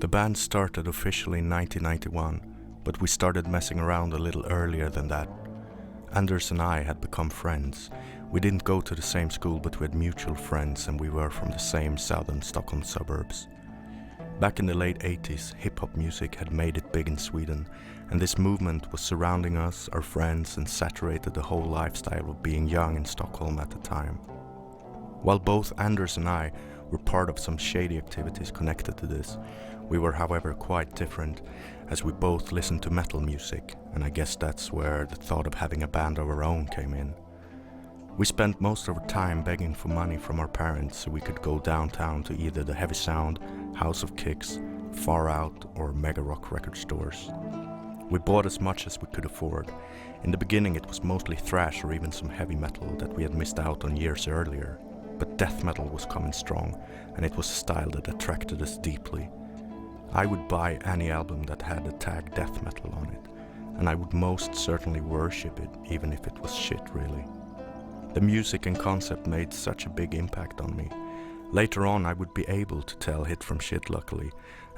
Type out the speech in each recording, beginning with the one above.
The band started officially in 1991, but we started messing around a little earlier than that. Anders and I had become friends. We didn't go to the same school, but we had mutual friends and we were from the same southern Stockholm suburbs. Back in the late 80s, hip-hop music had made it big in Sweden, and this movement was surrounding us, our friends, and saturated the whole lifestyle of being young in Stockholm at the time. While both Anders and I were part of some shady activities connected to this, we were however quite different, as we both listened to metal music, and I guess that's where the thought of having a band of our own came in. We spent most of our time begging for money from our parents so we could go downtown to either the Heavy Sound, House of Kicks, Far Out or Mega Rock record stores. We bought as much as we could afford. In the beginning it was mostly thrash or even some heavy metal that we had missed out on years earlier, but death metal was coming strong and it was a style that attracted us deeply. I would buy any album that had the tag death metal on it, and I would most certainly worship it even if it was shit really. The music and concept made such a big impact on me. Later on I would be able to tell hit from shit luckily,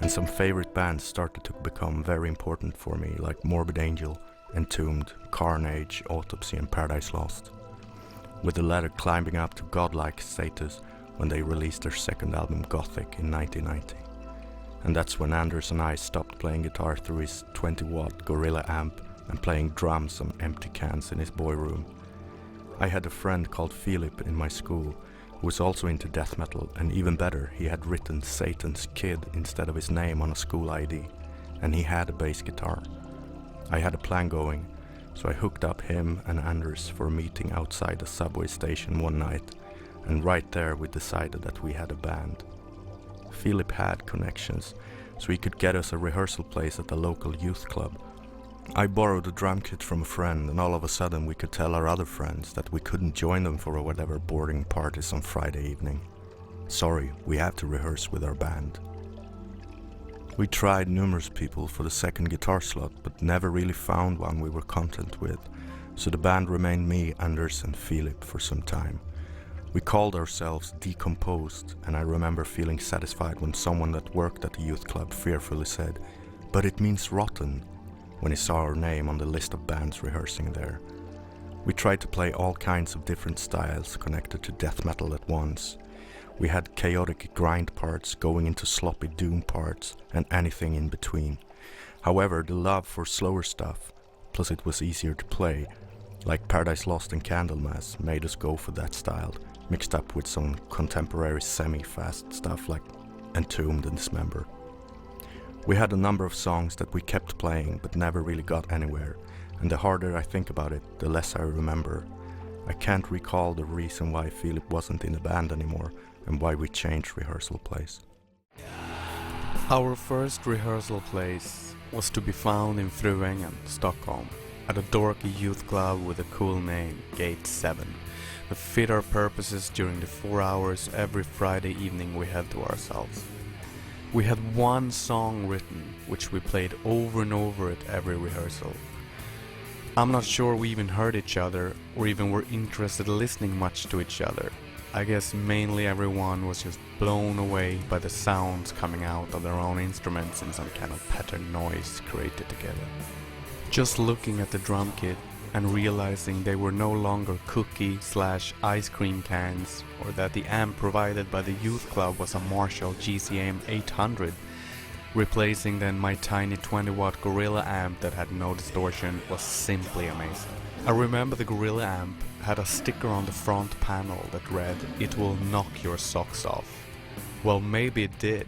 and some favorite bands started to become very important for me, like Morbid Angel, Entombed, Carnage, Autopsy and Paradise Lost, with the latter climbing up to godlike status when they released their second album Gothic in 1990. And that's when Anders and I stopped playing guitar through his 20-watt Gorilla amp and playing drums on empty cans in his boy room. I had a friend called Philip in my school who was also into death metal, and even better, he had written Satan's Kid instead of his name on a school ID, and he had a bass guitar. I had a plan going, so I hooked up him and Anders for a meeting outside a subway station one night, and right there we decided that we had a band. Philip had connections, so he could get us a rehearsal place at the local youth club. I borrowed a drum kit from a friend, and all of a sudden we could tell our other friends that we couldn't join them for whatever boarding parties on Friday evening. Sorry, we had to rehearse with our band. We tried numerous people for the second guitar slot, but never really found one we were content with, so the band remained me, Anders and Philip for some time. We called ourselves Decomposed, and I remember feeling satisfied when someone that worked at the youth club fearfully said, "But it means rotten," when he saw our name on the list of bands rehearsing there. We tried to play all kinds of different styles connected to death metal at once. We had chaotic grind parts going into sloppy doom parts and anything in between. However, the love for slower stuff, plus it was easier to play, like Paradise Lost and Candlemass, made us go for that style, mixed up with some contemporary semi-fast stuff like Entombed and Dismember. We had a number of songs that we kept playing but never really got anywhere, and the harder I think about it, the less I remember. I can't recall the reason why Philip wasn't in the band anymore and why we changed rehearsal place. Our first rehearsal place was to be found in Fruängen, Stockholm, at a dorky youth club with a cool name, Gate 7. To fit our purposes during the 4 hours every Friday evening we had to ourselves. We had one song written, which we played over and over at every rehearsal. I'm not sure we even heard each other, or even were interested in listening much to each other. I guess mainly everyone was just blown away by the sounds coming out of their own instruments in some kind of patterned noise created together. Just looking at the drum kit and realizing they were no longer cookie/ice cream cans, or that the amp provided by the youth club was a Marshall GCM 800, replacing then my tiny 20-watt Gorilla amp that had no distortion, was simply amazing. I remember the Gorilla amp had a sticker on the front panel that read, "It will knock your socks off." Well, maybe it did,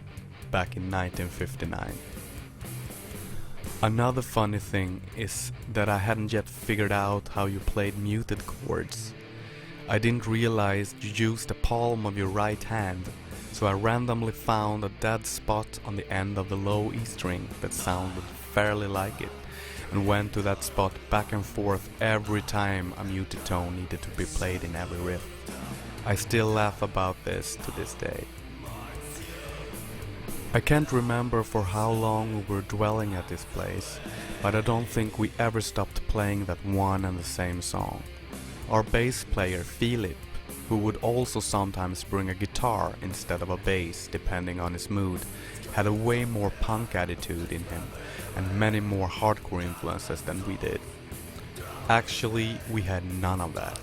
back in 1959. Another funny thing is that I hadn't yet figured out how you played muted chords. I didn't realize you used the palm of your right hand, so I randomly found a dead spot on the end of the low E string that sounded fairly like it, and went to that spot back and forth every time a muted tone needed to be played in every riff. I still laugh about this to this day. I can't remember for how long we were dwelling at this place, but I don't think we ever stopped playing that one and the same song. Our bass player, Philip, who would also sometimes bring a guitar instead of a bass depending on his mood, had a way more punk attitude in him and many more hardcore influences than we did. Actually, we had none of that.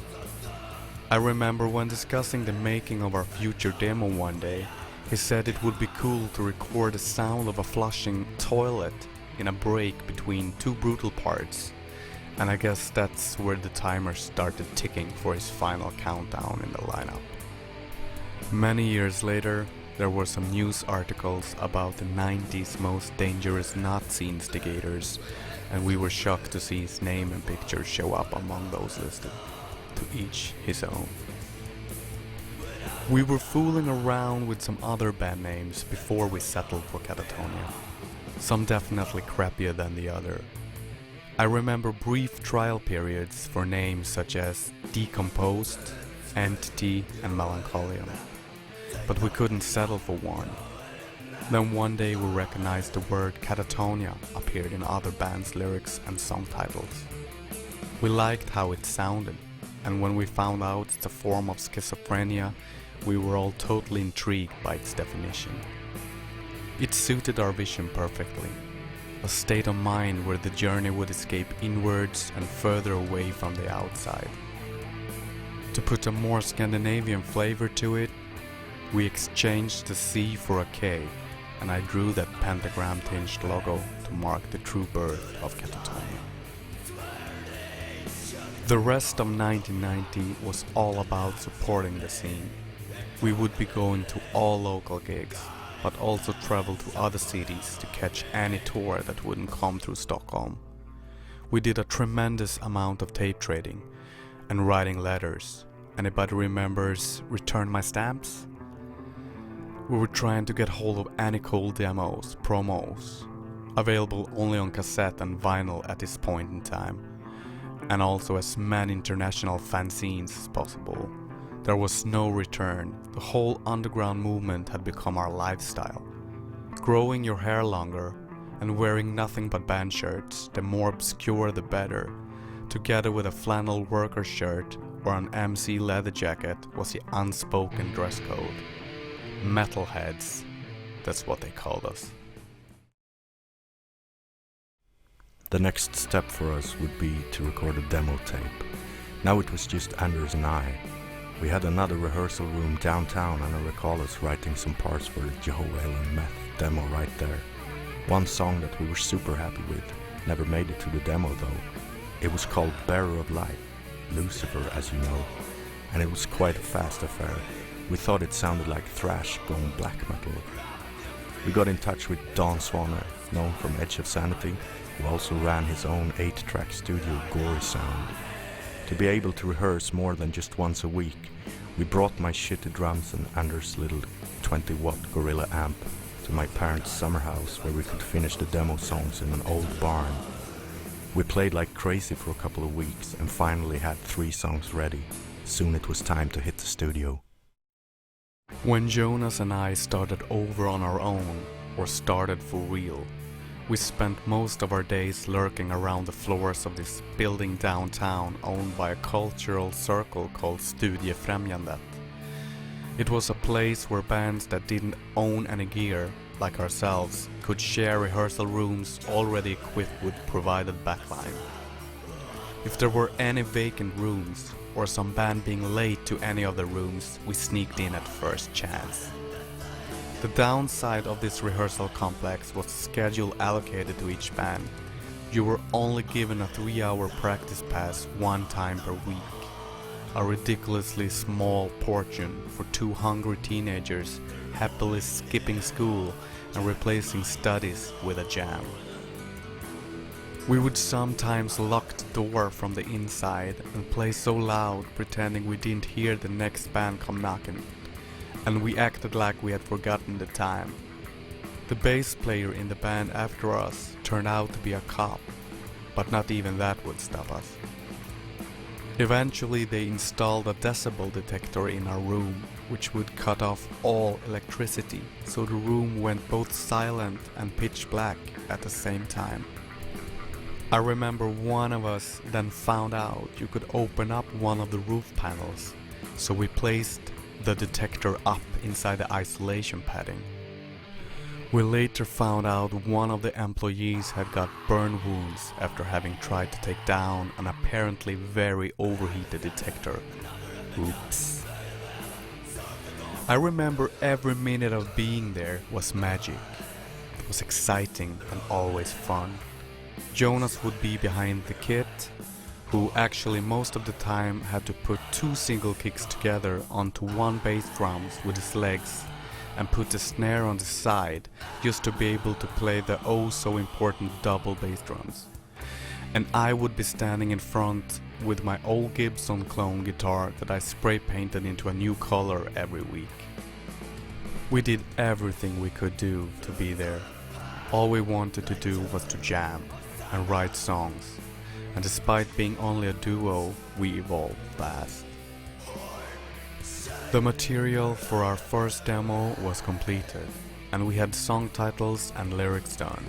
I remember when discussing the making of our future demo one day, he said it would be cool to record the sound of a flushing toilet in a break between two brutal parts, and I guess that's where the timer started ticking for his final countdown in the lineup. Many years later, there were some news articles about the 90s most dangerous Nazi instigators, and we were shocked to see his name and picture show up among those listed. To each his own. We were fooling around with some other band names before we settled for Katatonia. Some definitely crappier than the other. I remember brief trial periods for names such as Decomposed, Entity and Melancholium. But we couldn't settle for one. Then one day we recognized the word Katatonia appeared in other bands' lyrics and song titles. We liked how it sounded, and when we found out it's a form of schizophrenia, we were all totally intrigued by its definition. It suited our vision perfectly, a state of mind where the journey would escape inwards and further away from the outside. To put a more Scandinavian flavor to it, we exchanged the C for a K, and I drew that pentagram-tinged logo to mark the true birth of Katatonia. The rest of 1990 was all about supporting the scene. We would be going to all local gigs, but also travel to other cities to catch any tour that wouldn't come through Stockholm. We did a tremendous amount of tape trading and writing letters. Anybody remembers Return My Stamps? We were trying to get hold of any cool demos, promos, available only on cassette and vinyl at this point in time, and also as many international fanzines as possible. There was no return. The whole underground movement had become our lifestyle. Growing your hair longer and wearing nothing but band shirts, the more obscure the better, together with a flannel worker shirt or an MC leather jacket was the unspoken dress code. Metalheads, that's what they called us. The next step for us would be to record a demo tape. Now it was just Anders and I. We had another rehearsal room downtown, and I recall us writing some parts for the Jehovah and Meth demo right there. One song that we were super happy with never made it to the demo though. It was called Bearer of Light, Lucifer as you know, and it was quite a fast affair. We thought it sounded like thrash going black metal. We got in touch with Don Swanner, known from Edge of Sanity, who also ran his own 8-track studio Gory Sound. To be able to rehearse more than just once a week, we brought my shitty drums and Anders' little 20-watt Gorilla amp to my parents' summer house where we could finish the demo songs in an old barn. We played like crazy for a couple of weeks and finally had 3 songs ready. Soon it was time to hit the studio. When Jonas and I started over on our own, or started for real, we spent most of our days lurking around the floors of this building downtown owned by a cultural circle called Studiefrämjandet. It was a place where bands that didn't own any gear, like ourselves, could share rehearsal rooms already equipped with provided backline. If there were any vacant rooms, or some band being late to any of the rooms, we sneaked in at first chance. The downside of this rehearsal complex was the schedule allocated to each band. You were only given a 3-hour practice pass one time per week. A ridiculously small portion for 2 hungry teenagers happily skipping school and replacing studies with a jam. We would sometimes lock the door from the inside and play so loud pretending we didn't hear the next band come knocking, and we acted like we had forgotten the time. The bass player in the band after us turned out to be a cop, but not even that would stop us. Eventually they installed a decibel detector in our room, which would cut off all electricity, so the room went both silent and pitch black at the same time. I remember one of us then found out you could open up one of the roof panels so we placed the detector up inside the isolation padding. We later found out one of the employees had got burn wounds after having tried to take down an apparently very overheated detector. Oops. I remember every minute of being there was magic. It was exciting and always fun. Jonas would be behind the kit, who actually most of the time had to put 2 single kicks together onto 1 bass drums with his legs and put the snare on the side just to be able to play the oh so important double bass drums. And I would be standing in front with my old Gibson clone guitar that I spray painted into a new color every week. We did everything we could do to be there. All we wanted to do was to jam and write songs, and despite being only a duo, we evolved fast. The material for our first demo was completed, and we had song titles and lyrics done.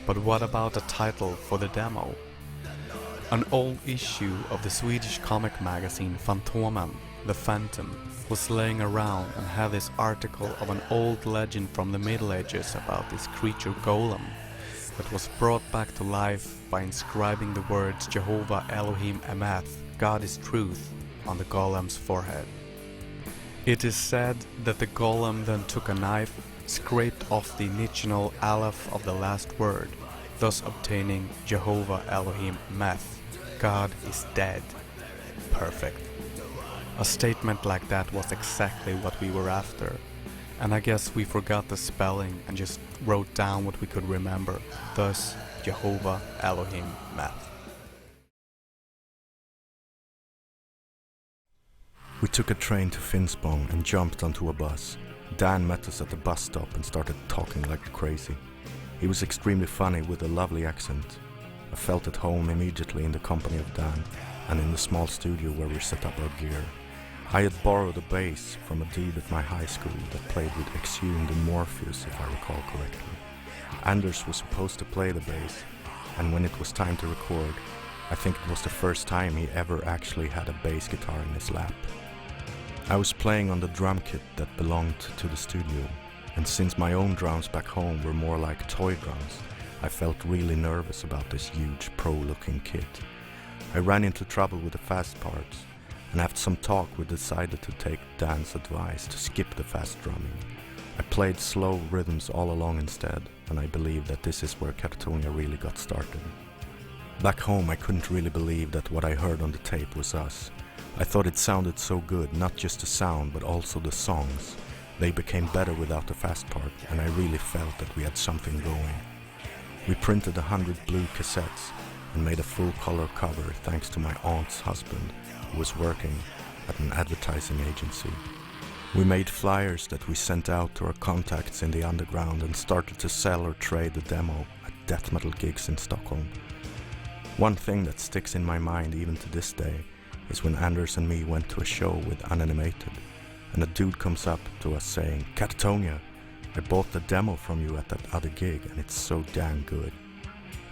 But what about a title for the demo? An old issue of the Swedish comic magazine Fantomen, The Phantom, was laying around and had this article of an old legend from the Middle Ages about this creature golem that was brought back to life by inscribing the words Jehovah Elohim Emeth, God is truth, on the golem's forehead. It is said that the golem then took a knife, scraped off the initial aleph of the last word, thus obtaining Jehovah Elohim Meth, God is dead. Perfect. A statement like that was exactly what we were after, and I guess we forgot the spelling and just wrote down what we could remember, thus Jehovah Elohim Meth. We took a train to Finspång and jumped onto a bus. Dan met us at the bus stop and started talking like crazy. He was extremely funny with a lovely accent. I felt at home immediately in the company of Dan and in the small studio where we set up our gear. I had borrowed a bass from a dude at my high school that played with Exhumed and Morpheus, if I recall correctly. Anders was supposed to play the bass, and when it was time to record, I think it was the first time he ever actually had a bass guitar in his lap. I was playing on the drum kit that belonged to the studio, and since my own drums back home were more like toy drums, I felt really nervous about this huge pro-looking kit. I ran into trouble with the fast parts, and after some talk we decided to take Dan's advice to skip the fast drumming. I played slow rhythms all along instead, and I believe that this is where Katatonia really got started. Back home I couldn't really believe that what I heard on the tape was us. I thought it sounded so good, not just the sound but also the songs. They became better without the fast part, and I really felt that we had something going. We printed 100 blue cassettes and made a full color cover thanks to my aunt's husband, who was working at an advertising agency. We made flyers that we sent out to our contacts in the underground and started to sell or trade the demo at death metal gigs in Stockholm. One thing that sticks in my mind even to this day is when Anders and me went to a show with Unanimated, and a dude comes up to us saying, "Katatonia, I bought the demo from you at that other gig and it's so damn good."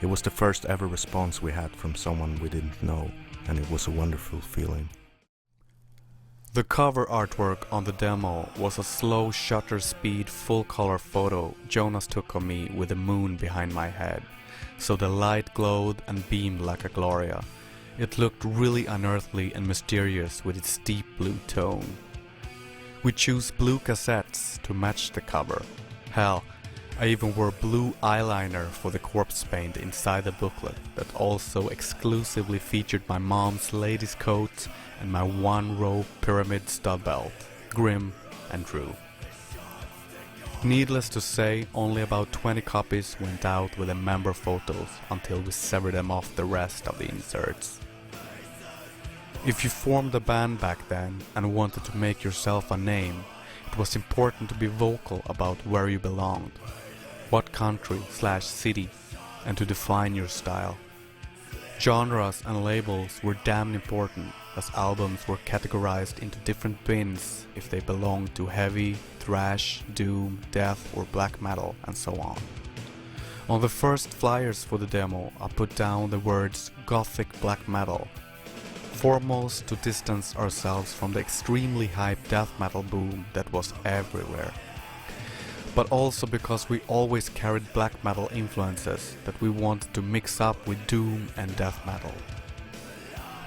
It was the first ever response we had from someone we didn't know, and it was a wonderful feeling. The cover artwork on the demo was a slow shutter speed full color photo Jonas took of me with the moon behind my head, so the light glowed and beamed like a Gloria. It looked really unearthly and mysterious with its deep blue tone. We chose blue cassettes to match the cover. Hell, I even wore blue eyeliner for the corpse paint inside the booklet that also exclusively featured my mom's ladies coat and my one-row pyramid stud belt, grim and true. Needless to say, only about 20 copies went out with the member photos until we severed them off the rest of the inserts. If you formed a band back then and wanted to make yourself a name, it was important to be vocal about where you belonged, what country/city, and to define your style. Genres and labels were damn important, as albums were categorized into different bins if they belonged to heavy, thrash, doom, death or black metal, and so on. On the first flyers for the demo, I put down the words Gothic Black Metal. foremost to distance ourselves from the extremely hyped death metal boom that was everywhere. But also because we always carried black metal influences that we wanted to mix up with doom and death metal.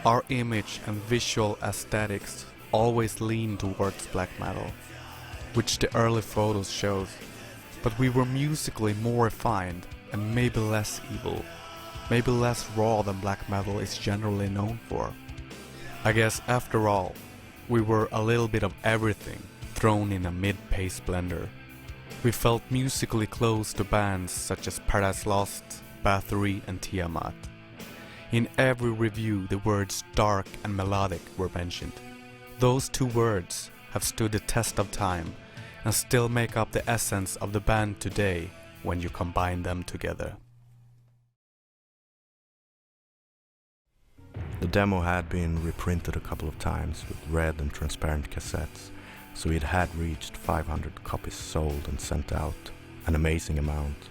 Our image and visual aesthetics always leaned towards black metal, which the early photos shows, but we were musically more refined and maybe less evil, maybe less raw than black metal is generally known for. I guess after all, we were a little bit of everything thrown in a mid-pace blender. We felt musically close to bands such as Paradise Lost, Bathory and Tiamat. In every review the words dark and melodic were mentioned. Those two words have stood the test of time and still make up the essence of the band today when you combine them together. The demo had been reprinted a couple of times with red and transparent cassettes, so it had reached 500 copies sold and sent out, an amazing amount.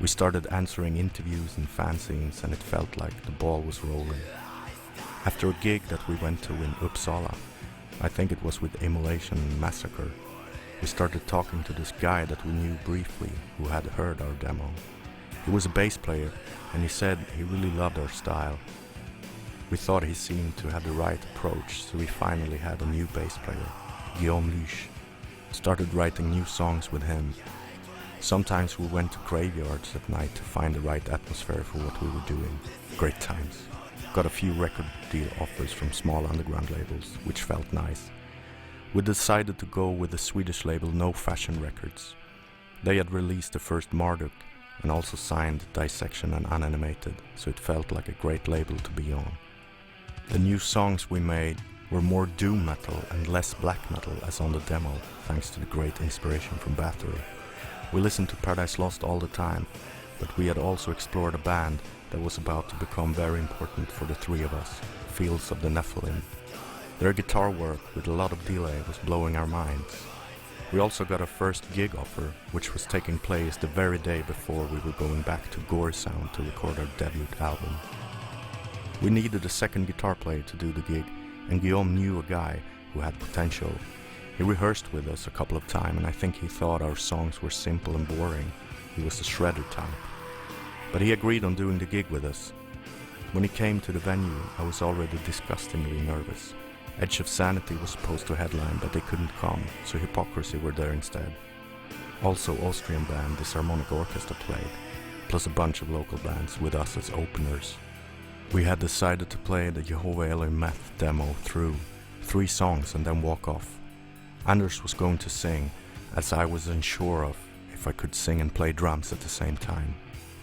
We started answering interviews and fanzines and it felt like the ball was rolling. After a gig that we went to in Uppsala, I think it was with Immolation Massacre, we started talking to this guy that we knew briefly who had heard our demo. He was a bass player and he said he really loved our style. We thought he seemed to have the right approach, so we finally had a new bass player, Guillaume Luche. Started writing new songs with him. Sometimes we went to graveyards at night to find the right atmosphere for what we were doing. Great times. Got a few record deal offers from small underground labels, which felt nice. We decided to go with the Swedish label No Fashion Records. They had released the first Marduk and also signed Dissection and Unanimated, so it felt like a great label to be on. The new songs we made were more doom metal and less black metal as on the demo, thanks to the great inspiration from Bathory. We listened to Paradise Lost all the time, but we had also explored a band that was about to become very important for the three of us, Fields of the Nephilim. Their guitar work with a lot of delay was blowing our minds. We also got our first gig offer, which was taking place the very day before we were going back to Gore Sound to record our debut album. We needed a second guitar player to do the gig, and Guillaume knew a guy who had potential. He rehearsed with us a couple of times and I think he thought our songs were simple and boring. He was the shredder type. But he agreed on doing the gig with us. When he came to the venue, I was already disgustingly nervous. Edge of Sanity was supposed to headline, but they couldn't come, so Hypocrisy were there instead. Also Austrian band Disharmonic Orchestra played, plus a bunch of local bands with us as openers. We had decided to play the Jehovah Elohim Meth demo through 3 songs and then walk off. Anders was going to sing, as I was unsure of if I could sing and play drums at the same time.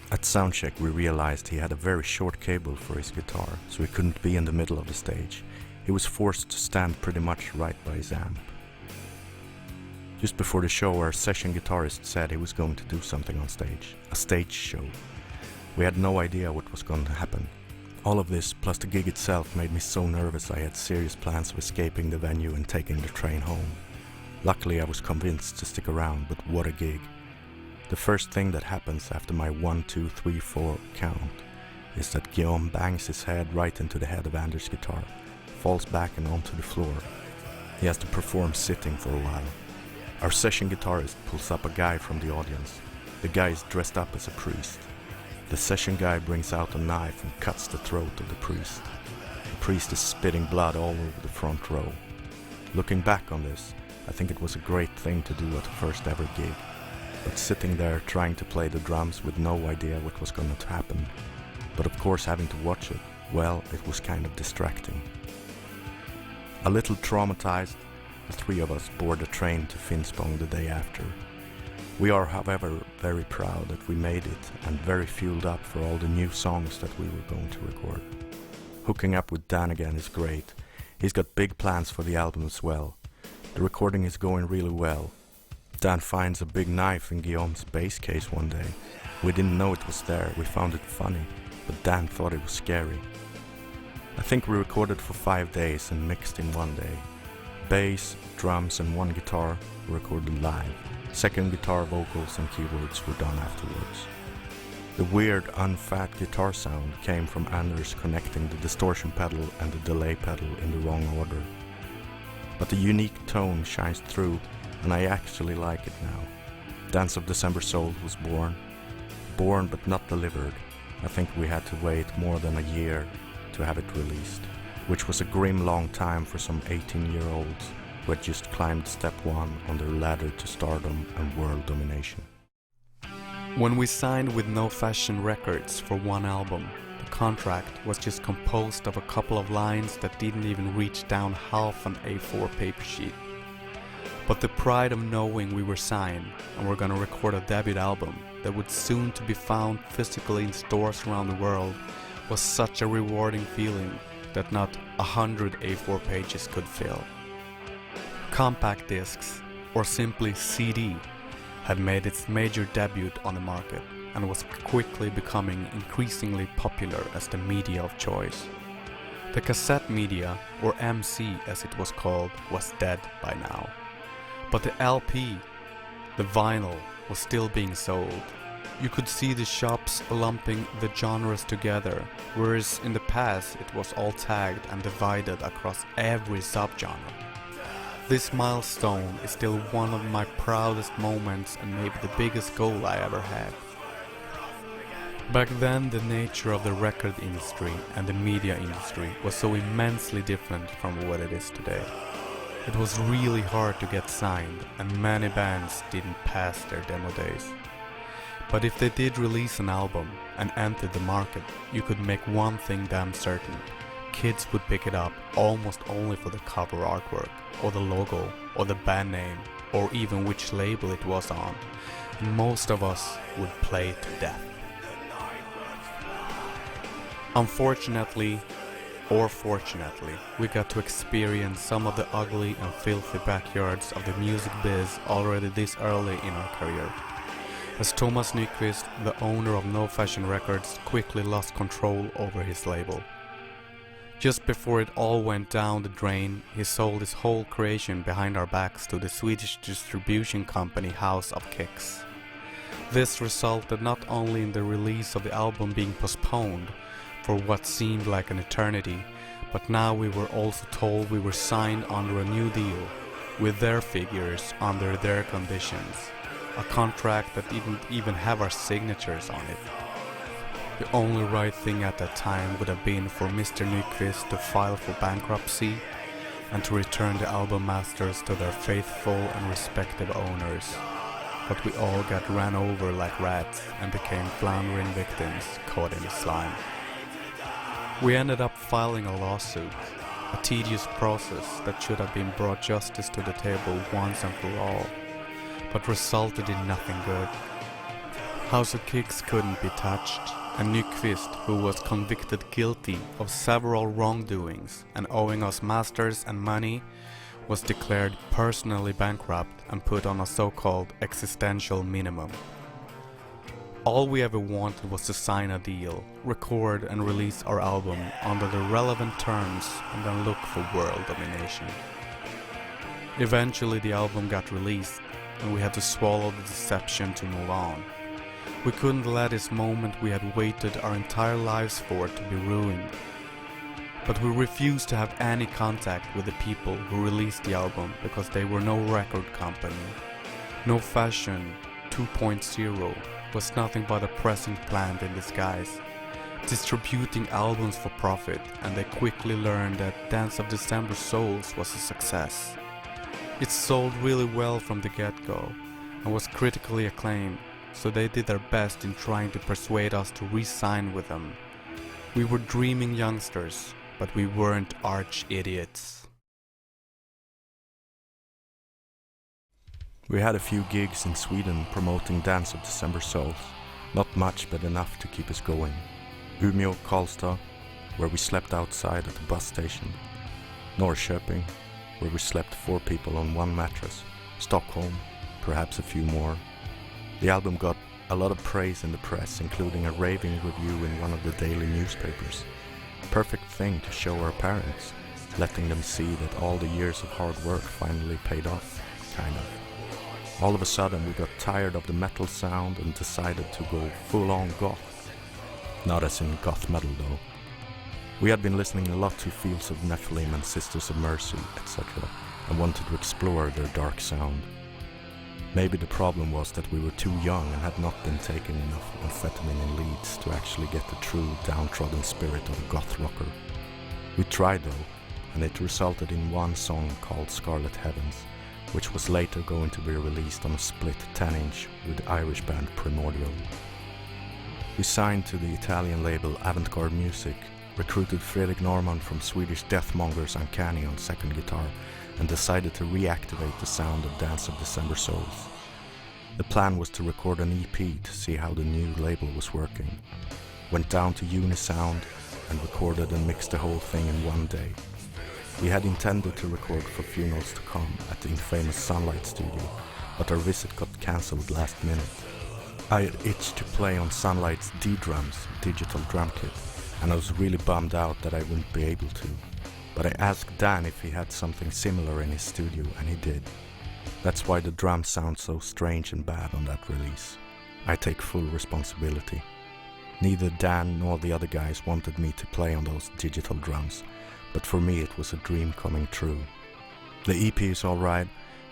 At soundcheck we realized he had a very short cable for his guitar, so he couldn't be in the middle of the stage. He was forced to stand pretty much right by his amp. Just before the show, our session guitarist said he was going to do something on stage, a stage show. We had no idea what was going to happen. All of this, plus the gig itself, made me so nervous I had serious plans of escaping the venue and taking the train home. Luckily I was convinced to stick around, but what a gig. The first thing that happens after my 1, 2, 3, 4 count is that Guillaume bangs his head right into the head of Anders' guitar, falls back and onto the floor. He has to perform sitting for a while. Our session guitarist pulls up a guy from the audience. The guy is dressed up as a priest. The session guy brings out a knife and cuts the throat of the priest. The priest is spitting blood all over the front row. Looking back on this, I think it was a great thing to do at the first ever gig. But sitting there trying to play the drums with no idea what was going to happen. But of course having to watch it, well, it was kind of distracting. A little traumatized, the 3 of us board a train to Finspång the day after. We are, however, very proud that we made it and very fueled up for all the new songs that we were going to record. Hooking up with Dan again is great. He's got big plans for the album as well. The recording is going really well. Dan finds a big knife in Guillaume's bass case one day. We didn't know it was there, we found it funny, but Dan thought it was scary. I think we recorded for 5 days and mixed in one day. Bass, drums and 1 guitar were recorded live. Second guitar, vocals and keyboards were done afterwards. The weird, unfat guitar sound came from Anders connecting the distortion pedal and the delay pedal in the wrong order. But the unique tone shines through, and I actually like it now. Dance of December Souls was born. Born but not delivered. I think we had to wait more than a year to have it released, which was a grim long time for some 18-year-olds who had just climbed step 1 on their ladder to stardom and world domination. When we signed with No Fashion Records for one album, the contract was just composed of a couple of lines that didn't even reach down half an A4 paper sheet. But the pride of knowing we were signed and were gonna record a debut album that would soon to be found physically in stores around the world was such a rewarding feeling that not 100 A4 pages could fill. Compact discs, or simply CD, had made its major debut on the market and was quickly becoming increasingly popular as the media of choice. The cassette media, or MC as it was called, was dead by now. But the LP, the vinyl, was still being sold. You could see the shops lumping the genres together, whereas in the past it was all tagged and divided across every subgenre. This milestone is still one of my proudest moments and maybe the biggest goal I ever had. Back then, the nature of the record industry and the media industry was so immensely different from what it is today. It was really hard to get signed, and many bands didn't pass their demo days. But if they did release an album and enter the market, you could make one thing damn certain. Kids would pick it up almost only for the cover artwork, or the logo, or the band name, or even which label it was on. And most of us would play it to death. Unfortunately, or fortunately, we got to experience some of the ugly and filthy backyards of the music biz already this early in our career. As Thomas Nyqvist, the owner of No Fashion Records, quickly lost control over his label. Just before it all went down the drain, he sold his whole creation behind our backs to the Swedish distribution company House of Kicks. This resulted not only in the release of the album being postponed for what seemed like an eternity, but now we were also told we were signed under a new deal, with their figures under their conditions, a contract that didn't even have our signatures on it. The only right thing at that time would have been for Mr. Nyqvist to file for bankruptcy and to return the album masters to their faithful and respective owners. But we all got ran over like rats and became floundering victims caught in the slime. We ended up filing a lawsuit, a tedious process that should have been brought justice to the table once and for all, but resulted in nothing good. House of Kicks couldn't be touched, and Nyqvist, who was convicted guilty of several wrongdoings and owing us masters and money, was declared personally bankrupt and put on a so-called existential minimum. All we ever wanted was to sign a deal, record and release our album under the relevant terms, and then look for world domination. Eventually the album got released, and we had to swallow the deception to move on. We couldn't let this moment we had waited our entire lives for to be ruined. But we refused to have any contact with the people who released the album because they were no record company. No Fashion 2.0 was nothing but a present plant in disguise, distributing albums for profit, and they quickly learned that Dance of December Souls was a success. It sold really well from the get-go and was critically acclaimed, so they did their best in trying to persuade us to re-sign with them. We were dreaming youngsters, but we weren't arch-idiots. We had a few gigs in Sweden promoting Dance of December Souls, not much but enough to keep us going. Umeå, Karlstad, where we slept outside at the bus station. Norrköping, where we slept 4 people on 1 mattress. Stockholm, perhaps a few more. The album got a lot of praise in the press, including a raving review in one of the daily newspapers. Perfect thing to show our parents, letting them see that all the years of hard work finally paid off, kind of. All of a sudden we got tired of the metal sound and decided to go full-on goth. Not as in goth metal though. We had been listening a lot to Fields of Nephilim and Sisters of Mercy, etc., and wanted to explore their dark sound. Maybe the problem was that we were too young and had not been taking enough amphetamine in Leeds to actually get the true downtrodden spirit of a goth rocker. We tried though, and it resulted in one song called Scarlet Heavens, which was later going to be released on a split 10-inch with the Irish band Primordial. We signed to the Italian label Avantgarde Music, recruited Fredrik Norman from Swedish Deathmongers Uncanny on second guitar, and decided to reactivate the sound of Dance of December Souls. The plan was to record an EP to see how the new label was working. Went down to Unisound and recorded and mixed the whole thing in one day. We had intended to record For Funerals to Come at the infamous Sunlight studio, but our visit got cancelled last minute. I had itched to play on Sunlight's D-Drums digital drum kit, and I was really bummed out that I wouldn't be able to. But I asked Dan if he had something similar in his studio, and he did. That's why the drums sound so strange and bad on that release. I take full responsibility. Neither Dan nor the other guys wanted me to play on those digital drums, but for me it was a dream coming true. The EP is alright,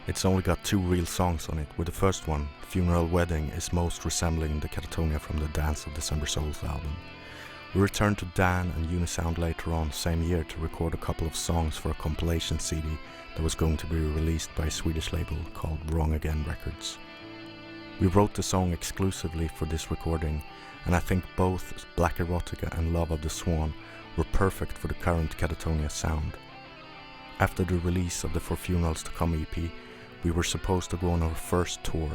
it's only got 2 real songs on it, with the first one, Funeral Wedding, is most resembling the Katatonia from the Dance of December Souls album. We returned to Dan and Unisound later on same year to record a couple of songs for a compilation CD that was going to be released by a Swedish label called Wrong Again Records. We wrote the song exclusively for this recording, and I think both Black Erotica and Love of the Swan were perfect for the current Katatonia sound. After the release of the For Funerals to Come EP, we were supposed to go on our first tour,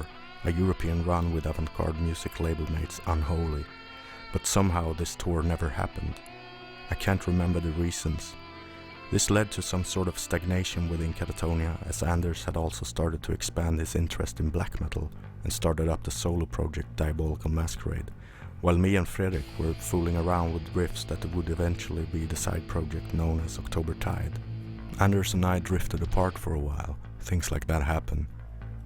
a European run with Avantgarde Music label mates Unholy. But somehow this tour never happened. I can't remember the reasons. This led to some sort of stagnation within Katatonia, as Anders had also started to expand his interest in black metal and started up the solo project Diabolical Masquerade, while me and Fredrik were fooling around with riffs that would eventually be the side project known as October Tide. Anders and I drifted apart for a while. Things like that happen.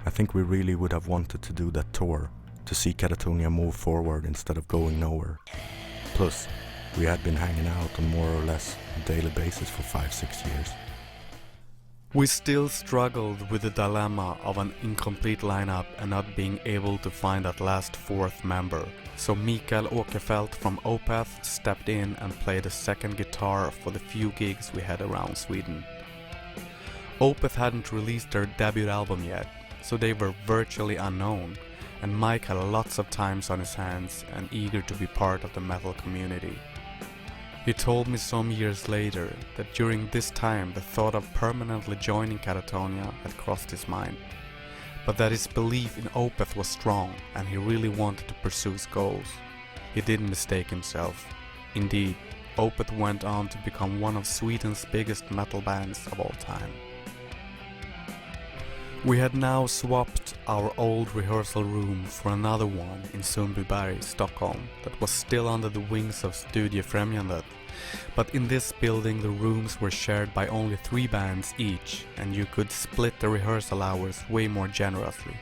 I think we really would have wanted to do that tour, to see Katatonia move forward instead of going nowhere. Plus, we had been hanging out on more or less a daily basis for 5-6 years. We still struggled with the dilemma of an incomplete lineup and not being able to find that last 4th member, so Mikael Åkerfeldt from Opeth stepped in and played a second guitar for the few gigs we had around Sweden. Opeth hadn't released their debut album yet, so they were virtually unknown, and Mike had lots of times on his hands and eager to be part of the metal community. He told me some years later that during this time the thought of permanently joining Katatonia had crossed his mind, but that his belief in Opeth was strong and he really wanted to pursue his goals. He didn't mistake himself. Indeed, Opeth went on to become one of Sweden's biggest metal bands of all time. We had now swapped our old rehearsal room for another one in Sundbyberg, Stockholm, that was still under the wings of Studio Främjandet, but in this building the rooms were shared by only 3 bands each, and you could split the rehearsal hours way more generously.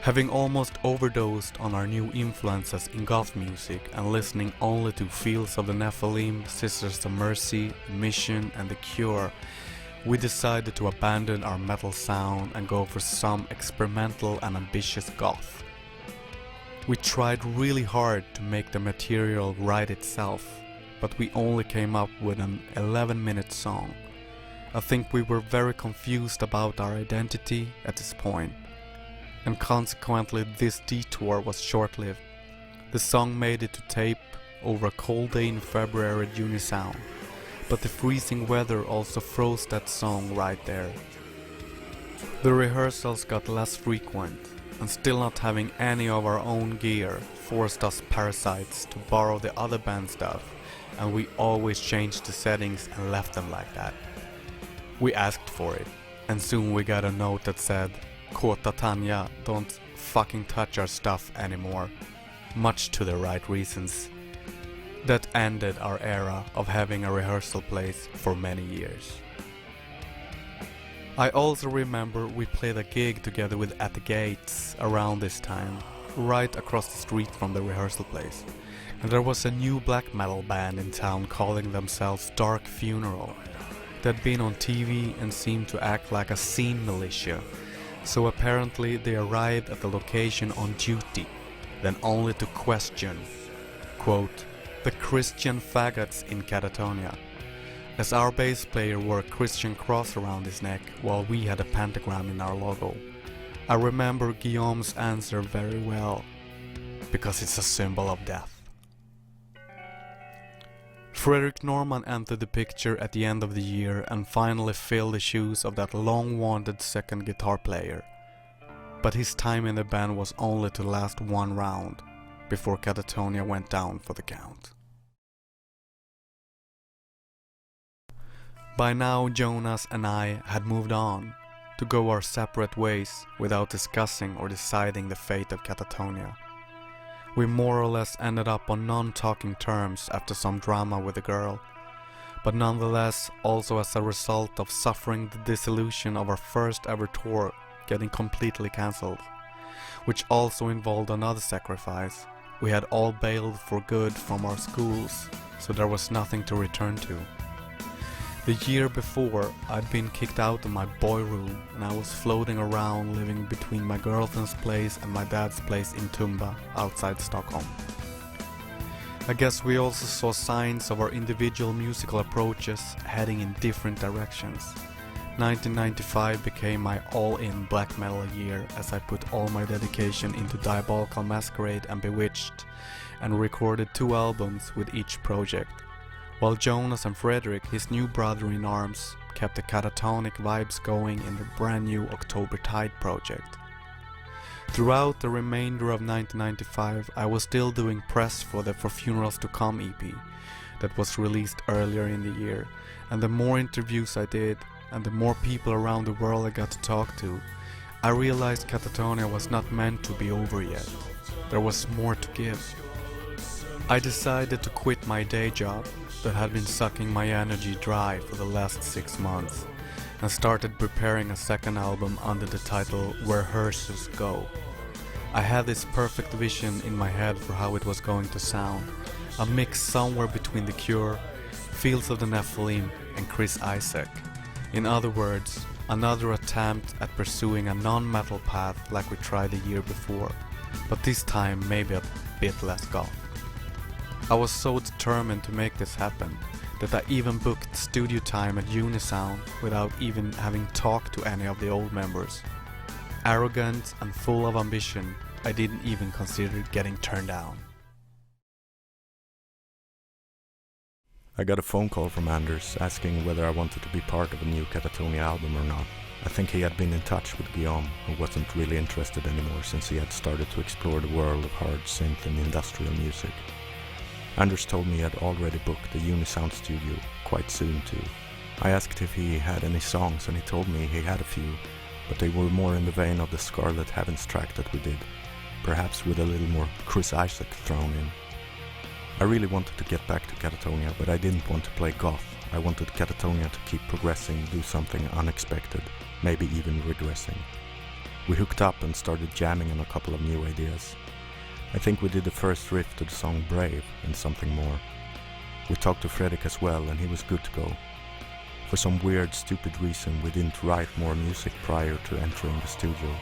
Having almost overdosed on our new influences in goth music and listening only to Fields of the Nephilim, Sisters of Mercy, Mission and The Cure, we decided to abandon our metal sound and go for some experimental and ambitious goth. We tried really hard to make the material write itself, but we only came up with an 11-minute song. I think we were very confused about our identity at this point, and consequently this detour was short-lived. The song made it to tape over a cold day in February at Unisound, but the freezing weather also froze that song right there. The rehearsals got less frequent, and still not having any of our own gear forced us parasites to borrow the other band stuff, and we always changed the settings and left them like that. We asked for it, and soon we got a note that said, Katatonia, don't fucking touch our stuff anymore. Much to the right reasons. That ended our era of having a rehearsal place for many years. I also remember we played a gig together with At the Gates around this time, right across the street from the rehearsal place. And there was a new black metal band in town calling themselves Dark Funeral. They'd been on TV and seemed to act like a scene militia. So apparently they arrived at the location on duty, then only to question, quote, the Christian faggots in Katatonia, as our bass player wore a Christian cross around his neck while we had a pentagram in our logo. I remember Guillaume's answer very well, because it's a symbol of death. Frederick Norman entered the picture at the end of the year and finally filled the shoes of that long-wanted second guitar player. But his time in the band was only to last one round, before Katatonia went down for the count. By now Jonas and I had moved on, to go our separate ways without discussing or deciding the fate of Katatonia. We more or less ended up on non-talking terms after some drama with a girl, but nonetheless also as a result of suffering the disillusion of our first ever tour getting completely cancelled, which also involved another sacrifice. We had all bailed for good from our schools, so there was nothing to return to. The year before, I'd been kicked out of my boy room and I was floating around living between my girlfriend's place and my dad's place in Tumba, outside Stockholm. I guess we also saw signs of our individual musical approaches heading in different directions. 1995 became my all-in black metal year as I put all my dedication into Diabolical Masquerade and Bewitched and recorded 2 albums with each project. While Jonas and Frederick, his new brother in arms, kept the catatonic vibes going in the brand new October Tide project. Throughout the remainder of 1995 I was still doing press for the For Funerals to Come EP that was released earlier in the year, and the more interviews I did and the more people around the world I got to talk to, I realized Katatonia was not meant to be over yet. There was more to give. I decided to quit my day job that had been sucking my energy dry for the last 6 months and started preparing a second album under the title Where Hearses Go. I had this perfect vision in my head for how it was going to sound, a mix somewhere between The Cure, Fields of the Nephilim and Chris Isaak. In other words, another attempt at pursuing a non-metal path like we tried the year before, but this time maybe a bit less goth. I was so determined to make this happen that I even booked studio time at Unisound without even having talked to any of the old members. Arrogant and full of ambition, I didn't even consider getting turned down. I got a phone call from Anders asking whether I wanted to be part of a new Katatonia album or not. I think he had been in touch with Guillaume, who wasn't really interested anymore since he had started to explore the world of hard synth and industrial music. Anders told me he had already booked the Unisound studio quite soon too. I asked if he had any songs and he told me he had a few, but they were more in the vein of the Scarlet Heavens track that we did, perhaps with a little more Chris Isaak thrown in. I really wanted to get back to Katatonia, but I didn't want to play goth. I wanted Katatonia to keep progressing, do something unexpected, maybe even regressing. We hooked up and started jamming on a couple of new ideas. I think we did the first riff to the song Brave and something more. We talked to Fredrik as well and he was good to go. For some weird, stupid reason we didn't write more music prior to entering the studio,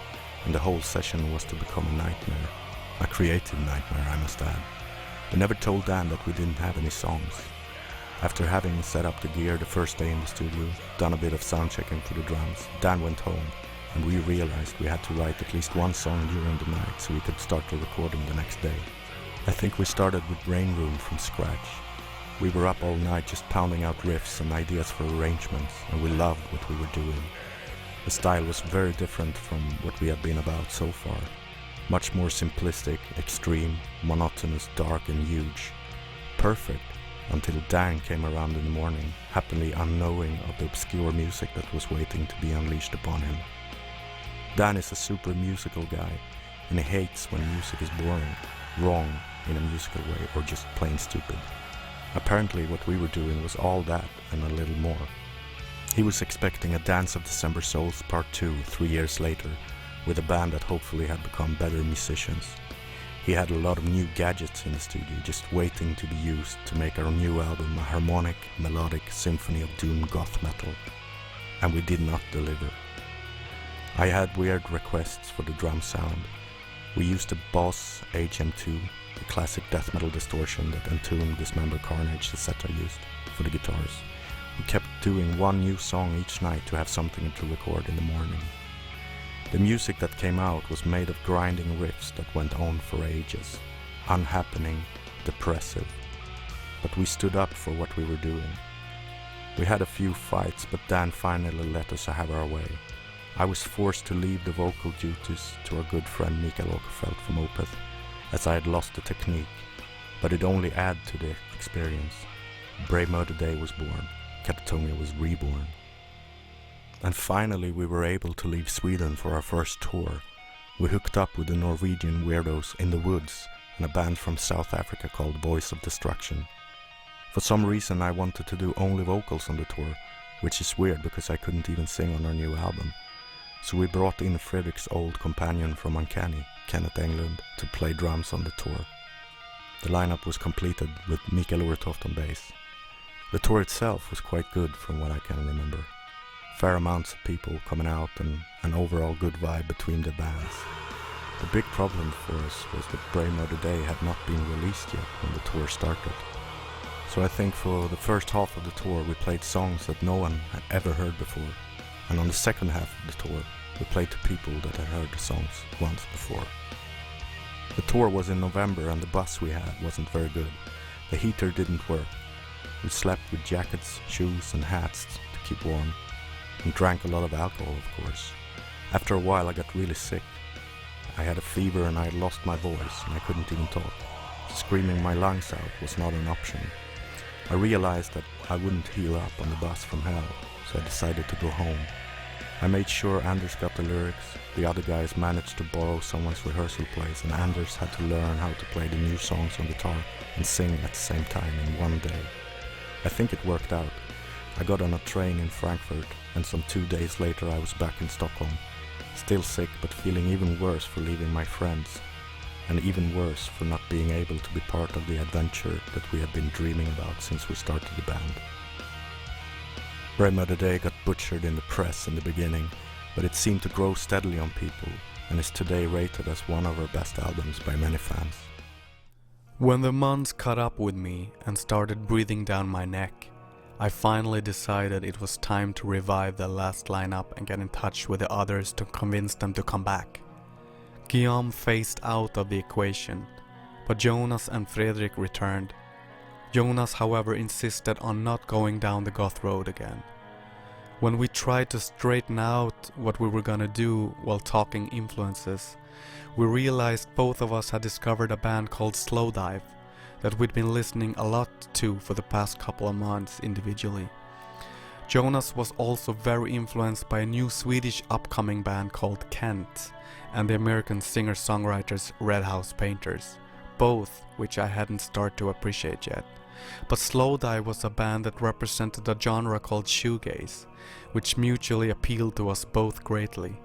and the whole session was to become a nightmare. A creative nightmare, I must add. We never told Dan that we didn't have any songs. After having set up the gear the first day in the studio, done a bit of sound checking for the drums, Dan went home and we realized we had to write at least one song during the night so we could start the recording the next day. I think we started with Rain Room from scratch. We were up all night just pounding out riffs and ideas for arrangements, and we loved what we were doing. The style was very different from what we had been about so far. Much more simplistic, extreme, monotonous, dark and huge. Perfect, until Dan came around in the morning, happily unknowing of the obscure music that was waiting to be unleashed upon him. Dan is a super musical guy, and he hates when music is boring, wrong in a musical way, or just plain stupid. Apparently what we were doing was all that and a little more. He was expecting a Dance of December Souls Part 2 3 years later, with a band that hopefully had become better musicians. He had a lot of new gadgets in the studio just waiting to be used to make our new album a harmonic, melodic symphony of doom goth metal. And we did not deliver. I had weird requests for the drum sound. We used a Boss HM2, the classic death metal distortion that Entomb, Dismember, Carnage, etc. used for the guitars. We kept doing one new song each night to have something to record in the morning. The music that came out was made of grinding riffs that went on for ages, unhappening, depressive. But we stood up for what we were doing. We had a few fights, but Dan finally let us have our way. I was forced to leave the vocal duties to our good friend Mikael Åkerfeldt from Opeth, as I had lost the technique, but it only added to the experience. Brave Murder Day was born. Katatonia was reborn. And finally we were able to leave Sweden for our first tour. We hooked up with the Norwegian Weirdos in the Woods and a band from South Africa called Boys of Destruction. For some reason I wanted to do only vocals on the tour, which is weird because I couldn't even sing on our new album. So we brought in Fredrik's old companion from Uncanny, Kenneth Englund, to play drums on the tour. The lineup was completed with Mikael Åkerfeldt on bass. The tour itself was quite good from what I can remember. Fair amounts of people coming out and an overall good vibe between the bands. The big problem for us was that Brave Murder Day had not been released yet when the tour started. So I think for the first half of the tour we played songs that no one had ever heard before. And on the second half of the tour we played to people that had heard the songs once before. The tour was in November and the bus we had wasn't very good. The heater didn't work. We slept with jackets, shoes and hats to keep warm, and drank a lot of alcohol, of course. After a while I got really sick. I had a fever and I had lost my voice and I couldn't even talk. Screaming my lungs out was not an option. I realized that I wouldn't heal up on the bus from hell, so I decided to go home. I made sure Anders got the lyrics, the other guys managed to borrow someone's rehearsal place, and Anders had to learn how to play the new songs on guitar and sing at the same time in one day. I think it worked out. I got on a train in Frankfurt and some 2 days later I was back in Stockholm. Still sick but feeling even worse for leaving my friends, and even worse for not being able to be part of the adventure that we had been dreaming about since we started the band. Brave Murder Day got butchered in the press in the beginning, but it seemed to grow steadily on people and is today rated as one of our best albums by many fans. When the months caught up with me and started breathing down my neck, I finally decided it was time to revive the last lineup and get in touch with the others to convince them to come back. Guillaume phased out of the equation, but Jonas and Fredrik returned. Jonas, however, insisted on not going down the goth road again. When we tried to straighten out what we were gonna do while talking influences, we realized both of us had discovered a band called Slowdive that we'd been listening a lot to for the past couple of months individually. Jonas was also very influenced by a new Swedish upcoming band called Kent and the American singer-songwriters Red House Painters, both which I hadn't started to appreciate yet. But Slowdive was a band that represented a genre called shoegaze, which mutually appealed to us both greatly.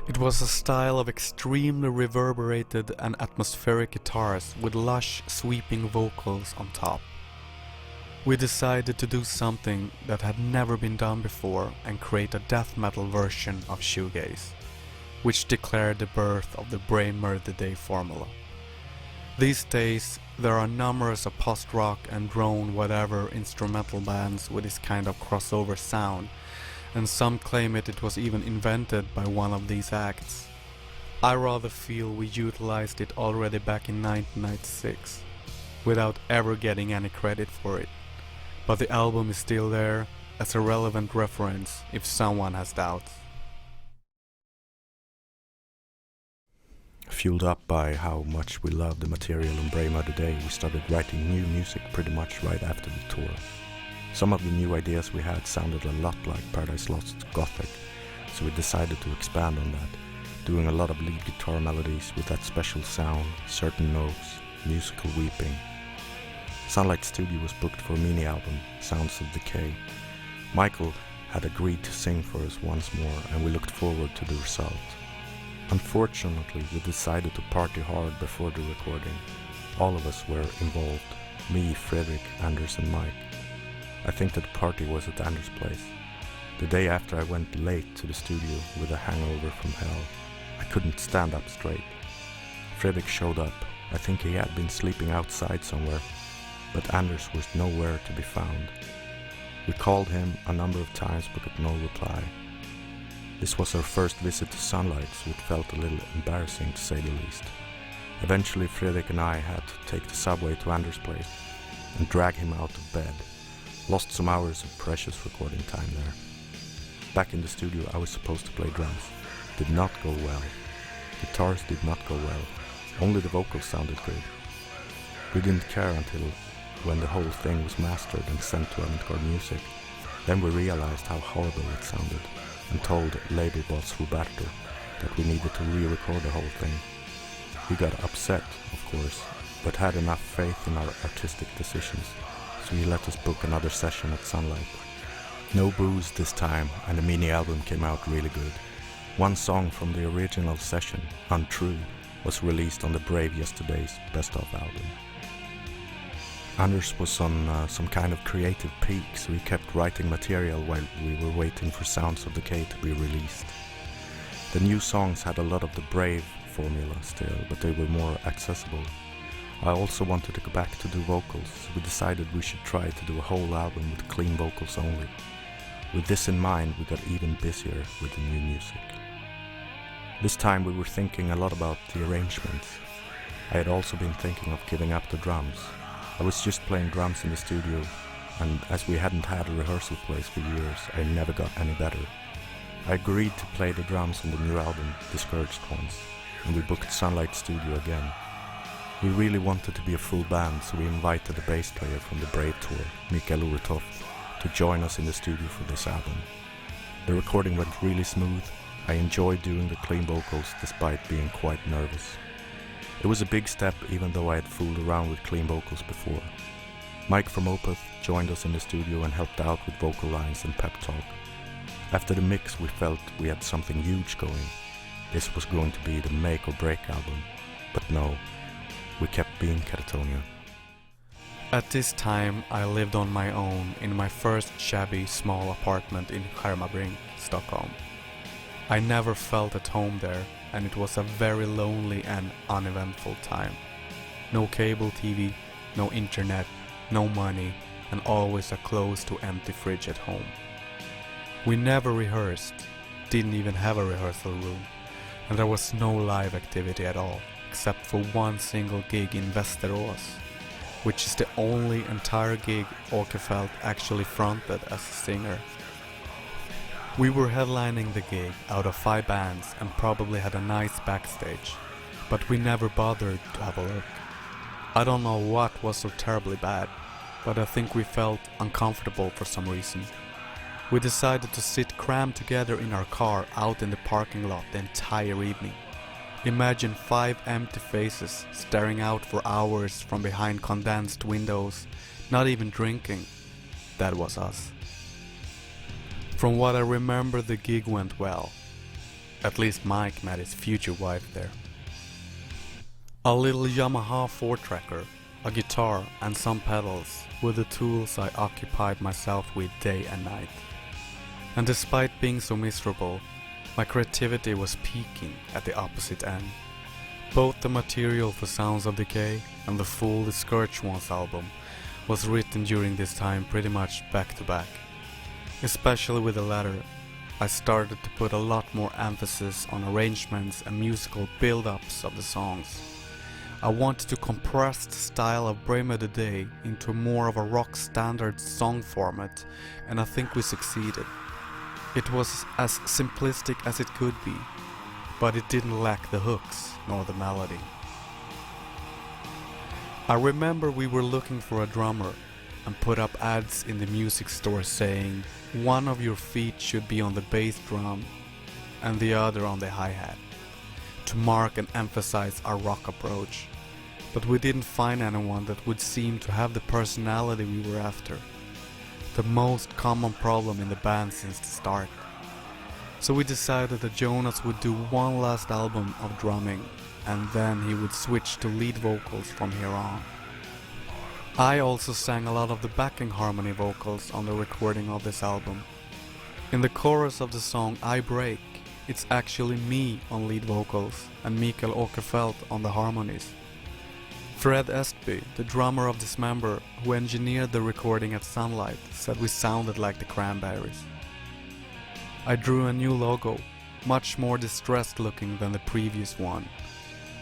It was a style of extremely reverberated and atmospheric guitars with lush, sweeping vocals on top. We decided to do something that had never been done before and create a death metal version of shoegaze, which declared the birth of the Brave Murder Day formula. These days, there are numerous of post-rock and drone whatever instrumental bands with this kind of crossover sound, and some claim it was even invented by one of these acts. I rather feel we utilized it already back in 1996, without ever getting any credit for it, but the album is still there as a relevant reference if someone has doubts. Fueled up by how much we loved the material on Brave Murder Day, we started writing new music pretty much right after the tour. Some of the new ideas we had sounded a lot like Paradise Lost Gothic, so we decided to expand on that, doing a lot of lead guitar melodies with that special sound, certain notes, musical weeping. Sunlight Studio was booked for a mini-album, Sounds of Decay. Michael had agreed to sing for us once more, and we looked forward to the result. Unfortunately, we decided to party hard before the recording. All of us were involved: me, Fredrik, Anders and Mike. I think that the party was at Anders' place. The day after, I went late to the studio with a hangover from hell. I couldn't stand up straight. Fredrik showed up. I think he had been sleeping outside somewhere, but Anders was nowhere to be found. We called him a number of times but got no reply. This was our first visit to Sunlight, so it felt a little embarrassing to say the least. Eventually Fredrik and I had to take the subway to Anders' place and drag him out of bed. Lost some hours of precious recording time there. Back in the studio, I was supposed to play drums. Did not go well. Guitars did not go well. Only the vocals sounded good. We didn't care until when the whole thing was mastered and sent to Avant-Garde Music. Then we realized how horrible it sounded and told label boss Roberto that we needed to re-record the whole thing. He got upset, of course, but had enough faith in our artistic decisions, so he let us book another session at Sunlight. No booze this time, and the mini album came out really good. One song from the original session, Untrue, was released on the Brave Yesterday's Best Of album. Anders was on some kind of creative peak, so he kept writing material while we were waiting for Sounds of Decay to be released. The new songs had a lot of the Brave formula still, but they were more accessible. I also wanted to go back to do vocals, so we decided we should try to do a whole album with clean vocals only. With this in mind, we got even busier with the new music. This time we were thinking a lot about the arrangements. I had also been thinking of giving up the drums. I was just playing drums in the studio, and as we hadn't had a rehearsal place for years, I never got any better. I agreed to play the drums on the new album, Discouraged Ones, and we booked Sunlight Studio again. We really wanted to be a full band, so we invited the bass player from the Brave tour, Mikael Oretov, to join us in the studio for this album. The recording went really smooth. I enjoyed doing the clean vocals despite being quite nervous. It was a big step, even though I had fooled around with clean vocals before. Mike from Opeth joined us in the studio and helped out with vocal lines and pep talk. After the mix, we felt we had something huge going. This was going to be the make or break album. But no, we kept being Katatonia. At this time, I lived on my own in my first shabby small apartment in Skärmarbrink, Stockholm. I never felt at home there, and it was a very lonely and uneventful time. No cable TV, no internet, no money, and always a close to empty fridge at home. We never rehearsed, didn't even have a rehearsal room, and there was no live activity at all, except for one single gig in Västerås, which is the only entire gig Åkerfeldt actually fronted as a singer. We were headlining the gig out of 5 bands and probably had a nice backstage, but we never bothered to have a look. I don't know what was so terribly bad, but I think we felt uncomfortable for some reason. We decided to sit crammed together in our car out in the parking lot the entire evening. Imagine 5 empty faces staring out for hours from behind condensed windows, not even drinking. That was us. From what I remember, the gig went well. At least Mike met his future wife there. A little Yamaha 4-tracker, a guitar and some pedals were the tools I occupied myself with day and night. And despite being so miserable, my creativity was peaking at the opposite end. Both the material for Sounds of Decay and the full Discouraged Ones album was written during this time pretty much back to back. Especially with the latter, I started to put a lot more emphasis on arrangements and musical build-ups of the songs. I wanted to compress the style of Brema the Day into more of a rock standard song format, and I think we succeeded. It was as simplistic as it could be, but it didn't lack the hooks nor the melody. I remember we were looking for a drummer and put up ads in the music store saying one of your feet should be on the bass drum and the other on the hi-hat, to mark and emphasize our rock approach. But we didn't find anyone that would seem to have the personality we were after. the most common problem in the band since the start. So we decided that Jonas would do one last album of drumming, and then he would switch to lead vocals from here on. I also sang a lot of the backing harmony vocals on the recording of this album. In the chorus of the song I Break, it's actually me on lead vocals and Mikael Åkerfeldt on the harmonies. Fred Estby, the drummer of Dismember, who engineered the recording at Sunlight, said we sounded like the Cranberries. I drew a new logo, much more distressed looking than the previous one,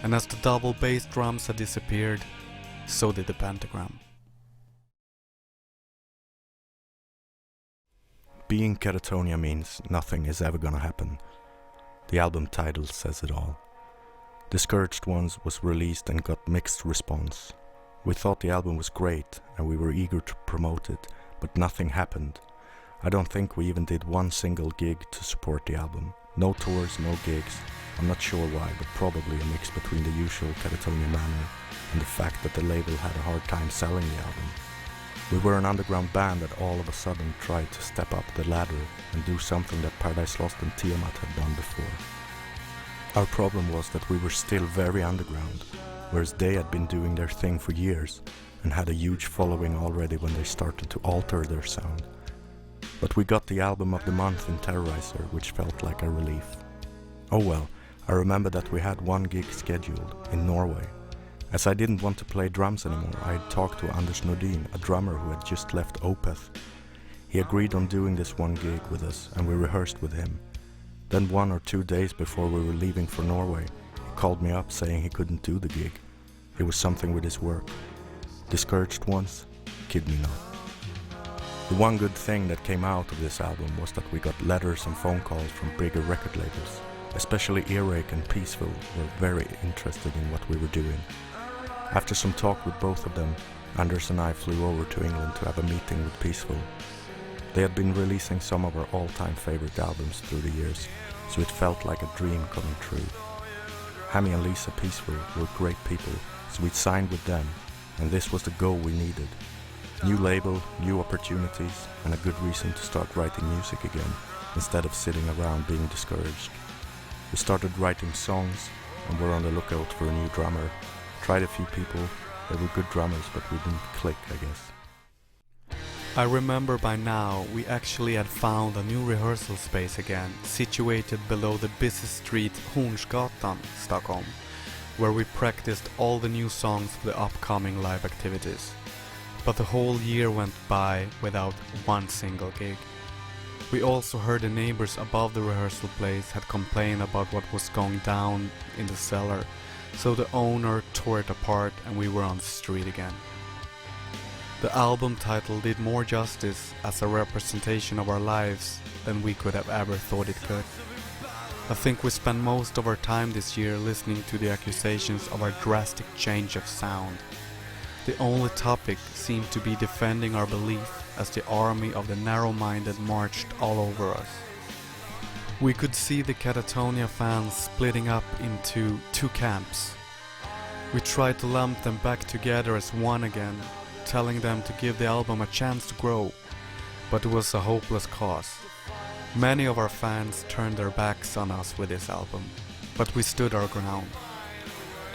and as the double bass drums had disappeared, so did the pentagram. Being Katatonia means nothing is ever gonna happen. The album title says it all. Discouraged Ones was released and got mixed response. We thought the album was great and we were eager to promote it, but nothing happened. I don't think we even did one single gig to support the album. No tours, no gigs. I'm not sure why, but probably a mix between the usual Katatonia manner and the fact that the label had a hard time selling the album. We were an underground band that all of a sudden tried to step up the ladder and do something that Paradise Lost and Tiamat had done before. Our problem was that we were still very underground, whereas they had been doing their thing for years and had a huge following already when they started to alter their sound. But we got the album of the month in Terrorizer, which felt like a relief. Oh well, I remember that we had one gig scheduled in Norway. As I didn't want to play drums anymore, I had talked to Anders Nordin, a drummer who had just left Opeth. He agreed on doing this one gig with us and we rehearsed with him. Then 1 or 2 days before we were leaving for Norway, he called me up saying he couldn't do the gig. It was something with his work. Discouraged Ones? Kid me not. The one good thing that came out of this album was that we got letters and phone calls from bigger record labels. Especially Earache and Peaceful were very interested in what we were doing. After some talk with both of them, Anders and I flew over to England to have a meeting with Peaceful. They had been releasing some of our all-time favorite albums through the years, so it felt like a dream coming true. Hammy and Lisa Peaceful were great people, so we signed with them, and this was the goal we needed. New label, new opportunities, and a good reason to start writing music again, instead of sitting around being discouraged. We started writing songs, and were on the lookout for a new drummer. Tried a few people, they were good drummers, but we didn't click, I guess. I remember by now we actually had found a new rehearsal space again, situated below the busy street Hornsgatan, Stockholm, where we practiced all the new songs for the upcoming live activities. But the whole year went by without one single gig. We also heard the neighbors above the rehearsal place had complained about what was going down in the cellar, so the owner tore it apart and we were on the street again. The album title did more justice as a representation of our lives than we could have ever thought it could. I think we spent most of our time this year listening to the accusations of our drastic change of sound. The only topic seemed to be defending our belief as the army of the narrow-minded marched all over us. We could see the Katatonia fans splitting up into two camps. We tried to lump them back together as one again, telling them to give the album a chance to grow, but it was a hopeless cause. Many of our fans turned their backs on us with this album, but we stood our ground.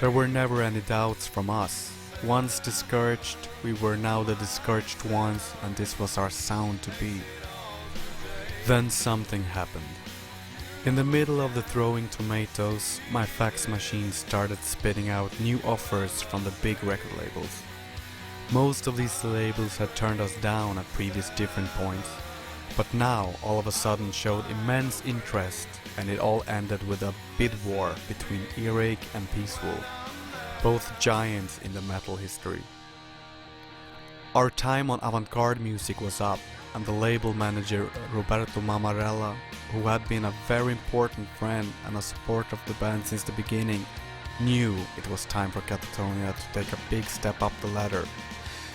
There were never any doubts from us. Once discouraged, we were now the discouraged ones, and this was our sound to be. Then something happened. In the middle of the throwing tomatoes, my fax machine started spitting out new offers from the big record labels. Most of these labels had turned us down at previous different points, but now all of a sudden showed immense interest, and it all ended with a bid war between Earache and Peaceful, both giants in the metal history. Our time on avant-garde music was up, and the label manager Roberto Mamarella, who had been a very important friend and a support of the band since the beginning, knew it was time for Katatonia to take a big step up the ladder.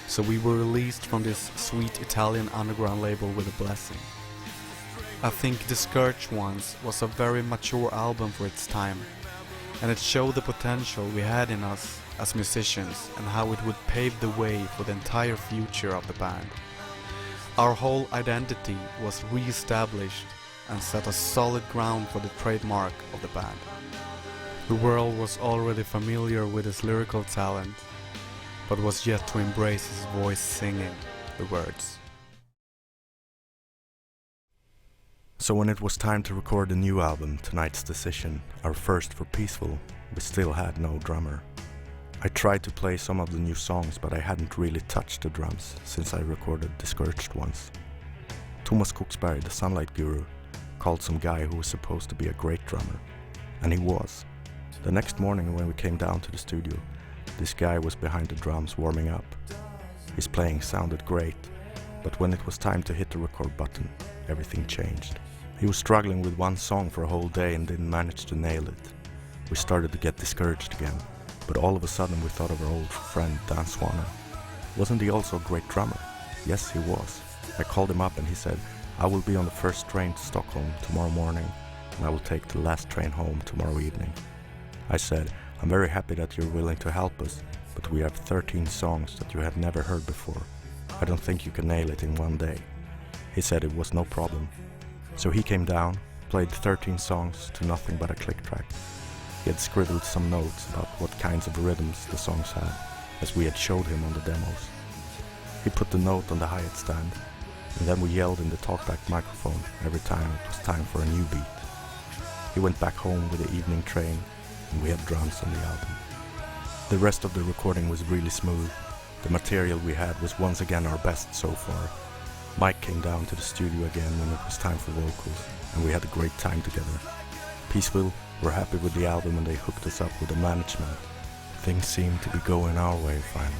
So we were released from this sweet Italian underground label with a blessing. I think Discouraged Ones was a very mature album for its time, and it showed the potential we had in us as musicians and how it would pave the way for the entire future of the band. Our whole identity was re-established and set a solid ground for the trademark of the band. The world was already familiar with his lyrical talent, but was yet to embrace his voice singing the words. So when it was time to record a new album, Tonight's Decision, our first for Peaceful, we still had no drummer. I tried to play some of the new songs, but I hadn't really touched the drums since I recorded Discouraged Ones. Thomas Koksberg, the Sunlight Guru, called some guy who was supposed to be a great drummer, and he was. The next morning when we came down to the studio, this guy was behind the drums warming up. His playing sounded great, but when it was time to hit the record button, everything changed. He was struggling with one song for a whole day and didn't manage to nail it. We started to get discouraged again, but all of a sudden we thought of our old friend Dan Swanner. Wasn't he also a great drummer? Yes, he was. I called him up and he said, "I will be on the first train to Stockholm tomorrow morning, and I will take the last train home tomorrow evening." I said, "I'm very happy that you're willing to help us, but we have 13 songs that you have never heard before. I don't think you can nail it in one day." He said it was no problem. So he came down, played 13 songs to nothing but a click track. He had scribbled some notes about what kinds of rhythms the songs had, as we had showed him on the demos. He put the note on the hi-hat stand, and then we yelled in the talkback microphone every time it was time for a new beat. He went back home with the evening train, and we had drums on the album. The rest of the recording was really smooth. The material we had was once again our best so far. Mike came down to the studio again when it was time for vocals, and we had a great time together. Peaceful were happy with the album and they hooked us up with the management. Things seemed to be going our way finally.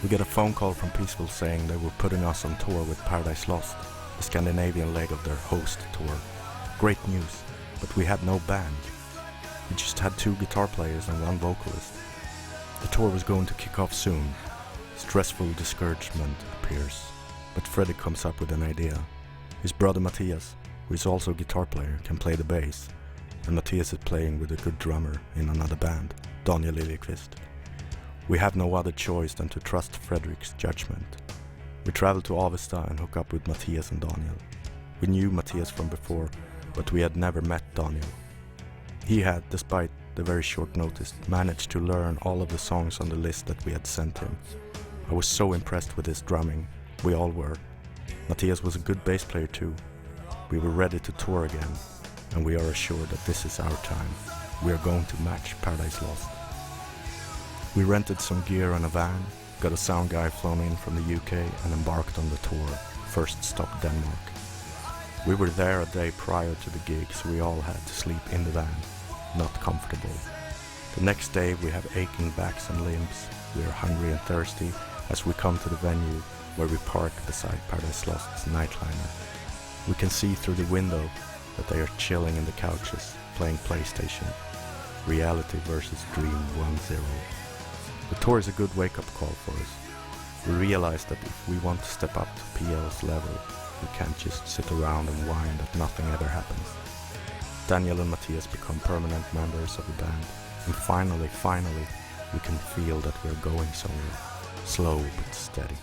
We get a phone call from Peaceful saying they were putting us on tour with Paradise Lost, the Scandinavian leg of their host tour. Great news, but we had no band. We just had 2 guitar players and 1 vocalist. The tour was going to kick off soon. Stressful discouragement appears, but Freddy comes up with an idea. His brother Matthias, who is also a guitar player, can play the bass, and Matthias is playing with a good drummer in another band, Daniel Liljeqvist. We have no other choice than to trust Fredrik's judgment. We travel to Avesta and hook up with Matthias and Daniel. We knew Matthias from before, but we had never met Daniel. He had, despite the very short notice, managed to learn all of the songs on the list that we had sent him. I was so impressed with his drumming. We all were. Matthias was a good bass player too. We were ready to tour again, and we are assured that this is our time. We are going to match Paradise Lost. We rented some gear on a van, got a sound guy flown in from the UK, and embarked on the tour. First stop Denmark. We were there a day prior to the gig, so we all had to sleep in the van. Not comfortable. The next day we have aching backs and limbs. We are hungry and thirsty as we come to the venue where we park beside Paradise Lost's nightliner. We can see through the window that they are chilling in the couches, playing PlayStation. Reality versus Dream 1-0. The tour is a good wake-up call for us. We realize that if we want to step up to PL's level, we can't just sit around and whine that nothing ever happens. Daniel and Matthias become permanent members of the band, and finally, we can feel that we're going somewhere. Slow but steady.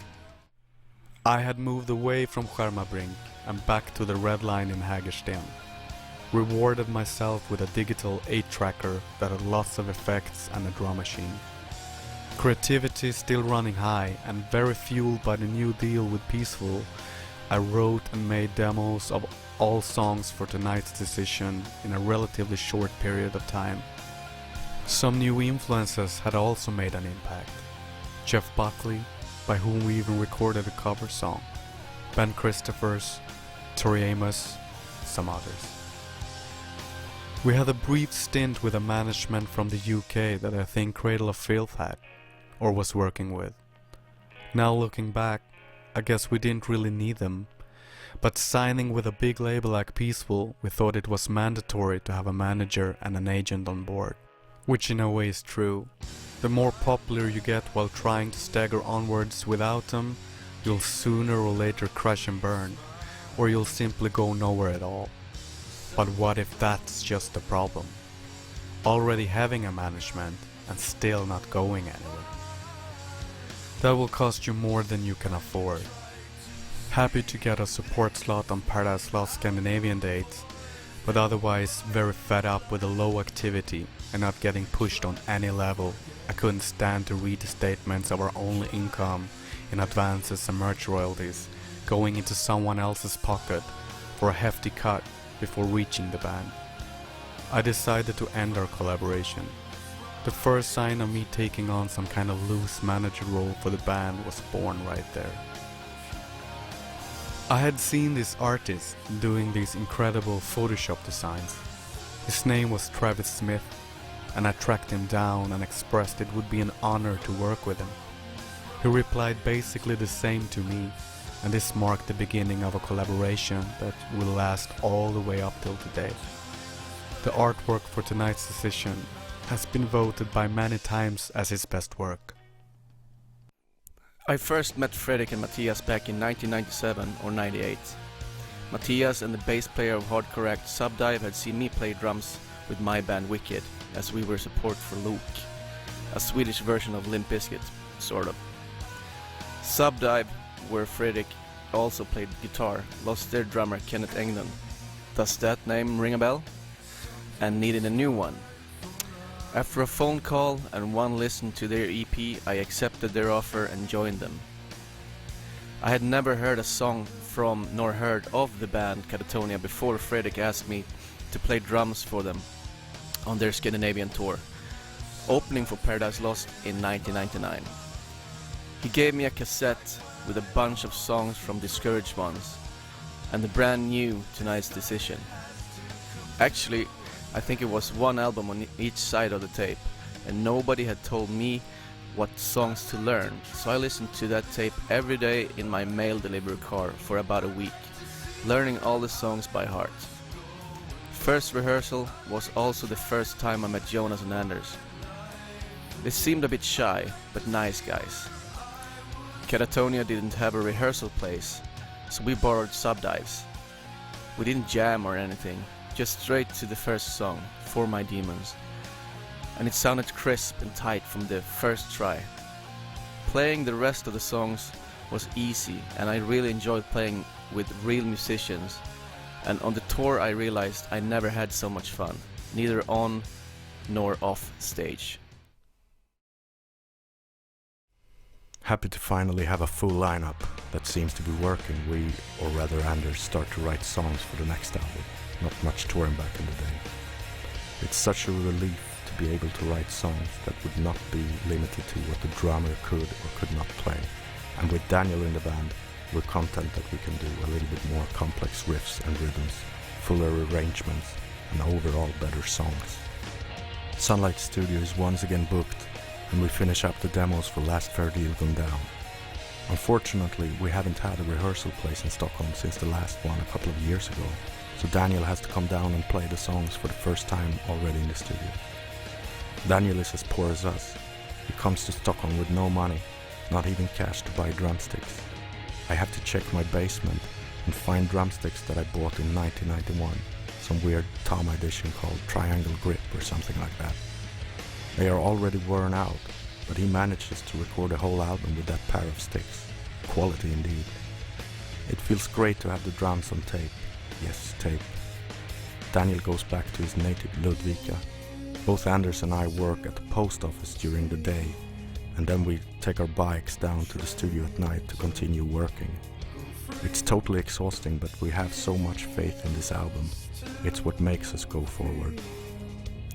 I had moved away from Skärmarbrink and back to the Red Line in Hägersten. Rewarded myself with a digital 8-tracker that had lots of effects and a drum machine. Creativity still running high and very fueled by the new deal with Peaceful, I wrote and made demos of all songs for Tonight's Decision in a relatively short period of time. Some new influences had also made an impact. Jeff Buckley, by whom we even recorded a cover song, Ben Christophers, Tori Amos, some others. We had a brief stint with a management from the UK that I think Cradle of Filth had, or was working with. Now looking back, I guess we didn't really need them, but signing with a big label like Peaceful, we thought it was mandatory to have a manager and an agent on board. Which in a way is true. The more popular you get while trying to stagger onwards without them, you'll sooner or later crash and burn, or you'll simply go nowhere at all. But what if that's just the problem? Already having a management and still not going anywhere. That will cost you more than you can afford. Happy to get a support slot on Paradise Lost Scandinavian dates, but otherwise very fed up with the low activity and not getting pushed on any level. I couldn't stand to read the statements of our only income in advances and merch royalties going into someone else's pocket for a hefty cut before reaching the band. I decided to end our collaboration. The first sign of me taking on some kind of loose manager role for the band was born right there. I had seen this artist doing these incredible Photoshop designs. His name was Travis Smith, and I tracked him down and expressed it would be an honor to work with him. He replied basically the same to me, and this marked the beginning of a collaboration that will last all the way up till today. The artwork for tonight's session has been voted by many times as his best work. I first met Fredrik and Matthias back in 1997 or 98. Matthias and the bass player of Hardcore act Subdive had seen me play drums with my band Wicked, as we were support for Luke, a Swedish version of Limp Bizkit, sort of. Subdive, where Fredrik also played guitar, lost their drummer Kenneth Engdahl. Does that name ring a bell? And needed a new one. After a phone call and one listen to their EP, I accepted their offer and joined them. I had never heard a song from nor heard of the band Katatonia before Fredrik asked me to play drums for them on their Scandinavian tour, opening for Paradise Lost in 1999. He gave me a cassette with a bunch of songs from Discouraged Ones and the brand new Tonight's Decision. Actually, I think it was one album on each side of the tape, and nobody had told me what songs to learn, so I listened to that tape every day in my mail delivery car for about a week, learning all the songs by heart. First rehearsal was also the first time I met Jonas and Anders. They seemed a bit shy, but nice guys. Katatonia didn't have a rehearsal place, so we borrowed Subdives. We didn't jam or anything, just straight to the first song, For My Demons, and it sounded crisp and tight from the first try. Playing the rest of the songs was easy, and I really enjoyed playing with real musicians, and on the tour I realized I never had so much fun, neither on nor off stage. Happy to finally have a full lineup that seems to be working. We, or rather Anders, start to write songs for the next album. Not much touring back in the day. It's such a relief to be able to write songs that would not be limited to what the drummer could or could not play. And with Daniel in the band, we're content that we can do a little bit more complex riffs and rhythms, fuller arrangements, and overall better songs. Sunlight Studio is once again booked, and we finish up the demos for Last Fair Deal Gone Down. Unfortunately, we haven't had a rehearsal place in Stockholm since the last one a couple of years ago, so Daniel has to come down and play the songs for the first time already in the studio. Daniel is as poor as us. He comes to Stockholm with no money, not even cash to buy drumsticks. I have to check my basement and find drumsticks that I bought in 1991, some weird Tama edition called Triangle Grip or something like that. They are already worn out, but he manages to record a whole album with that pair of sticks. Quality indeed. It feels great to have the drums on tape. Yes, tape. Daniel goes back to his native Ludvika. Both Anders and I work at the post office during the day, and then we take our bikes down to the studio at night to continue working. It's totally exhausting, but we have so much faith in this album. It's what makes us go forward.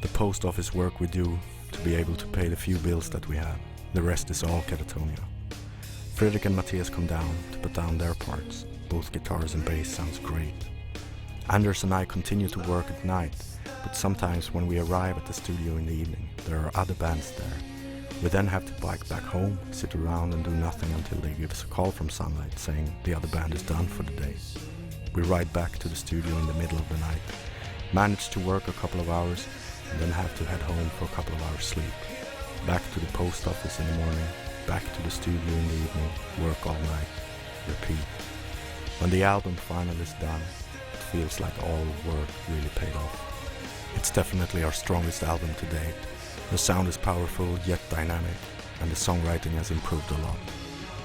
The post office work we do to be able to pay the few bills that we have. The rest is all Katatonia. Fredrik and Matthias come down to put down their parts. Both guitars and bass sounds great. Anders and I continue to work at night, but sometimes when we arrive at the studio in the evening, there are other bands there. We then have to bike back home, sit around and do nothing until they give us a call from Sunlight saying the other band is done for the day. We ride back to the studio in the middle of the night, manage to work a couple of hours, and then have to head home for a couple of hours sleep. Back to the post office in the morning, back to the studio in the evening, work all night, repeat. When the album finally is done, it feels like all work really paid off. It's definitely our strongest album to date. The sound is powerful yet dynamic, and the songwriting has improved a lot.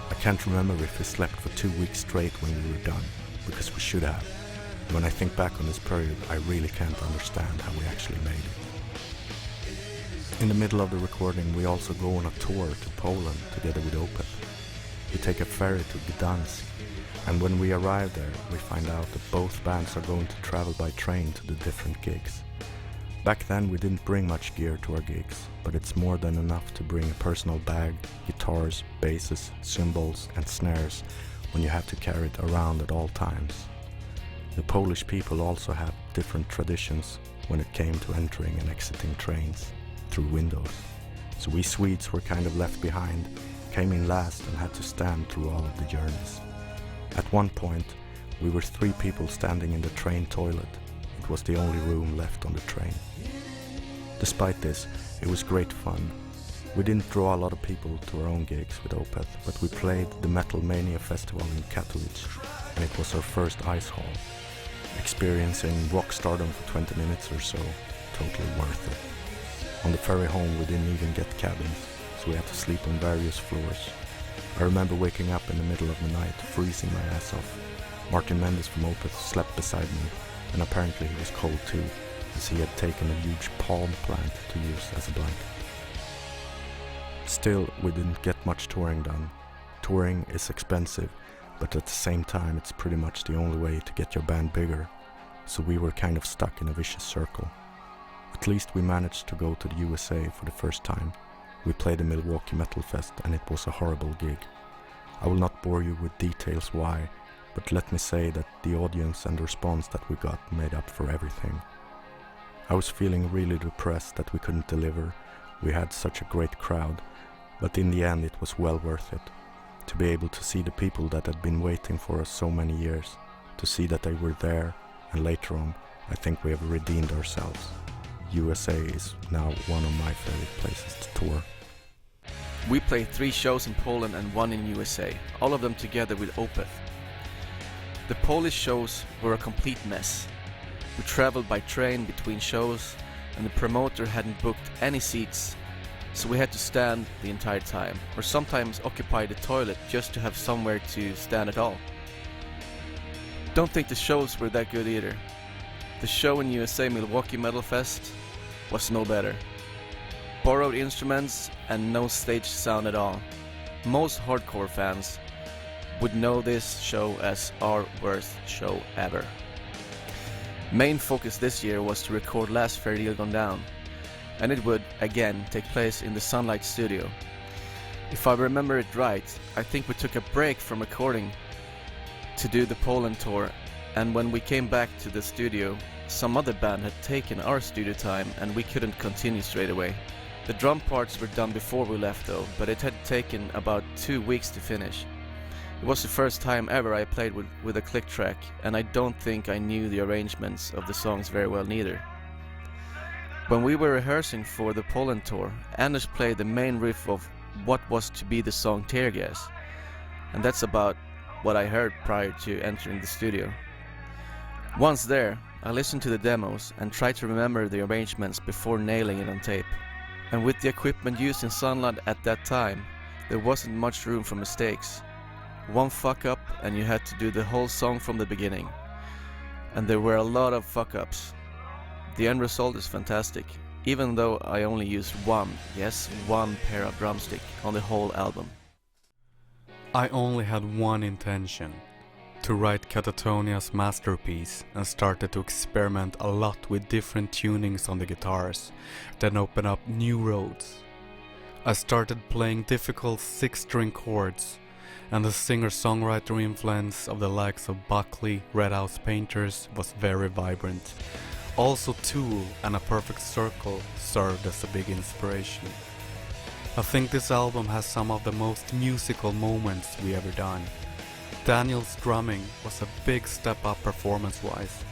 I can't remember if we slept for 2 weeks straight when we were done, because we should have. When I think back on this period, I really can't understand how we actually made it. In the middle of the recording, we also go on a tour to Poland together with Opeth. We take a ferry to Gdansk, and when we arrive there, we find out that both bands are going to travel by train to the different gigs. Back then we didn't bring much gear to our gigs, but it's more than enough to bring a personal bag, guitars, basses, cymbals and snares when you have to carry it around at all times. The Polish people also have different traditions when it came to entering and exiting trains through windows. So we Swedes were kind of left behind, came in last and had to stand through all of the journeys. At one point, we were 3 people standing in the train toilet. It was the only room left on the train. Despite this, it was great fun. We didn't draw a lot of people to our own gigs with Opeth, but we played the Metal Mania festival in Katowice, and it was our first ice hall. Experiencing rock stardom for 20 minutes or so, totally worth it. On the ferry home we didn't even get cabins, so we had to sleep on various floors. I remember waking up in the middle of the night, freezing my ass off. Martin Mendes from Opeth slept beside me, and apparently he was cold too, as he had taken a huge palm plant to use as a blanket. Still, we didn't get much touring done. Touring is expensive, but at the same time it's pretty much the only way to get your band bigger, so we were kind of stuck in a vicious circle. At least we managed to go to the USA for the first time. We played the Milwaukee Metal Fest and it was a horrible gig. I will not bore you with details why, but let me say that the audience and the response that we got made up for everything. I was feeling really depressed that we couldn't deliver. We had such a great crowd, but in the end it was well worth it. To be able to see the people that had been waiting for us so many years, to see that they were there, and later on, I think we have redeemed ourselves. USA is now one of my favorite places to tour. We played 3 shows in Poland and 1 in USA, all of them together with Opeth. The Polish shows were a complete mess. We traveled by train between shows and the promoter hadn't booked any seats, so we had to stand the entire time, or sometimes occupy the toilet just to have somewhere to stand at all. Don't think the shows were that good either. The show in USA Milwaukee Metal Fest was no better. Borrowed instruments and no stage sound at all. Most hardcore fans would know this show as our worst show ever. Main focus this year was to record Last Fair Deal Gone Down, and it would again take place in the Sunlight studio. If I remember it right, I think we took a break from recording to do the Poland tour, and when we came back to the studio, some other band had taken our studio time and we couldn't continue straight away. The drum parts were done before we left though, but it had taken about 2 weeks to finish. It was the first time ever I played with a click track, and I don't think I knew the arrangements of the songs very well neither. When we were rehearsing for the Poland tour, Anders played the main riff of what was to be the song Tear Gas, and that's about what I heard prior to entering the studio. Once there, I listened to the demos and tried to remember the arrangements before nailing it on tape. And with the equipment used in Sunlight at that time, there wasn't much room for mistakes. One fuck up and you had to do the whole song from the beginning. And there were a lot of fuck ups. The end result is fantastic, even though I only used one pair of drumstick on the whole album. I only had one intention: to write Katatonia's masterpiece, and started to experiment a lot with different tunings on the guitars, then open up new roads. I started playing difficult 6-string chords, and the singer-songwriter influence of the likes of Buckley, Red House Painters was very vibrant. Also Tool and A Perfect Circle served as a big inspiration. I think this album has some of the most musical moments we ever done. Daniel's drumming was a big step up performance-wise.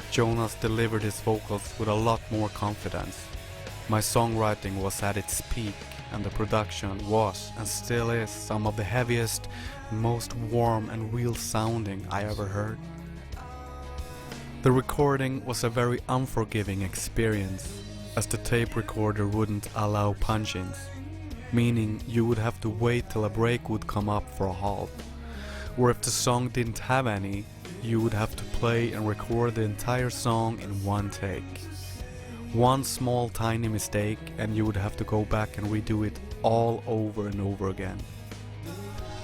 Jonas delivered his vocals with a lot more confidence. My songwriting was at its peak, and the production was and still is some of the heaviest, most warm and real sounding I ever heard. The recording was a very unforgiving experience, as the tape recorder wouldn't allow punch-ins. meaning you would have to wait till a break would come up for a halt. Or if the song didn't have any, you would have to play and record the entire song in one take. One small tiny mistake and you would have to go back and redo it all over and over again.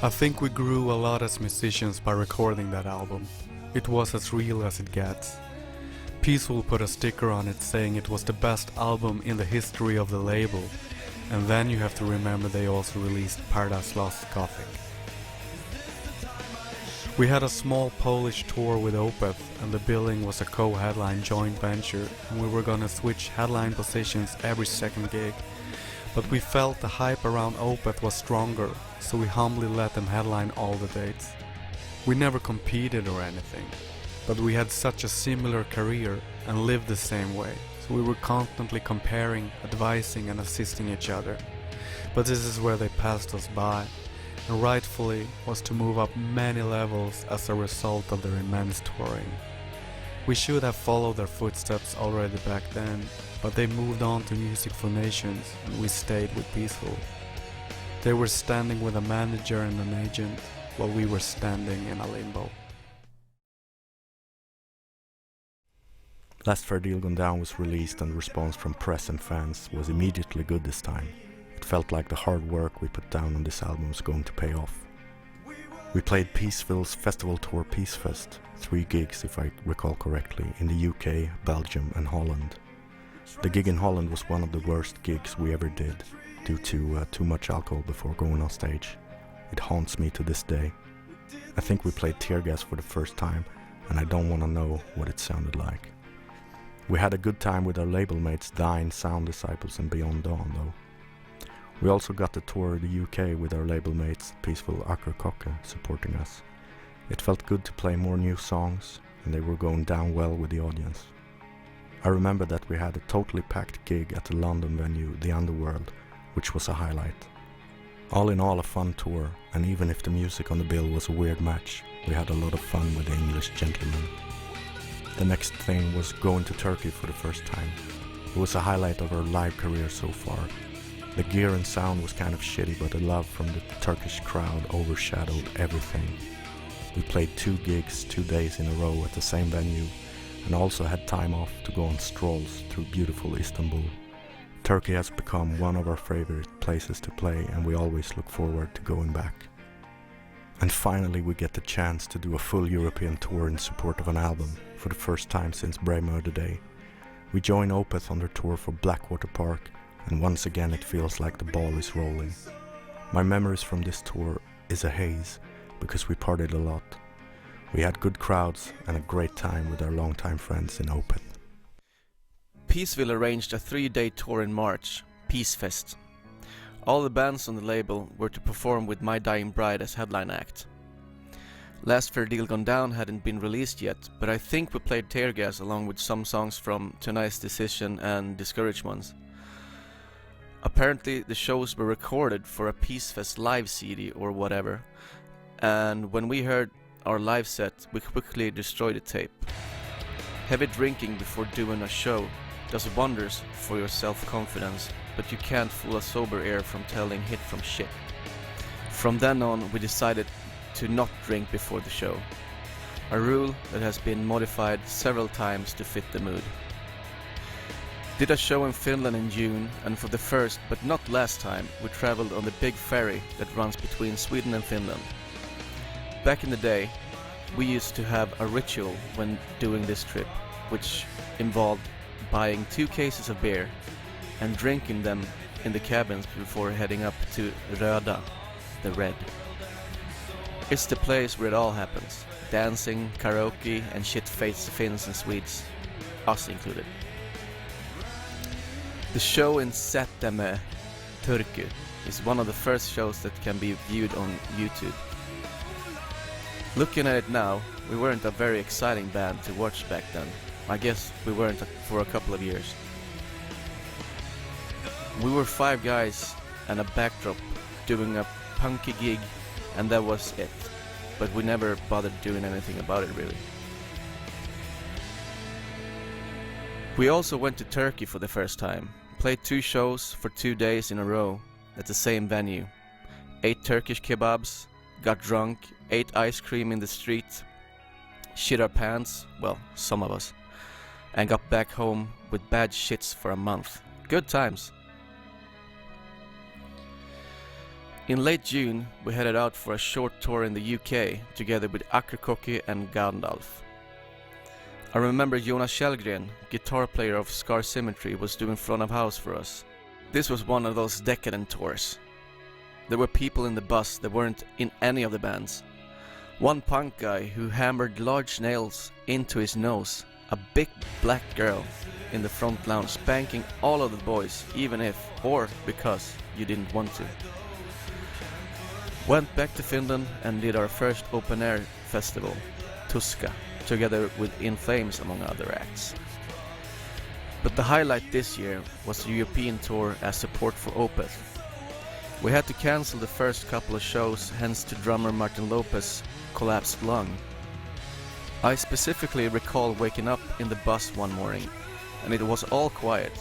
I think we grew a lot as musicians by recording that album. It was as real as it gets. Peaceful put a sticker on it saying it was the best album in the history of the label, and then you have to remember they also released Paradise Lost Gothic. We had a small Polish tour with Opeth, and the billing was a co-headline joint venture, and we were gonna switch headline positions every second gig. But we felt the hype around Opeth was stronger, so we humbly let them headline all the dates. We never competed or anything, but we had such a similar career and lived the same way, so we were constantly comparing, advising and assisting each other. But this is where they passed us by, and rightfully was to move up many levels as a result of their immense touring. We should have followed their footsteps already back then, but they moved on to music formations and we stayed with Peaceful. They were standing with a manager and an agent, while we were standing in a limbo. Last Fair Deal Gone Down was released and the response from press and fans was immediately good this time. It felt like the hard work we put down on this album was going to pay off. We played Peaceful's festival tour Peacefest, 3 gigs if I recall correctly, in the UK, Belgium and Holland. The gig in Holland was one of the worst gigs we ever did, due to too much alcohol before going on stage. It haunts me to this day. I think we played Tear Gas for the first time, and I don't want to know what it sounded like. We had a good time with our label mates Dine, Sound Disciples and Beyond Dawn though. We also got to tour the UK with our label mates Peaceful Akker Kokke supporting us. It felt good to play more new songs, and they were going down well with the audience. I remember that we had a totally packed gig at the London venue The Underworld, which was a highlight. All in all a fun tour, and even if the music on the bill was a weird match, we had a lot of fun with the English gentlemen. The next thing was going to Turkey for the first time. It was a highlight of our live career so far. The gear and sound was kind of shitty, but the love from the Turkish crowd overshadowed everything. We played 2 gigs 2 days in a row at the same venue, and also had time off to go on strolls through beautiful Istanbul. Turkey has become one of our favorite places to play, and we always look forward to going back. And finally we get the chance to do a full European tour in support of an album, for the first time since Bray Murder Day. We join Opeth on their tour for Blackwater Park, and once again it feels like the ball is rolling. My memories from this tour is a haze, because we partied a lot. We had good crowds and a great time with our longtime friends in Opeth. Peaceville arranged a 3-day tour in March, Peacefest. All the bands on the label were to perform with My Dying Bride as headline act. Last Fair Deal Gone Down hadn't been released yet, but I think we played Tear Gas along with some songs from Tonight's Decision and Discouraged Ones. Apparently the shows were recorded for a Peacefest live CD or whatever, and when we heard our live set we quickly destroyed the tape. Heavy drinking before doing a show does wonders for your self-confidence, but you can't fool a sober ear from telling hit from shit. From then on we decided to not drink before the show, a rule that has been modified several times to fit the mood. Did a show in Finland in June, and for the first but not last time we traveled on the big ferry that runs between Sweden and Finland. Back in the day we used to have a ritual when doing this trip, which involved buying 2 cases of beer and drinking them in the cabins before heading up to Röda, the Red. It's the place where it all happens. Dancing, karaoke and shit-faced Finns and Swedes, us included. The show in Sättemö, Turku, is one of the first shows that can be viewed on YouTube. Looking at it now, we weren't a very exciting band to watch back then. I guess we weren't for a couple of years. We were 5 guys and a backdrop doing a punky gig, and that was it. But we never bothered doing anything about it really. We also went to Turkey for the first time, played 2 shows for 2 days in a row, at the same venue, ate Turkish kebabs, got drunk, ate ice cream in the street, shit our pants, well, some of us, and got back home with bad shits for a month. Good times. In late June, we headed out for a short tour in the UK together with Akerkoki and Gandalf. I remember Jonas Kjellgren, guitar player of Scar Symmetry, was doing front of house for us. This was one of those decadent tours. There were people in the bus that weren't in any of the bands. One punk guy who hammered large nails into his nose, a big black girl in the front lounge spanking all of the boys, even if, or because, you didn't want to. Went back to Finland and did our first open air festival, Tuska, together with In Flames among other acts. But the highlight this year was the European tour as support for Opeth. We had to cancel the first couple of shows, hence to drummer Martin Lopez' collapsed lung. I specifically recall waking up in the bus one morning, and it was all quiet.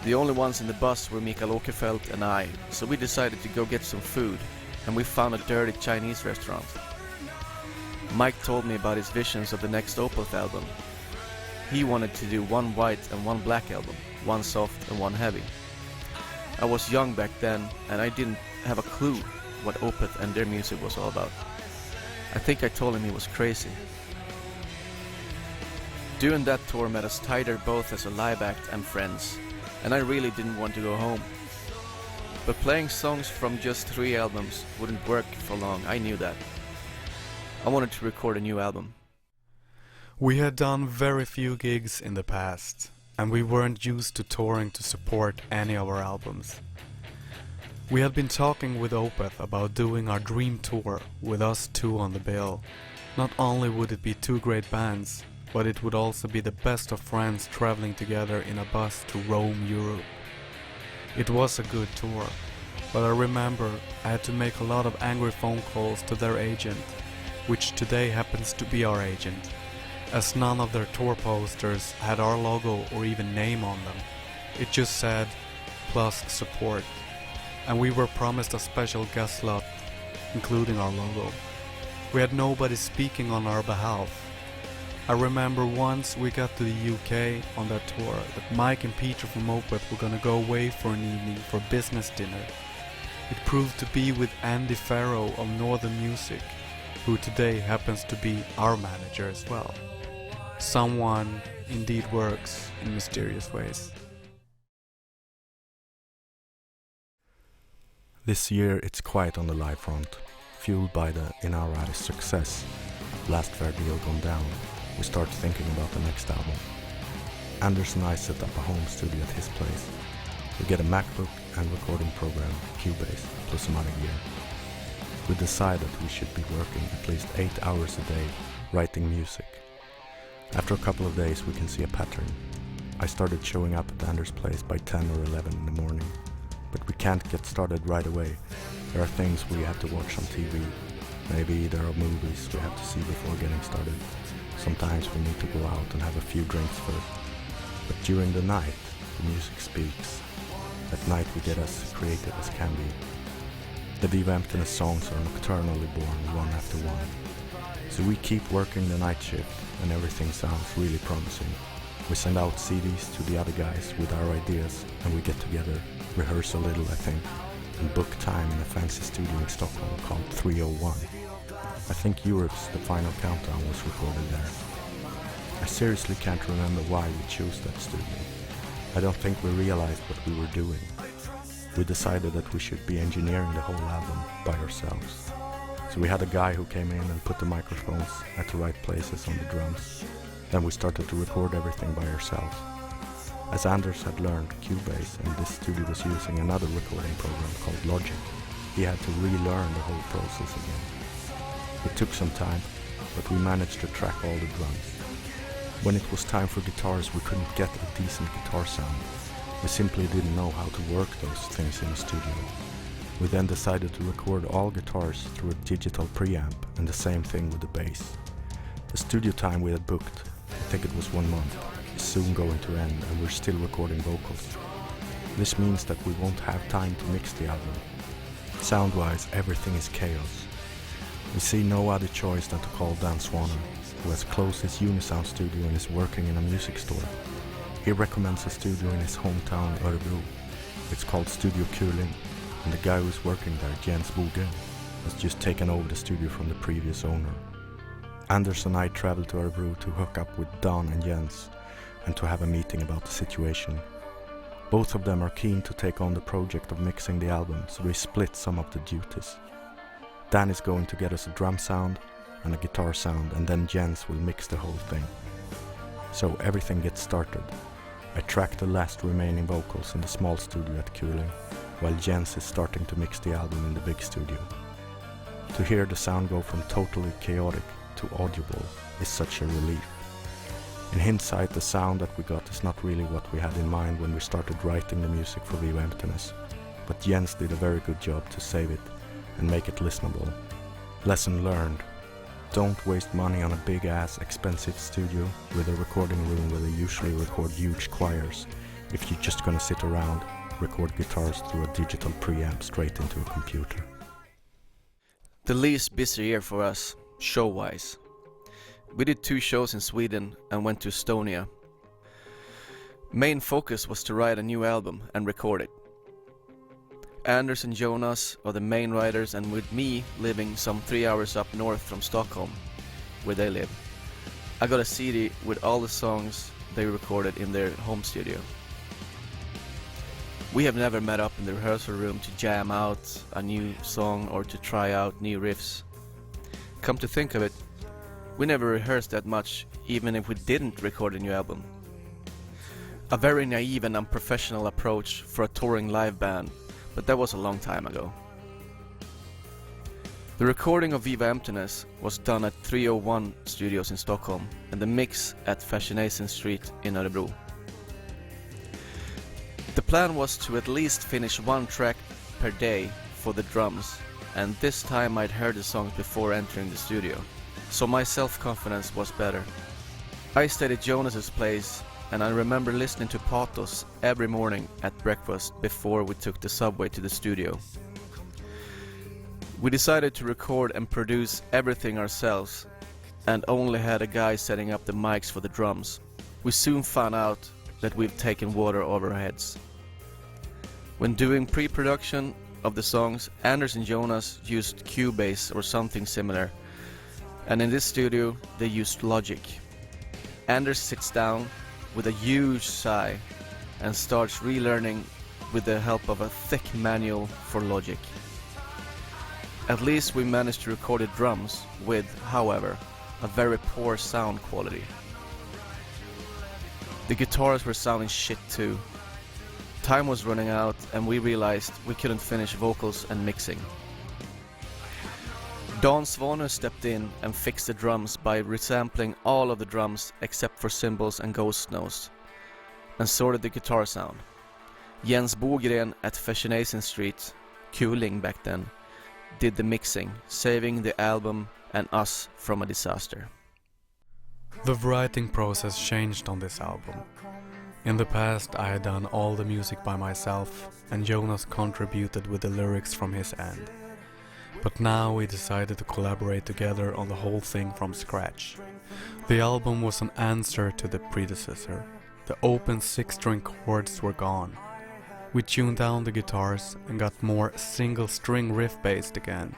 The only ones in the bus were Mikael Åkerfeldt and I, so we decided to go get some food, and we found a dirty Chinese restaurant. Mike told me about his visions of the next Opeth album. He wanted to do one white and one black album, one soft and one heavy. I was young back then, and I didn't have a clue what Opeth and their music was all about. I think I told him he was crazy. Doing that tour made us tighter both as a live act and friends, and I really didn't want to go home. But playing songs from just 3 albums wouldn't work for long, I knew that. I wanted to record a new album. We had done very few gigs in the past, and we weren't used to touring to support any of our albums. We had been talking with Opeth about doing our dream tour with us 2 on the bill. Not only would it be 2 great bands, but it would also be the best of friends traveling together in a bus to roam Europe. It was a good tour, but I remember I had to make a lot of angry phone calls to their agent, which today happens to be our agent, as none of their tour posters had our logo or even name on them. It just said, plus support, and we were promised a special guest slot, including our logo. We had nobody speaking on our behalf. I remember once we got to the UK on that tour that Mike and Peter from Opeth were gonna go away for an evening for business dinner. It proved to be with Andy Farrow of Northern Music, who today happens to be our manager as well. Someone indeed works in mysterious ways. This year it's quiet on the live front, fueled by the, in our eyes, success. Last fair deal gone down, we start thinking about the next album. Anders and I set up a home studio at his place. We get a MacBook and recording program, Cubase, plus some other gear. We decide that we should be working at least 8 hours a day, writing music. After a couple of days we can see a pattern. I started showing up at Anders' place by 10 or 11 in the morning. But we can't get started right away. There are things we have to watch on TV. Maybe there are movies we have to see before getting started. Sometimes we need to go out and have a few drinks first. But during the night, the music speaks. At night we get as creative as can be. The Viva Emptiness songs are nocturnally born one after one. So we keep working the night shift and everything sounds really promising. We send out CDs to the other guys with our ideas and we get together, rehearse a little I think, and book time in a fancy studio in Stockholm called 301. I think Europe's The Final Countdown was recorded there. I seriously can't remember why we chose that studio. I don't think we realized what we were doing. We decided that we should be engineering the whole album by ourselves. So we had a guy who came in and put the microphones at the right places on the drums. Then we started to record everything by ourselves. As Anders had learned Cubase and this studio was using another recording program called Logic, he had to relearn the whole process again. It took some time, but we managed to track all the drums. When it was time for guitars, we couldn't get a decent guitar sound. We simply didn't know how to work those things in the studio. We then decided to record all guitars through a digital preamp and the same thing with the bass. The studio time we had booked, I think it was 1 month, is soon going to end and we're still recording vocals. This means that we won't have time to mix the album. Sound-wise, everything is chaos. We see no other choice than to call Dan Swanner, who has closed his Unisound studio and is working in a music store. He recommends a studio in his hometown Örebro. It's called Studio Kuling, and the guy who's working there, Jens Boge, has just taken over the studio from the previous owner. Anders and I traveled to Örebro to hook up with Dan and Jens and to have a meeting about the situation. Both of them are keen to take on the project of mixing the album, so we split some of the duties. Dan is going to get us a drum sound and a guitar sound, and then Jens will mix the whole thing. So everything gets started. I track the last remaining vocals in the small studio at Kuling, while Jens is starting to mix the album in the big studio. To hear the sound go from totally chaotic to audible is such a relief. In hindsight, the sound that we got is not really what we had in mind when we started writing the music for Viva Emptiness, but Jens did a very good job to save it and make it listenable. Lesson learned: don't waste money on a big-ass expensive studio with a recording room where they usually record huge choirs if you're just gonna sit around, record guitars through a digital preamp straight into a computer. The least busy year for us, show-wise. We did 2 shows in Sweden and went to Estonia. Main focus was to write a new album and record it. Anders and Jonas are the main writers, and with me living some 3 hours up north from Stockholm, where they live, I got a CD with all the songs they recorded in their home studio. We have never met up in the rehearsal room to jam out a new song or to try out new riffs. Come to think of it, we never rehearsed that much, even if we didn't record a new album. A very naive and unprofessional approach for a touring live band, but that was a long time ago. The recording of Viva Emptiness was done at 301 Studios in Stockholm and the mix at Fascination Street in Örebro. The plan was to at least finish 1 track per day for the drums, and this time I'd heard the songs before entering the studio, so my self-confidence was better. I stayed at Jonas's place, and I remember listening to Pathos every morning at breakfast before we took the subway to the studio. We decided to record and produce everything ourselves, and only had a guy setting up the mics for the drums. We soon found out that we've taken water over our heads. When doing pre-production of the songs, Anders and Jonas used Cubase or something similar, and in this studio they used Logic. Anders sits down with a huge sigh and starts relearning with the help of a thick manual for Logic. At least we managed to record the drums with, however, a very poor sound quality. The guitars were sounding shit too. Time was running out and we realized we couldn't finish vocals and mixing. Dan Swanner stepped in and fixed the drums by resampling all of the drums except for cymbals and ghost notes, and sorted the guitar sound. Jens Bogren at Fascination Street, Kuling back then, did the mixing, saving the album and us from a disaster. The writing process changed on this album. In the past I had done all the music by myself, and Jonas contributed with the lyrics from his end. But now we decided to collaborate together on the whole thing from scratch. The album was an answer to the predecessor. The open 6-string chords were gone. We tuned down the guitars and got more single-string riff-based again.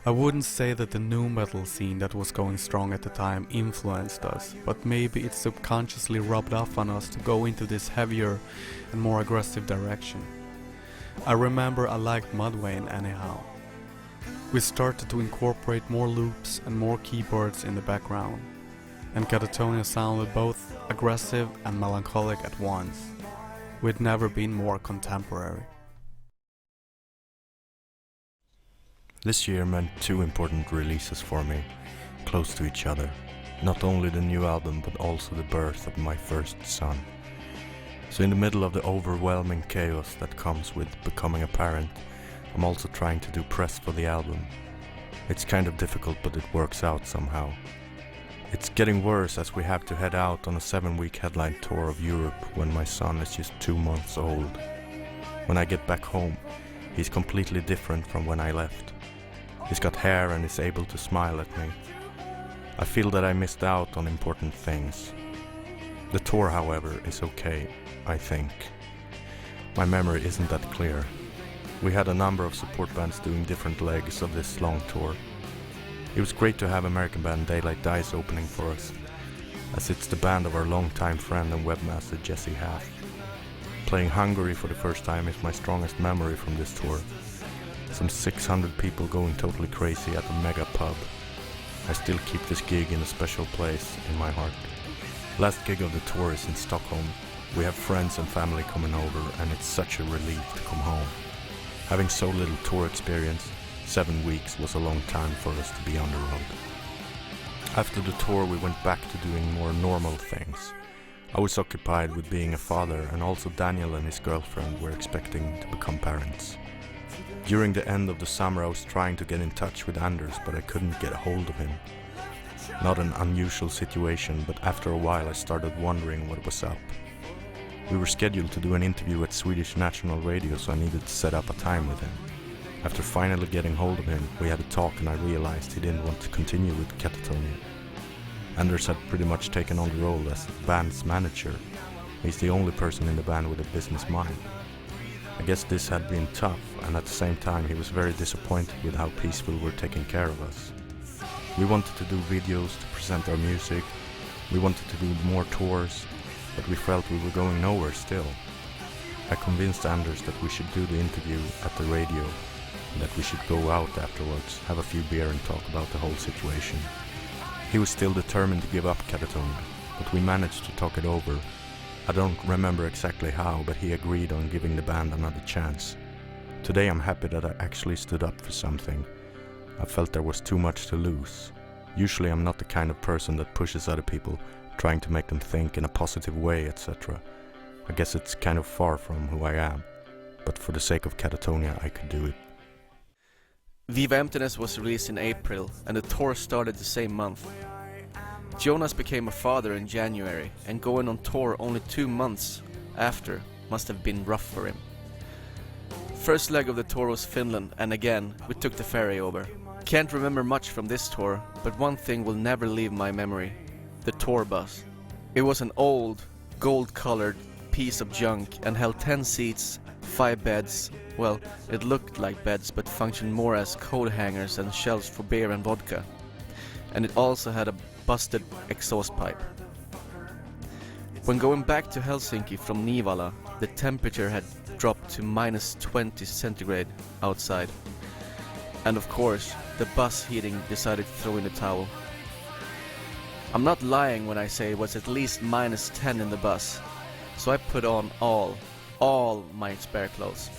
I wouldn't say that the nu metal scene that was going strong at the time influenced us, but maybe it subconsciously rubbed off on us to go into this heavier and more aggressive direction. I remember I liked Mudvayne anyhow. We started to incorporate more loops and more keyboards in the background, and Katatonia sounded both aggressive and melancholic at once. We'd never been more contemporary. This year meant 2 important releases for me, close to each other. Not only the new album, but also the birth of my first son. So in the middle of the overwhelming chaos that comes with becoming a parent, I'm also trying to do press for the album. It's kind of difficult, but it works out somehow. It's getting worse as we have to head out on a 7-week headline tour of Europe when my son is just 2 months old. When I get back home, he's completely different from when I left. He's got hair and is able to smile at me. I feel that I missed out on important things. The tour, however, is okay, I think. My memory isn't that clear. We had a number of support bands doing different legs of this long tour. It was great to have American band Daylight Dies opening for us, as it's the band of our longtime friend and webmaster Jesse Half. Playing Hungary for the first time is my strongest memory from this tour. Some 600 people going totally crazy at a mega pub. I still keep this gig in a special place in my heart. Last gig of the tour is in Stockholm. We have friends and family coming over, and it's such a relief to come home. Having so little tour experience, 7 weeks was a long time for us to be on the road. After the tour we went back to doing more normal things. I was occupied with being a father, and also Daniel and his girlfriend were expecting to become parents. During the end of the summer I was trying to get in touch with Anders, but I couldn't get a hold of him. Not an unusual situation, but after a while I started wondering what was up. We were scheduled to do an interview at Swedish National Radio, so I needed to set up a time with him. After finally getting hold of him, we had a talk and I realized he didn't want to continue with Katatonia. Anders had pretty much taken on the role as the band's manager. He's the only person in the band with a business mind. I guess this had been tough, and at the same time he was very disappointed with how Peaceful were taking care of us. We wanted to do videos to present our music, we wanted to do more tours, but we felt we were going nowhere still. I convinced Anders that we should do the interview at the radio, and that we should go out afterwards, have a few beer and talk about the whole situation. He was still determined to give up Katatonia, but we managed to talk it over. I don't remember exactly how, but he agreed on giving the band another chance. Today I'm happy that I actually stood up for something. I felt there was too much to lose. Usually I'm not the kind of person that pushes other people, trying to make them think in a positive way, etc. I guess it's kind of far from who I am, but for the sake of Katatonia I could do it. Viva Emptiness was released in April, and the tour started the same month. Jonas became a father in January, and going on tour only 2 months after must have been rough for him. First leg of the tour was Finland, and again we took the ferry over. Can't remember much from this tour, but one thing will never leave my memory: the tour bus. It was an old, gold-colored piece of junk and held 10 seats, 5 beds. Well, it looked like beds but functioned more as coat hangers and shelves for beer and vodka. And it also had a busted exhaust pipe. When going back to Helsinki from Nivala, the temperature had dropped to -20 centigrade outside. And of course, the bus heating decided to throw in the towel. I'm not lying when I say it was at least -10 in the bus, so I put on all my spare clothes.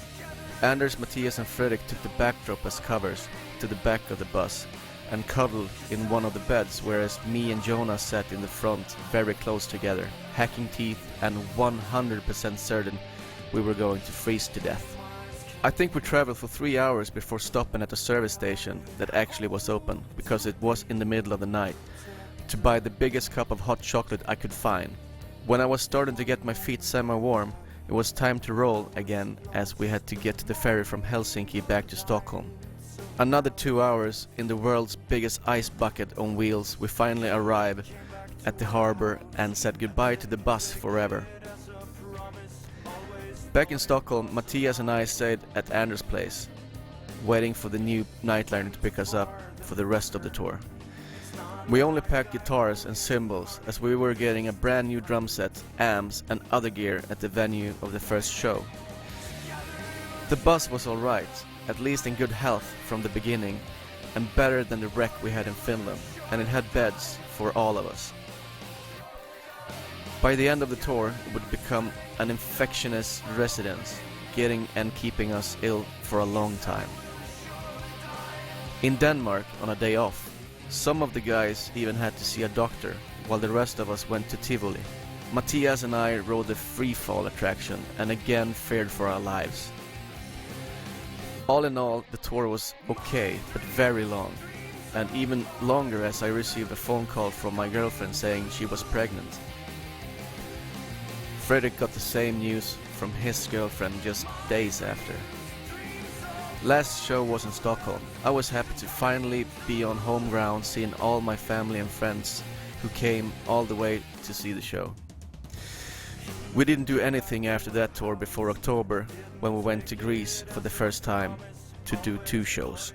Anders, Matthias and Fredrik took the backdrop as covers to the back of the bus and cuddled in one of the beds, whereas me and Jonas sat in the front very close together, hacking teeth and 100% certain we were going to freeze to death. I think we traveled for 3 hours before stopping at a service station that actually was open, because it was in the middle of the night, to buy the biggest cup of hot chocolate I could find. When I was starting to get my feet semi-warm, it was time to roll again, as we had to get to the ferry from Helsinki back to Stockholm. Another 2 hours in the world's biggest ice bucket on wheels. We finally arrived at the harbor and said goodbye to the bus forever. Back in Stockholm, Matthias and I stayed at Anders' place, waiting for the new nightliner to pick us up for the rest of the tour. We only packed guitars and cymbals, as we were getting a brand new drum set, amps and other gear at the venue of the first show. The bus was alright, at least in good health from the beginning, and better than the wreck we had in Finland, and it had beds for all of us. By the end of the tour, it would become an infectious residence, getting and keeping us ill for a long time. In Denmark, on a day off, some of the guys even had to see a doctor, while the rest of us went to Tivoli. Matthias and I rode the free fall attraction and again feared for our lives. All in all, the tour was okay, but very long, and even longer as I received a phone call from my girlfriend saying she was pregnant. Fredrik got the same news from his girlfriend just days after. Last show was in Stockholm. I was happy to finally be on home ground, seeing all my family and friends who came all the way to see the show. We didn't do anything after that tour before October, when we went to Greece for the first time to do 2 shows.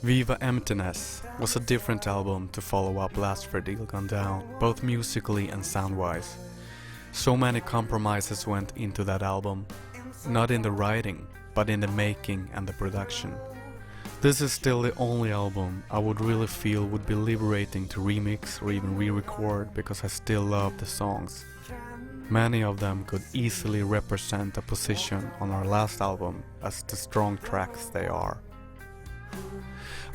Viva Emptiness was a different album to follow up Last Fair Deal Gone Down, both musically and sound-wise. So many compromises went into that album, not in the writing, but in the making and the production. This is still the only album I would really feel would be liberating to remix or even re-record, because I still love the songs. Many of them could easily represent a position on our last album as the strong tracks they are.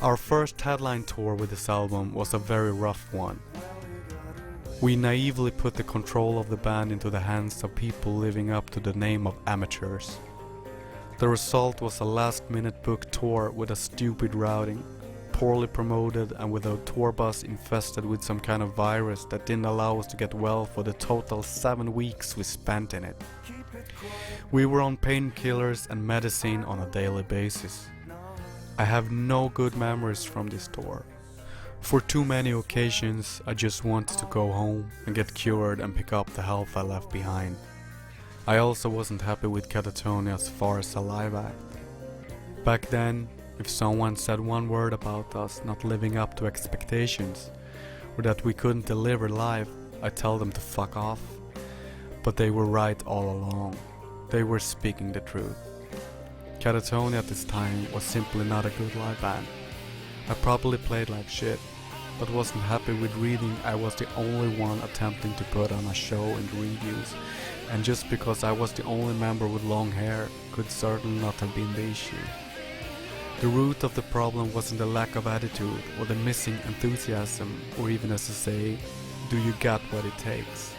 Our first headline tour with this album was a very rough one. We naively put the control of the band into the hands of people living up to the name of amateurs. The result was a last-minute booked tour with a stupid routing, poorly promoted and with a tour bus infested with some kind of virus that didn't allow us to get well for the total 7 weeks we spent in it. We were on painkillers and medicine on a daily basis. I have no good memories from this tour. For too many occasions I just wanted to go home and get cured and pick up the health I left behind. I also wasn't happy with Katatonia as far as a live act. Back then, if someone said one word about us not living up to expectations, or that we couldn't deliver live, I'd tell them to fuck off. But they were right all along. They were speaking the truth. Katatonia at this time was simply not a good live band. I probably played like shit, but wasn't happy with reading I was the only one attempting to put on a show in the reviews, and just because I was the only member with long hair could certainly not have been the issue. The root of the problem wasn't the lack of attitude or the missing enthusiasm, or even, as to say, do you got what it takes?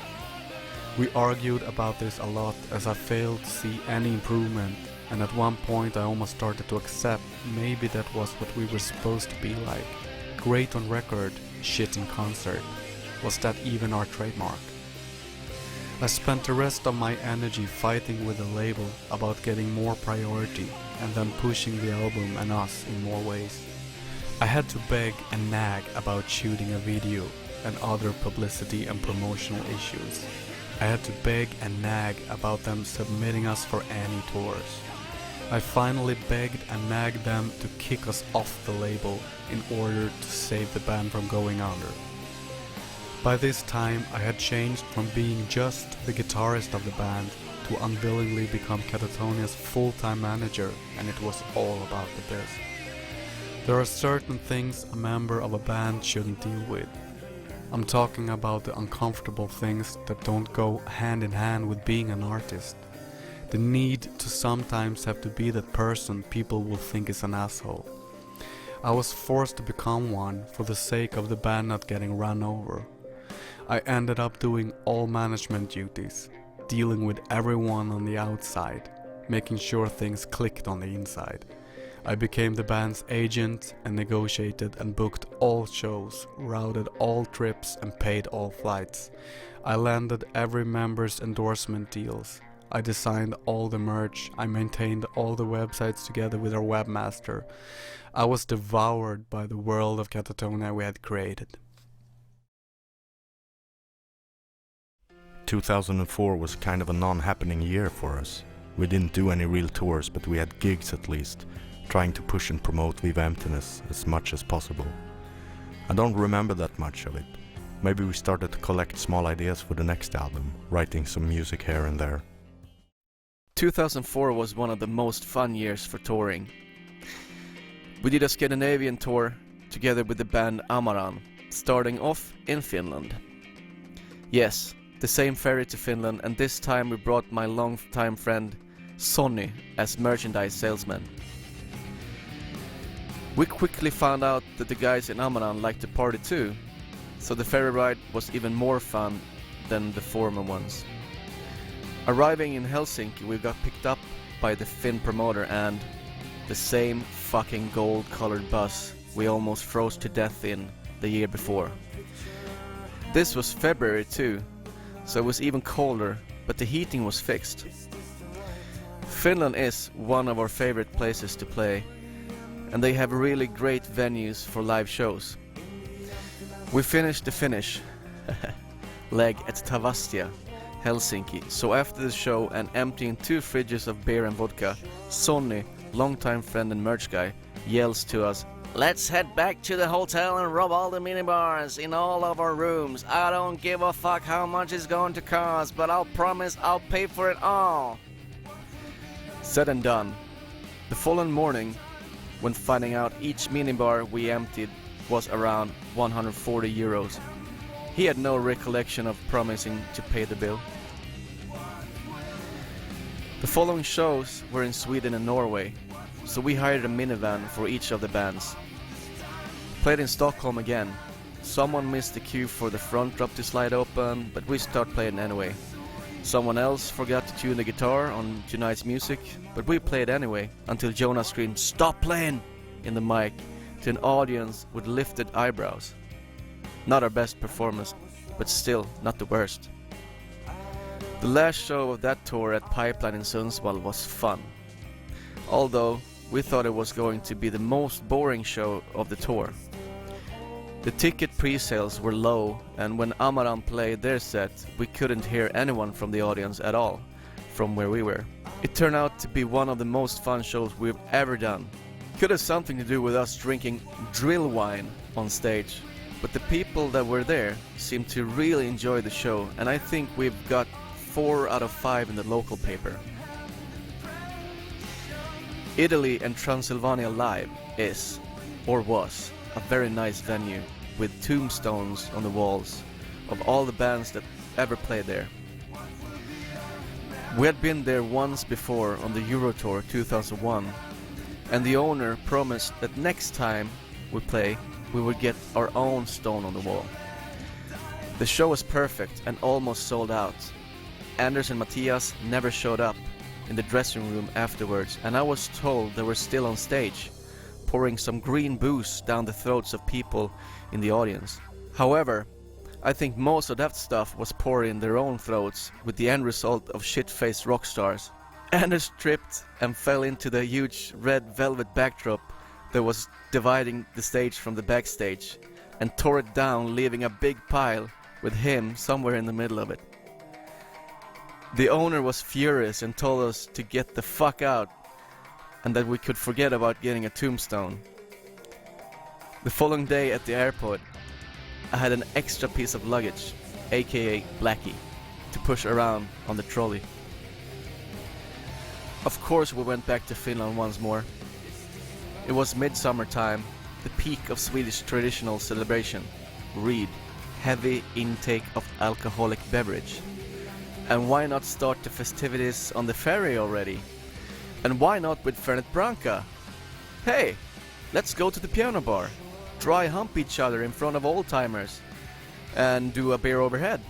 We argued about this a lot, as I failed to see any improvement, and at one point I almost started to accept maybe that was what we were supposed to be like. Great on record, shit in concert. Was that even our trademark? I spent the rest of my energy fighting with the label about getting more priority and then pushing the album and us in more ways. I had to beg and nag about shooting a video and other publicity and promotional issues. I had to beg and nag about them submitting us for any tours. I finally begged and nagged them to kick us off the label in order to save the band from going under. By this time I had changed from being just the guitarist of the band to unwillingly become Katatonia's full-time manager, and it was all about the biz. There are certain things a member of a band shouldn't deal with. I'm talking about the uncomfortable things that don't go hand in hand with being an artist. The need to sometimes have to be that person people will think is an asshole. I was forced to become one for the sake of the band not getting run over. I ended up doing all management duties, dealing with everyone on the outside, making sure things clicked on the inside. I became the band's agent and negotiated and booked all shows, routed all trips and paid all flights. I landed every member's endorsement deals. I designed all the merch. I maintained all the websites together with our webmaster. I was devoured by the world of Katatonia we had created. 2004 was kind of a non-happening year for us. We didn't do any real tours, but we had gigs at least, trying to push and promote Viva Emptiness as much as possible. I don't remember that much of it. Maybe we started to collect small ideas for the next album, writing some music here and there. 2004 was one of the most fun years for touring. We did a Scandinavian tour together with the band Amaran, starting off in Finland. Yes, the same ferry to Finland, and this time we brought my longtime friend Sonny as merchandise salesman. We quickly found out that the guys in Amaran liked to party too, so the ferry ride was even more fun than the former ones. Arriving in Helsinki, we got picked up by the Finn promoter and the same fucking gold-colored bus we almost froze to death in the year before. This was February too, so it was even colder, but the heating was fixed. Finland is one of our favorite places to play, and they have really great venues for live shows. We finished the Finnish leg at Tavastia, Helsinki, so after the show and emptying 2 fridges of beer and vodka, Sonny, longtime friend and merch guy, yells to us, "Let's head back to the hotel and rob all the minibars in all of our rooms. I don't give a fuck how much it's going to cost, but I'll promise I'll pay for it all." Said and done. The following morning, when finding out each minibar we emptied was around 140 euros, he had no recollection of promising to pay the bill. The following shows were in Sweden and Norway, so we hired a minivan for each of the bands. Played in Stockholm again. Someone missed the cue for the front drop to slide open, but we start playing anyway. Someone else forgot to tune the guitar on tonight's music, but we played anyway until Jonas screamed "Stop playing!" in the mic to an audience with lifted eyebrows. Not our best performance, but still not the worst. The last show of that tour at Pipeline in Sundsvall was fun, although we thought it was going to be the most boring show of the tour. The ticket pre-sales were low, and when Amaran played their set, we couldn't hear anyone from the audience at all, from where we were. It turned out to be one of the most fun shows we've ever done. Could have something to do with us drinking drill wine on stage, but the people that were there seemed to really enjoy the show, and I think we've got 4 out of 5 in the local paper. Italy and Transylvania Live is, or was, a very nice venue with tombstones on the walls of all the bands that ever played there. We had been there once before on the Euro Tour 2001, and the owner promised that next time we play, we would get our own stone on the wall. The show was perfect and almost sold out. Anders and Matthias never showed up in the dressing room afterwards, and I was told they were still on stage, pouring some green booze down the throats of people in the audience. However, I think most of that stuff was poured in their own throats, with the end result of shit-faced rock stars. Anders tripped and fell into the huge red velvet backdrop that was dividing the stage from the backstage, and tore it down, leaving a big pile with him somewhere in the middle of it. The owner was furious and told us to get the fuck out, and that we could forget about getting a tombstone. The following day at the airport, I had an extra piece of luggage, aka Blackie, to push around on the trolley. Of course we went back to Finland once more. It was midsummer time, the peak of Swedish traditional celebration. Read, heavy intake of alcoholic beverage. And why not start the festivities on the ferry already? And why not with Fernet Branca? Hey, let's go to the piano bar, dry hump each other in front of old-timers, and do a beer overhead,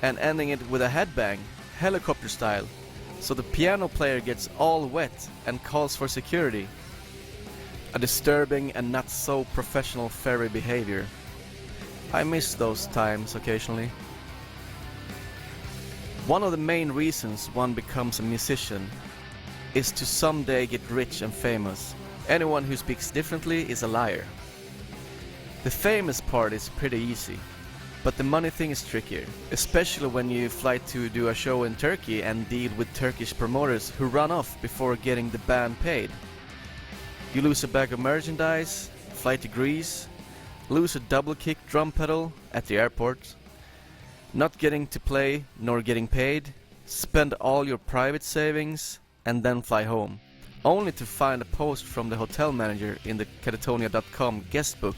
and ending it with a headbang, helicopter style, so the piano player gets all wet and calls for security. A disturbing and not so professional ferry behavior. I miss those times occasionally. One of the main reasons one becomes a musician is to someday get rich and famous. Anyone who speaks differently is a liar. The famous part is pretty easy, but the money thing is trickier, especially when you fly to do a show in Turkey and deal with Turkish promoters who run off before getting the band paid. You lose a bag of merchandise, fly to Greece, lose a double-kick drum pedal at the airport, not getting to play nor getting paid, spend all your private savings, and then fly home, only to find a post from the hotel manager in the Katatonia.com guest book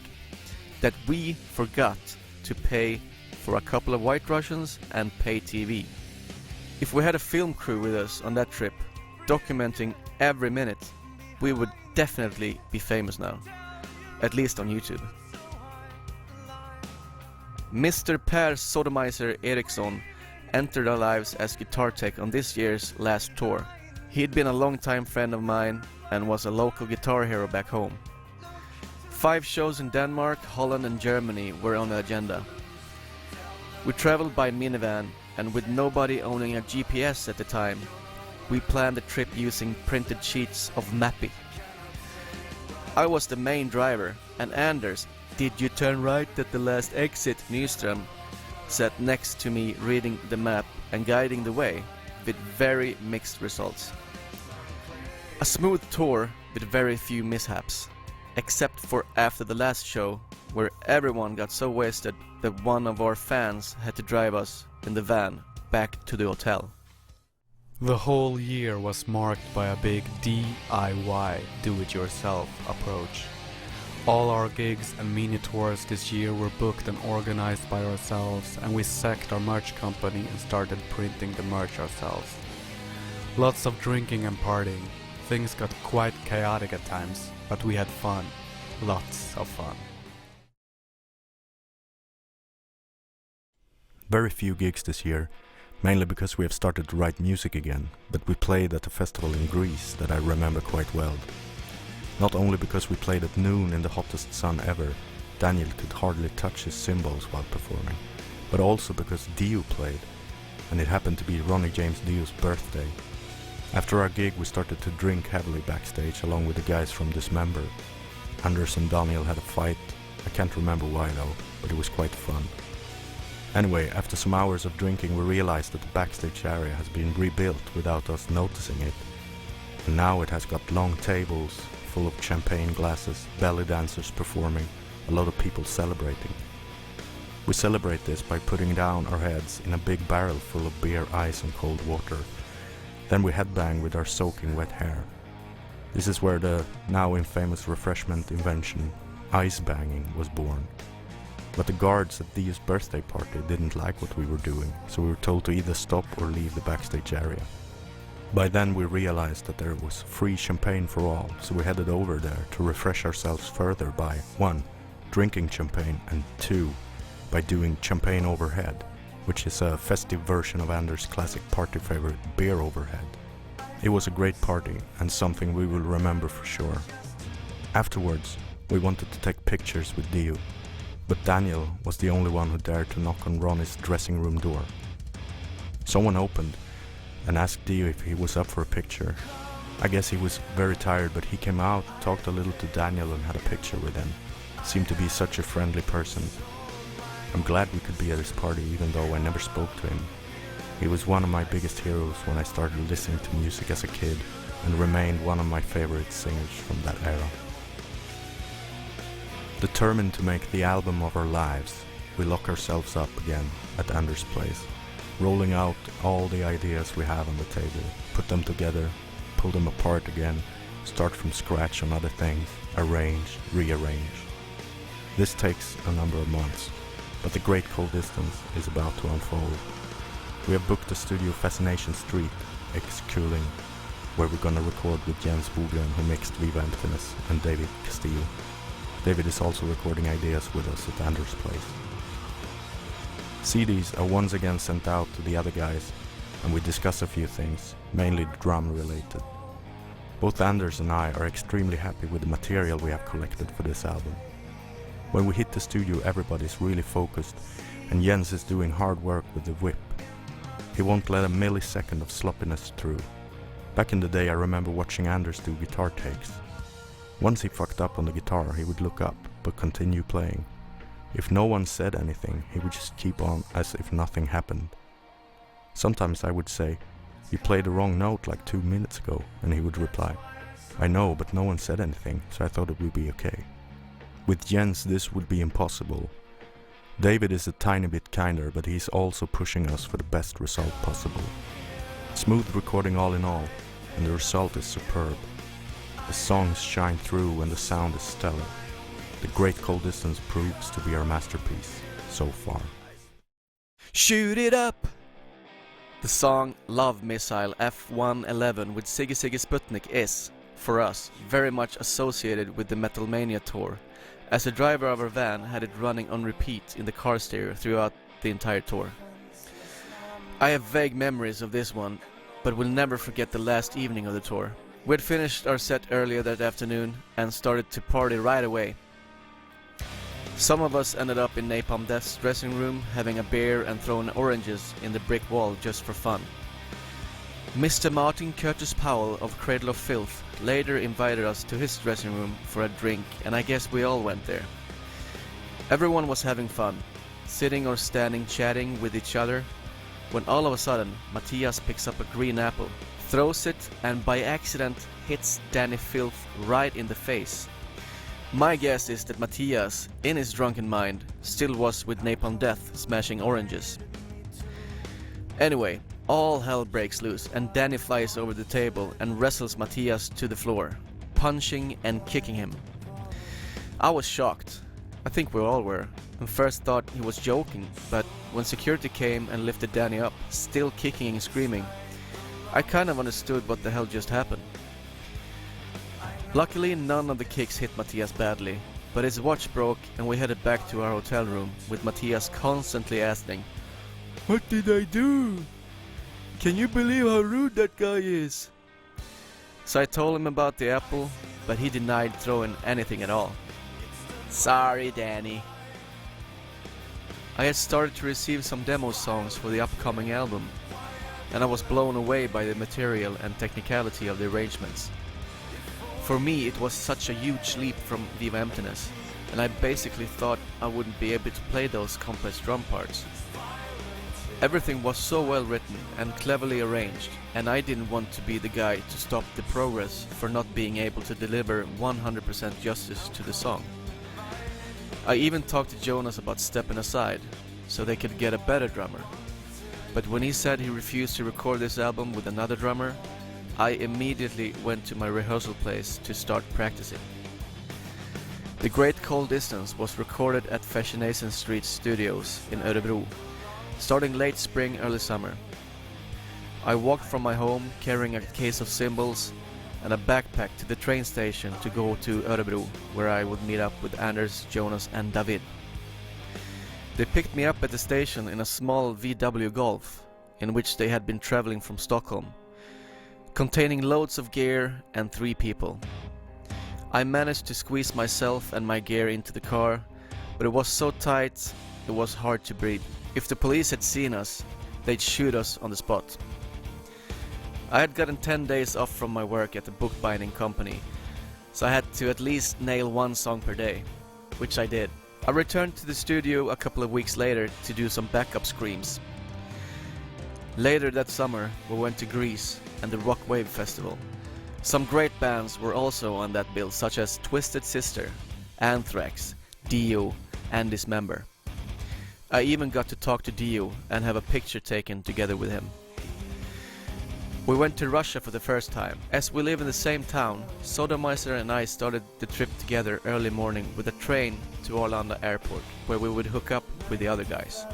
that we forgot to pay for a couple of White Russians and pay TV. If we had a film crew with us on that trip, documenting every minute, we would definitely be famous now, at least on YouTube. Mr. Per Sodomizer Eriksson entered our lives as guitar tech on this year's last tour. He'd been a long-time friend of mine and was a local guitar hero back home. 5 shows in Denmark, Holland and Germany were on the agenda. We traveled by minivan and with nobody owning a GPS at the time, we planned the trip using printed sheets of Mappy. I was the main driver, and Anders, "Did you turn right at the last exit, Nyström?" sat next to me reading the map and guiding the way, with very mixed results. A smooth tour with very few mishaps, except for after the last show, where everyone got so wasted that one of our fans had to drive us in the van back to the hotel. The whole year was marked by a big DIY, do-it-yourself approach. All our gigs and mini tours this year were booked and organized by ourselves, and we sacked our merch company and started printing the merch ourselves. Lots of drinking and partying. Things got quite chaotic at times, but we had fun. Lots of fun. Very few gigs this year, mainly because we have started to write music again, but we played at a festival in Greece that I remember quite well. Not only because we played at noon in the hottest sun ever, Daniel could hardly touch his cymbals while performing, but also because Dio played, and it happened to be Ronnie James Dio's birthday. After our gig we started to drink heavily backstage along with the guys from Dismember. Anders and Daniel had a fight, I can't remember why though, but it was quite fun. Anyway, after some hours of drinking we realized that the backstage area has been rebuilt without us noticing it, and now it has got long tables full of champagne glasses, belly dancers performing, a lot of people celebrating. We celebrate this by putting down our heads in a big barrel full of beer, ice and cold water. Then we headbang with our soaking wet hair. This is where the now infamous refreshment invention, ice banging, was born. But the guards at Dio's birthday party didn't like what we were doing, so we were told to either stop or leave the backstage area. By then we realized that there was free champagne for all, so we headed over there to refresh ourselves further by 1. Drinking champagne, and 2. By doing champagne overhead, which is a festive version of Anders' classic party favorite, beer overhead. It was a great party and something we will remember for sure. Afterwards, we wanted to take pictures with Dio, but Daniel was the only one who dared to knock on Ronnie's dressing room door. Someone opened and asked Dio if he was up for a picture. I guess he was very tired, but he came out, talked a little to Daniel and had a picture with him. Seemed to be such a friendly person. I'm glad we could be at his party even though I never spoke to him. He was one of my biggest heroes when I started listening to music as a kid and remained one of my favorite singers from that era. Determined to make the album of our lives, we lock ourselves up again at Anders' place, rolling out all the ideas we have on the table, put them together, pull them apart again, start from scratch on other things, arrange, rearrange. This takes a number of months, but the great cold distance is about to unfold. We have booked the studio Fascination Street, ex-Cooling, where we're gonna record with Jens Bogren, who mixed Viva Emptiness, and David Castillo. David is also recording ideas with us at Anders' place. CDs are once again sent out to the other guys, and we discuss a few things, mainly drum related. Both Anders and I are extremely happy with the material we have collected for this album. When we hit the studio everybody's really focused, and Jens is doing hard work with the whip. He won't let a millisecond of sloppiness through. Back in the day I remember watching Anders do guitar takes. Once he fucked up on the guitar he would look up, but continue playing. If no one said anything, he would just keep on as if nothing happened. Sometimes I would say, "You played the wrong note like 2 minutes ago," and he would reply, "I know, but no one said anything, so I thought it would be okay." With Jens this would be impossible. David is a tiny bit kinder, but he's also pushing us for the best result possible. Smooth recording all in all, and the result is superb. The songs shine through and the sound is stellar. The Great Cold Distance proves to be our masterpiece so far. Shoot it up! The song Love Missile F111 with Siggy Siggy Sputnik is, for us, very much associated with the Metal Mania tour, as the driver of our van had it running on repeat in the car stereo throughout the entire tour. I have vague memories of this one, but will never forget the last evening of the tour. We had finished our set earlier that afternoon and started to party right away. Some of us ended up in Napalm Death's dressing room having a beer and throwing oranges in the brick wall just for fun. Mr. Martin Curtis Powell of Cradle of Filth later invited us to his dressing room for a drink, and I guess we all went there. Everyone was having fun, sitting or standing chatting with each other, when all of a sudden Matthias picks up a green apple, throws it, and by accident hits Danny Filth right in the face. My guess is that Matthias, in his drunken mind, still was with Napalm Death smashing oranges. Anyway, all hell breaks loose and Danny flies over the table and wrestles Matthias to the floor, punching and kicking him. I was shocked. I think we all were, and first thought he was joking, but when security came and lifted Danny up, still kicking and screaming, I kind of understood what the hell just happened. Luckily, none of the kicks hit Matthias badly, but his watch broke and we headed back to our hotel room with Matthias constantly asking, "What did I do? Can you believe how rude that guy is?" So I told him about the apple, but he denied throwing anything at all. Sorry, Danny. I had started to receive some demo songs for the upcoming album, and I was blown away by the material and technicality of the arrangements. For me, it was such a huge leap from Viva Emptiness, and I basically thought I wouldn't be able to play those complex drum parts. Everything was so well written and cleverly arranged, and I didn't want to be the guy to stop the progress for not being able to deliver 100% justice to the song. I even talked to Jonas about stepping aside, so they could get a better drummer. But when he said he refused to record this album with another drummer, I immediately went to my rehearsal place to start practicing. The Great Cold Distance was recorded at Fascination Street Studios in Örebro, starting late spring, early summer. I walked from my home carrying a case of cymbals and a backpack to the train station to go to Örebro, where I would meet up with Anders, Jonas and David. They picked me up at the station in a small VW Golf, in which they had been traveling from Stockholm, containing loads of gear and 3 people. I managed to squeeze myself and my gear into the car, but it was so tight it was hard to breathe. If the police had seen us, they'd shoot us on the spot. I had gotten 10 days off from my work at the bookbinding company, so I had to at least nail 1 song per day, which I did. I returned to the studio a couple of weeks later to do some backup screams. Later that summer, we went to Greece and the Rock Wave Festival. Some great bands were also on that bill, such as Twisted Sister, Anthrax, Dio, and Dismember. I even got to talk to Dio and have a picture taken together with him. We went to Russia for the first time. As we live in the same town, Sodomizer and I started the trip together early morning with a train to Arlanda Airport, where we would hook up with the other guys.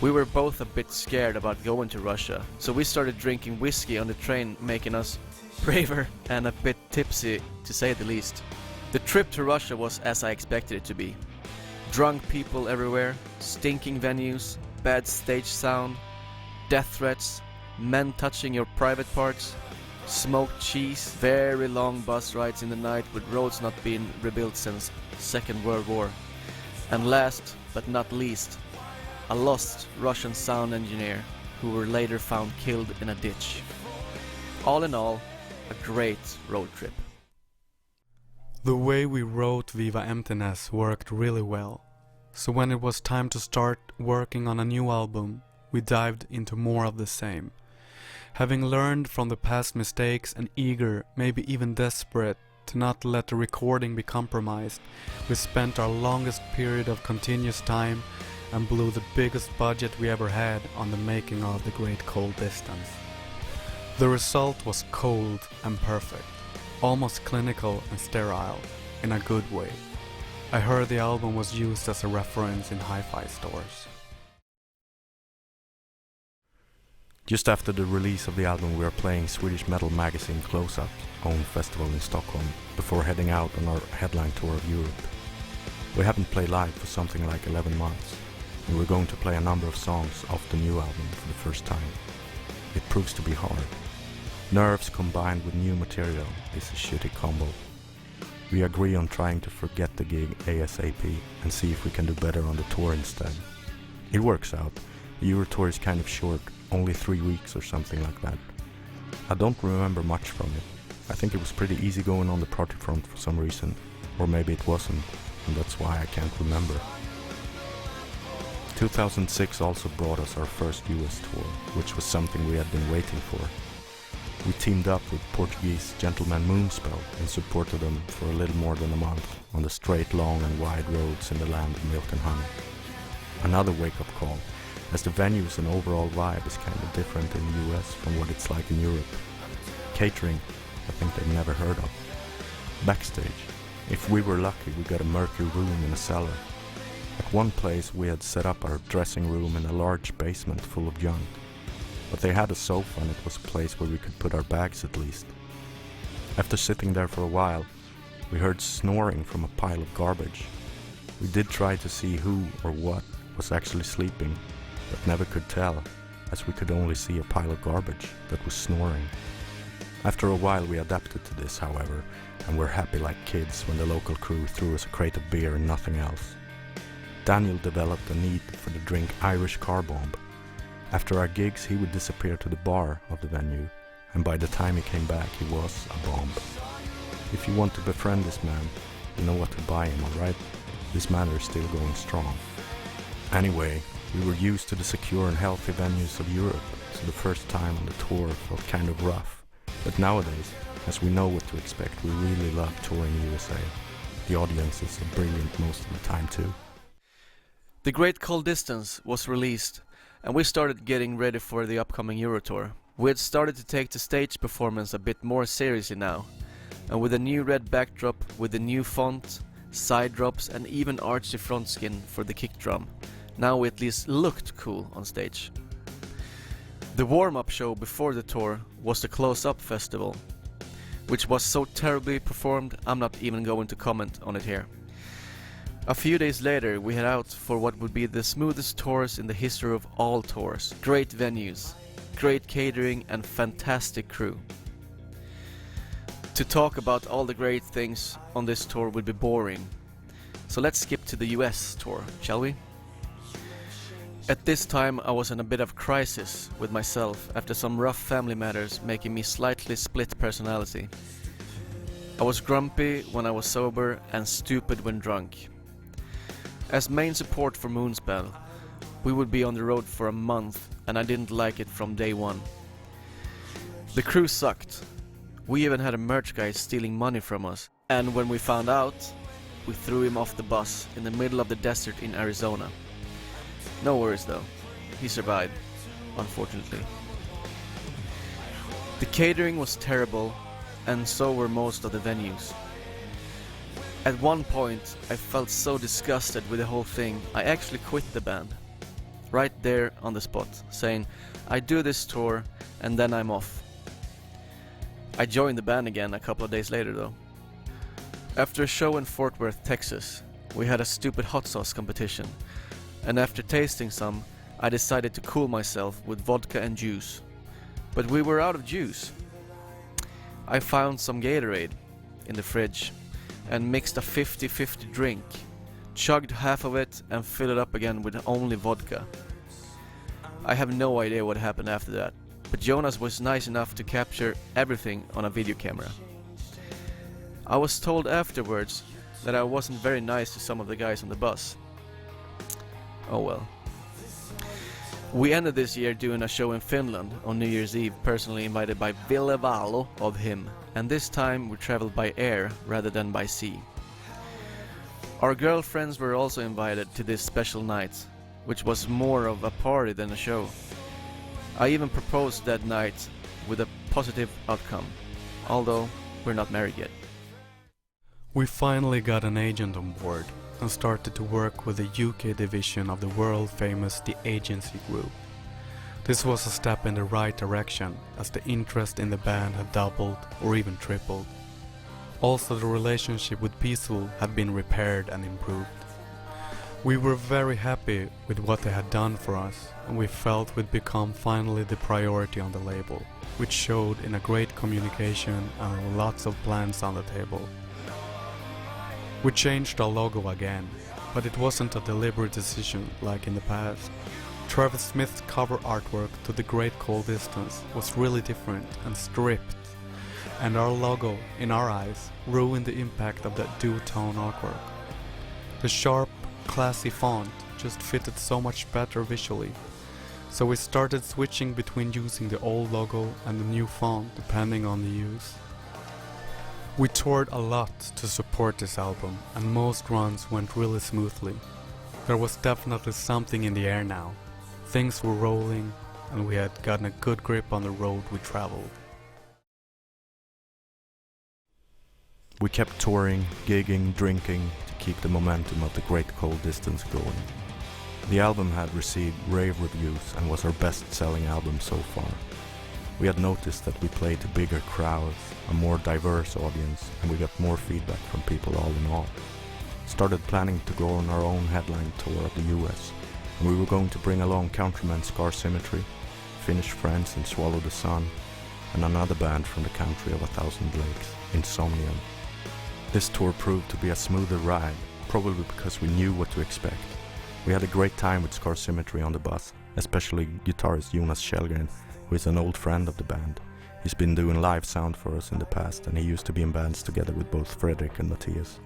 We were both a bit scared about going to Russia, so we started drinking whiskey on the train, making us braver and a bit tipsy, to say the least. The trip to Russia was as I expected it to be. Drunk people everywhere, stinking venues, bad stage sound, death threats, men touching your private parts, smoked cheese, very long bus rides in the night with roads not being rebuilt since Second World War, and last but not least, a lost Russian sound engineer who were later found killed in a ditch. All in all, a great road trip. The way we wrote Viva Emptiness worked really well, so when it was time to start working on a new album, we dived into more of the same. Having learned from the past mistakes and eager, maybe even desperate, to not let the recording be compromised, we spent our longest period of continuous time and blew the biggest budget we ever had on the making of The Great Cold Distance. The result was cold and perfect, almost clinical and sterile, in a good way. I heard the album was used as a reference in hi-fi stores. Just after the release of the album, we were playing Swedish metal magazine Close-Up's own festival in Stockholm before heading out on our headline tour of Europe. We haven't played live for something like 11 months, and we're going to play a number of songs off the new album for the first time. It proves to be hard. Nerves combined with new material is a shitty combo. We agree on trying to forget the gig ASAP and see if we can do better on the tour instead. It works out. The Euro tour is kind of short, only 3 weeks or something like that. I don't remember much from it. I think it was pretty easy going on the project front for some reason, or maybe it wasn't, and that's why I can't remember. 2006 also brought us our first US tour, which was something we had been waiting for. We teamed up with Portuguese gentleman Moonspell and supported them for a little more than a month on the straight, long and wide roads in the land of milk and honey. Another wake-up call, as the venues and overall vibe is kind of different in the US from what it's like in Europe. Catering, I think they've never heard of. Backstage, if we were lucky we got a murky room in a cellar. At one place we had set up our dressing room in a large basement full of junk. But they had a sofa and it was a place where we could put our bags at least. After sitting there for a while, we heard snoring from a pile of garbage. We did try to see who or what was actually sleeping, but never could tell, as we could only see a pile of garbage that was snoring. After a while we adapted to this, however, and were happy like kids when the local crew threw us a crate of beer and nothing else. Daniel developed a need for the drink Irish Car Bomb. After our gigs he would disappear to the bar of the venue, and by the time he came back he was a bomb. If you want to befriend this man, you know what to buy him, alright? This matter is still going strong. Anyway, we were used to the secure and healthy venues of Europe, so the first time on the tour felt kind of rough. But nowadays, as we know what to expect, we really love touring USA. The audiences are brilliant most of the time too. The Great Cold Distance was released, and we started getting ready for the upcoming Euro tour. We had started to take the stage performance a bit more seriously now, and with a new red backdrop with the new font, side drops and even arched front skin for the kick drum, now we at least looked cool on stage. The warm-up show before the tour was the Close-Up Festival, which was so terribly performed I'm not even going to comment on it here. A few days later we head out for what would be the smoothest tours in the history of all tours. Great venues, great catering and fantastic crew. To talk about all the great things on this tour would be boring, so let's skip to the US tour, shall we? At this time I was in a bit of crisis with myself after some rough family matters making me slightly split personality. I was grumpy when I was sober and stupid when drunk. As main support for Moonspell, we would be on the road for a month and I didn't like it from day one. The crew sucked. We even had a merch guy stealing money from us, and when we found out, we threw him off the bus in the middle of the desert in Arizona. No worries though, he survived, unfortunately. The catering was terrible, and so were most of the venues. At one point, I felt so disgusted with the whole thing, I actually quit the band. Right there on the spot, saying, I do this tour and then I'm off. I joined the band again a couple of days later though. After a show in Fort Worth, Texas, we had a stupid hot sauce competition, and after tasting some, I decided to cool myself with vodka and juice. But we were out of juice. I found some Gatorade in the fridge and mixed a 50-50 drink, chugged half of it and filled it up again with only vodka. I have no idea what happened after that, but Jonas was nice enough to capture everything on a video camera. I was told afterwards that I wasn't very nice to some of the guys on the bus. Oh well. We ended this year doing a show in Finland on New Year's Eve, personally invited by Ville Valo of Him, and this time we traveled by air rather than by sea. Our girlfriends were also invited to this special night, which was more of a party than a show. I even proposed that night with a positive outcome, although we're not married yet. We finally got an agent on board and started to work with the UK division of the world famous The Agency Group. This was a step in the right direction, as the interest in the band had doubled or even tripled. Also, the relationship with Peaceful had been repaired and improved. We were very happy with what they had done for us, and we felt we'd become finally the priority on the label, which showed in a great communication and lots of plans on the table. We changed our logo again, but it wasn't a deliberate decision like in the past. Travis Smith's cover artwork to The Great Cold Distance was really different and stripped, and our logo, in our eyes, ruined the impact of that duotone artwork. The sharp, classy font just fitted so much better visually, so we started switching between using the old logo and the new font depending on the use. We toured a lot to support this album, and most runs went really smoothly. There was definitely something in the air now. Things were rolling, and we had gotten a good grip on the road we traveled. We kept touring, gigging, drinking to keep the momentum of The Great Cold Distance going. The album had received rave reviews and was our best-selling album so far. We had noticed that we played to bigger crowds, a more diverse audience, and we got more feedback from people all in all. Started planning to go on our own headline tour of the US, and we were going to bring along Countrymen Scar Symmetry, Finnish Friends and Swallow the Sun, and another band from the country of 1,000 lakes, Insomnium. This tour proved to be a smoother ride, probably because we knew what to expect. We had a great time with Scar Symmetry on the bus, especially guitarist Jonas Kjellgren, who is an old friend of the band. He's been doing live sound for us in the past, and he used to be in bands together with both Fredrik and Matthias.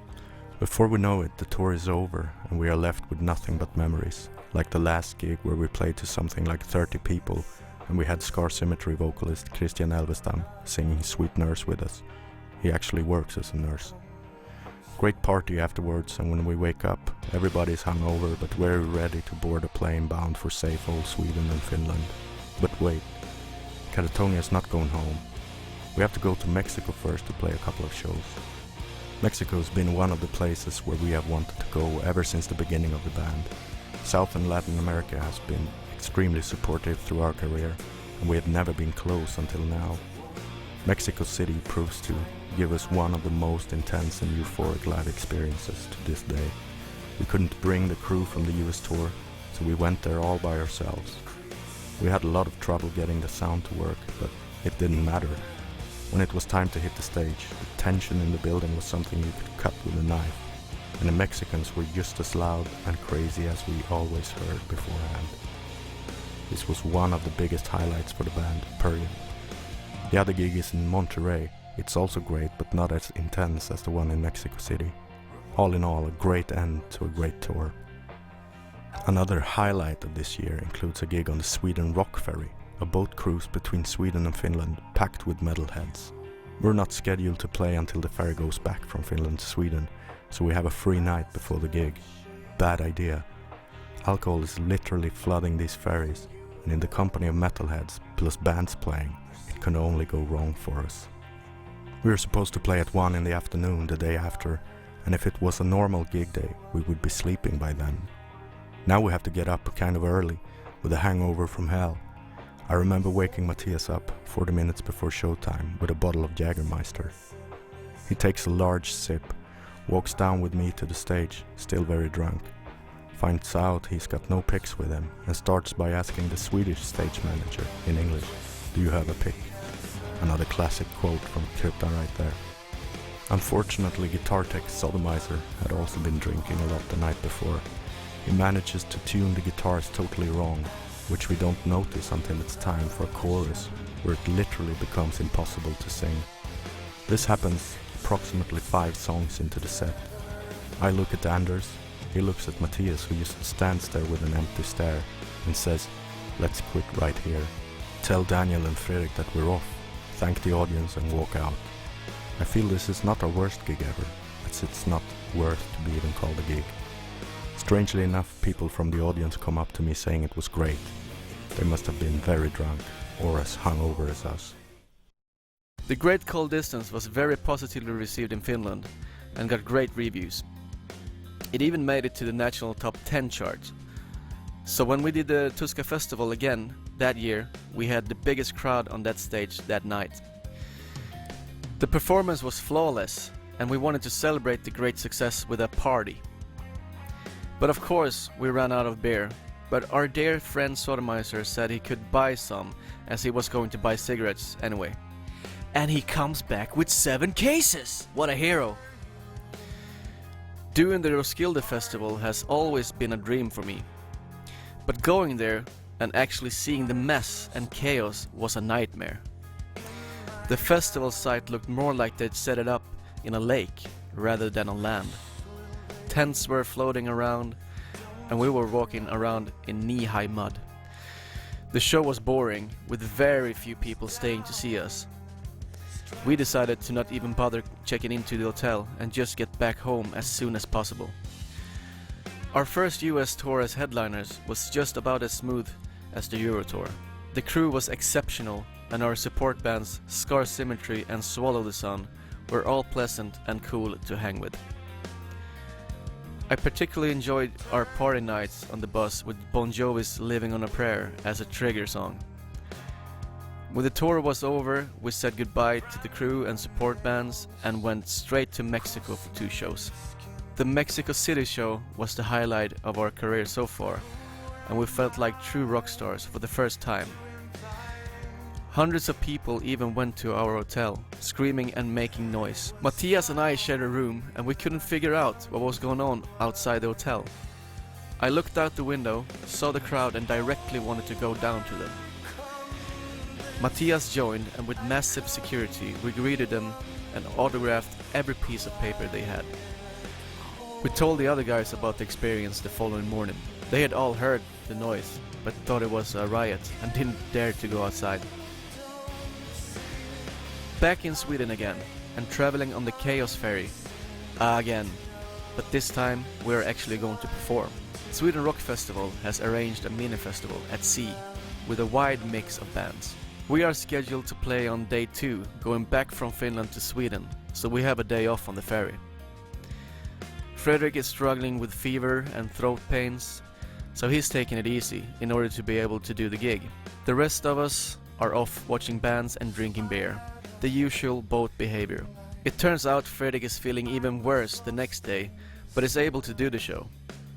Before we know it, the tour is over, and we are left with nothing but memories, like the last gig where we played to something like 30 people, and we had Scar Symmetry vocalist Christian Elvestam singing Sweet Nurse with us. He actually works as a nurse. Great party afterwards, and when we wake up, everybody's hungover but very ready to board a plane bound for safe old Sweden and Finland. But wait, Katatonia is not going home. We have to go to Mexico first to play a couple of shows. Mexico has been one of the places where we have wanted to go ever since the beginning of the band. South and Latin America has been extremely supportive through our career, and we had never been close until now. Mexico City proves to give us one of the most intense and euphoric live experiences to this day. We couldn't bring the crew from the US tour, so we went there all by ourselves. We had a lot of trouble getting the sound to work, but it didn't matter. When it was time to hit the stage, the tension in the building was something you could cut with a knife, and the Mexicans were just as loud and crazy as we always heard beforehand. This was one of the biggest highlights for the band, period. The other gig is in Monterrey. It's also great, but not as intense as the one in Mexico City. All in all, a great end to a great tour. Another highlight of this year includes a gig on the Sweden Rock Ferry, a boat cruise between Sweden and Finland packed with metalheads. We're not scheduled to play until the ferry goes back from Finland to Sweden, so we have a free night before the gig. Bad idea. Alcohol is literally flooding these ferries, and in the company of metalheads plus bands playing, it can only go wrong for us. We were supposed to play at 1 in the afternoon the day after, and if it was a normal gig day, we would be sleeping by then. Now we have to get up kind of early, with a hangover from hell. I remember waking Matthias up 40 minutes before showtime with a bottle of Jägermeister. He takes a large sip, walks down with me to the stage, still very drunk, finds out he's got no picks with him, and starts by asking the Swedish stage manager, in English, "Do you have a pick?" Another classic quote from Krypta right there. Unfortunately, guitar tech Sodomizer had also been drinking a lot the night before. He manages to tune the guitars totally wrong, which we don't notice until it's time for a chorus, where it literally becomes impossible to sing. This happens approximately 5 songs into the set. I look at Anders, he looks at Matthias, who just stands there with an empty stare, and says, "Let's quit right here. Tell Daniel and Fredrik that we're off, thank the audience and walk out." I feel this is not our worst gig ever, as it's not worth to be even called a gig. Strangely enough, people from the audience come up to me saying it was great. They must have been very drunk, or as hungover as us. The Great Cold Distance was very positively received in Finland and got great reviews. It even made it to the national top 10 chart. So when we did the Tuska Festival again that year, we had the biggest crowd on that stage that night. The performance was flawless, and we wanted to celebrate the great success with a party. But of course, we ran out of beer, but our dear friend Sodomizer said he could buy some, as he was going to buy cigarettes anyway. And he comes back with 7 cases! What a hero! Doing the Roskilde Festival has always been a dream for me. But going there and actually seeing the mess and chaos was a nightmare. The festival site looked more like they'd set it up in a lake rather than on land. Tents were floating around and we were walking around in knee-high mud. The show was boring, with very few people staying to see us. We decided to not even bother checking into the hotel and just get back home as soon as possible. Our first US tour as headliners was just about as smooth as the Euro tour. The crew was exceptional and our support bands Scar Symmetry and Swallow the Sun were all pleasant and cool to hang with. I particularly enjoyed our party nights on the bus with Bon Jovi's Living on a Prayer as a trigger song. When the tour was over, we said goodbye to the crew and support bands and went straight to Mexico for 2 shows. The Mexico City show was the highlight of our career so far, and we felt like true rock stars for the first time. Hundreds of people even went to our hotel, screaming and making noise. Matthias and I shared a room and we couldn't figure out what was going on outside the hotel. I looked out the window, saw the crowd and directly wanted to go down to them. Matthias joined and with massive security we greeted them and autographed every piece of paper they had. We told the other guys about the experience the following morning. They had all heard the noise but thought it was a riot and didn't dare to go outside. Back in Sweden again and traveling on the Chaos Ferry again, but this time we are actually going to perform. Sweden Rock Festival has arranged a mini festival at sea with a wide mix of bands. We are scheduled to play on day 2, going back from Finland to Sweden, so we have a day off on the ferry. Fredrik is struggling with fever and throat pains, so he's taking it easy in order to be able to do the gig. The rest of us are off watching bands and drinking beer, the usual boat behavior. It turns out Fredrik is feeling even worse the next day, but is able to do the show.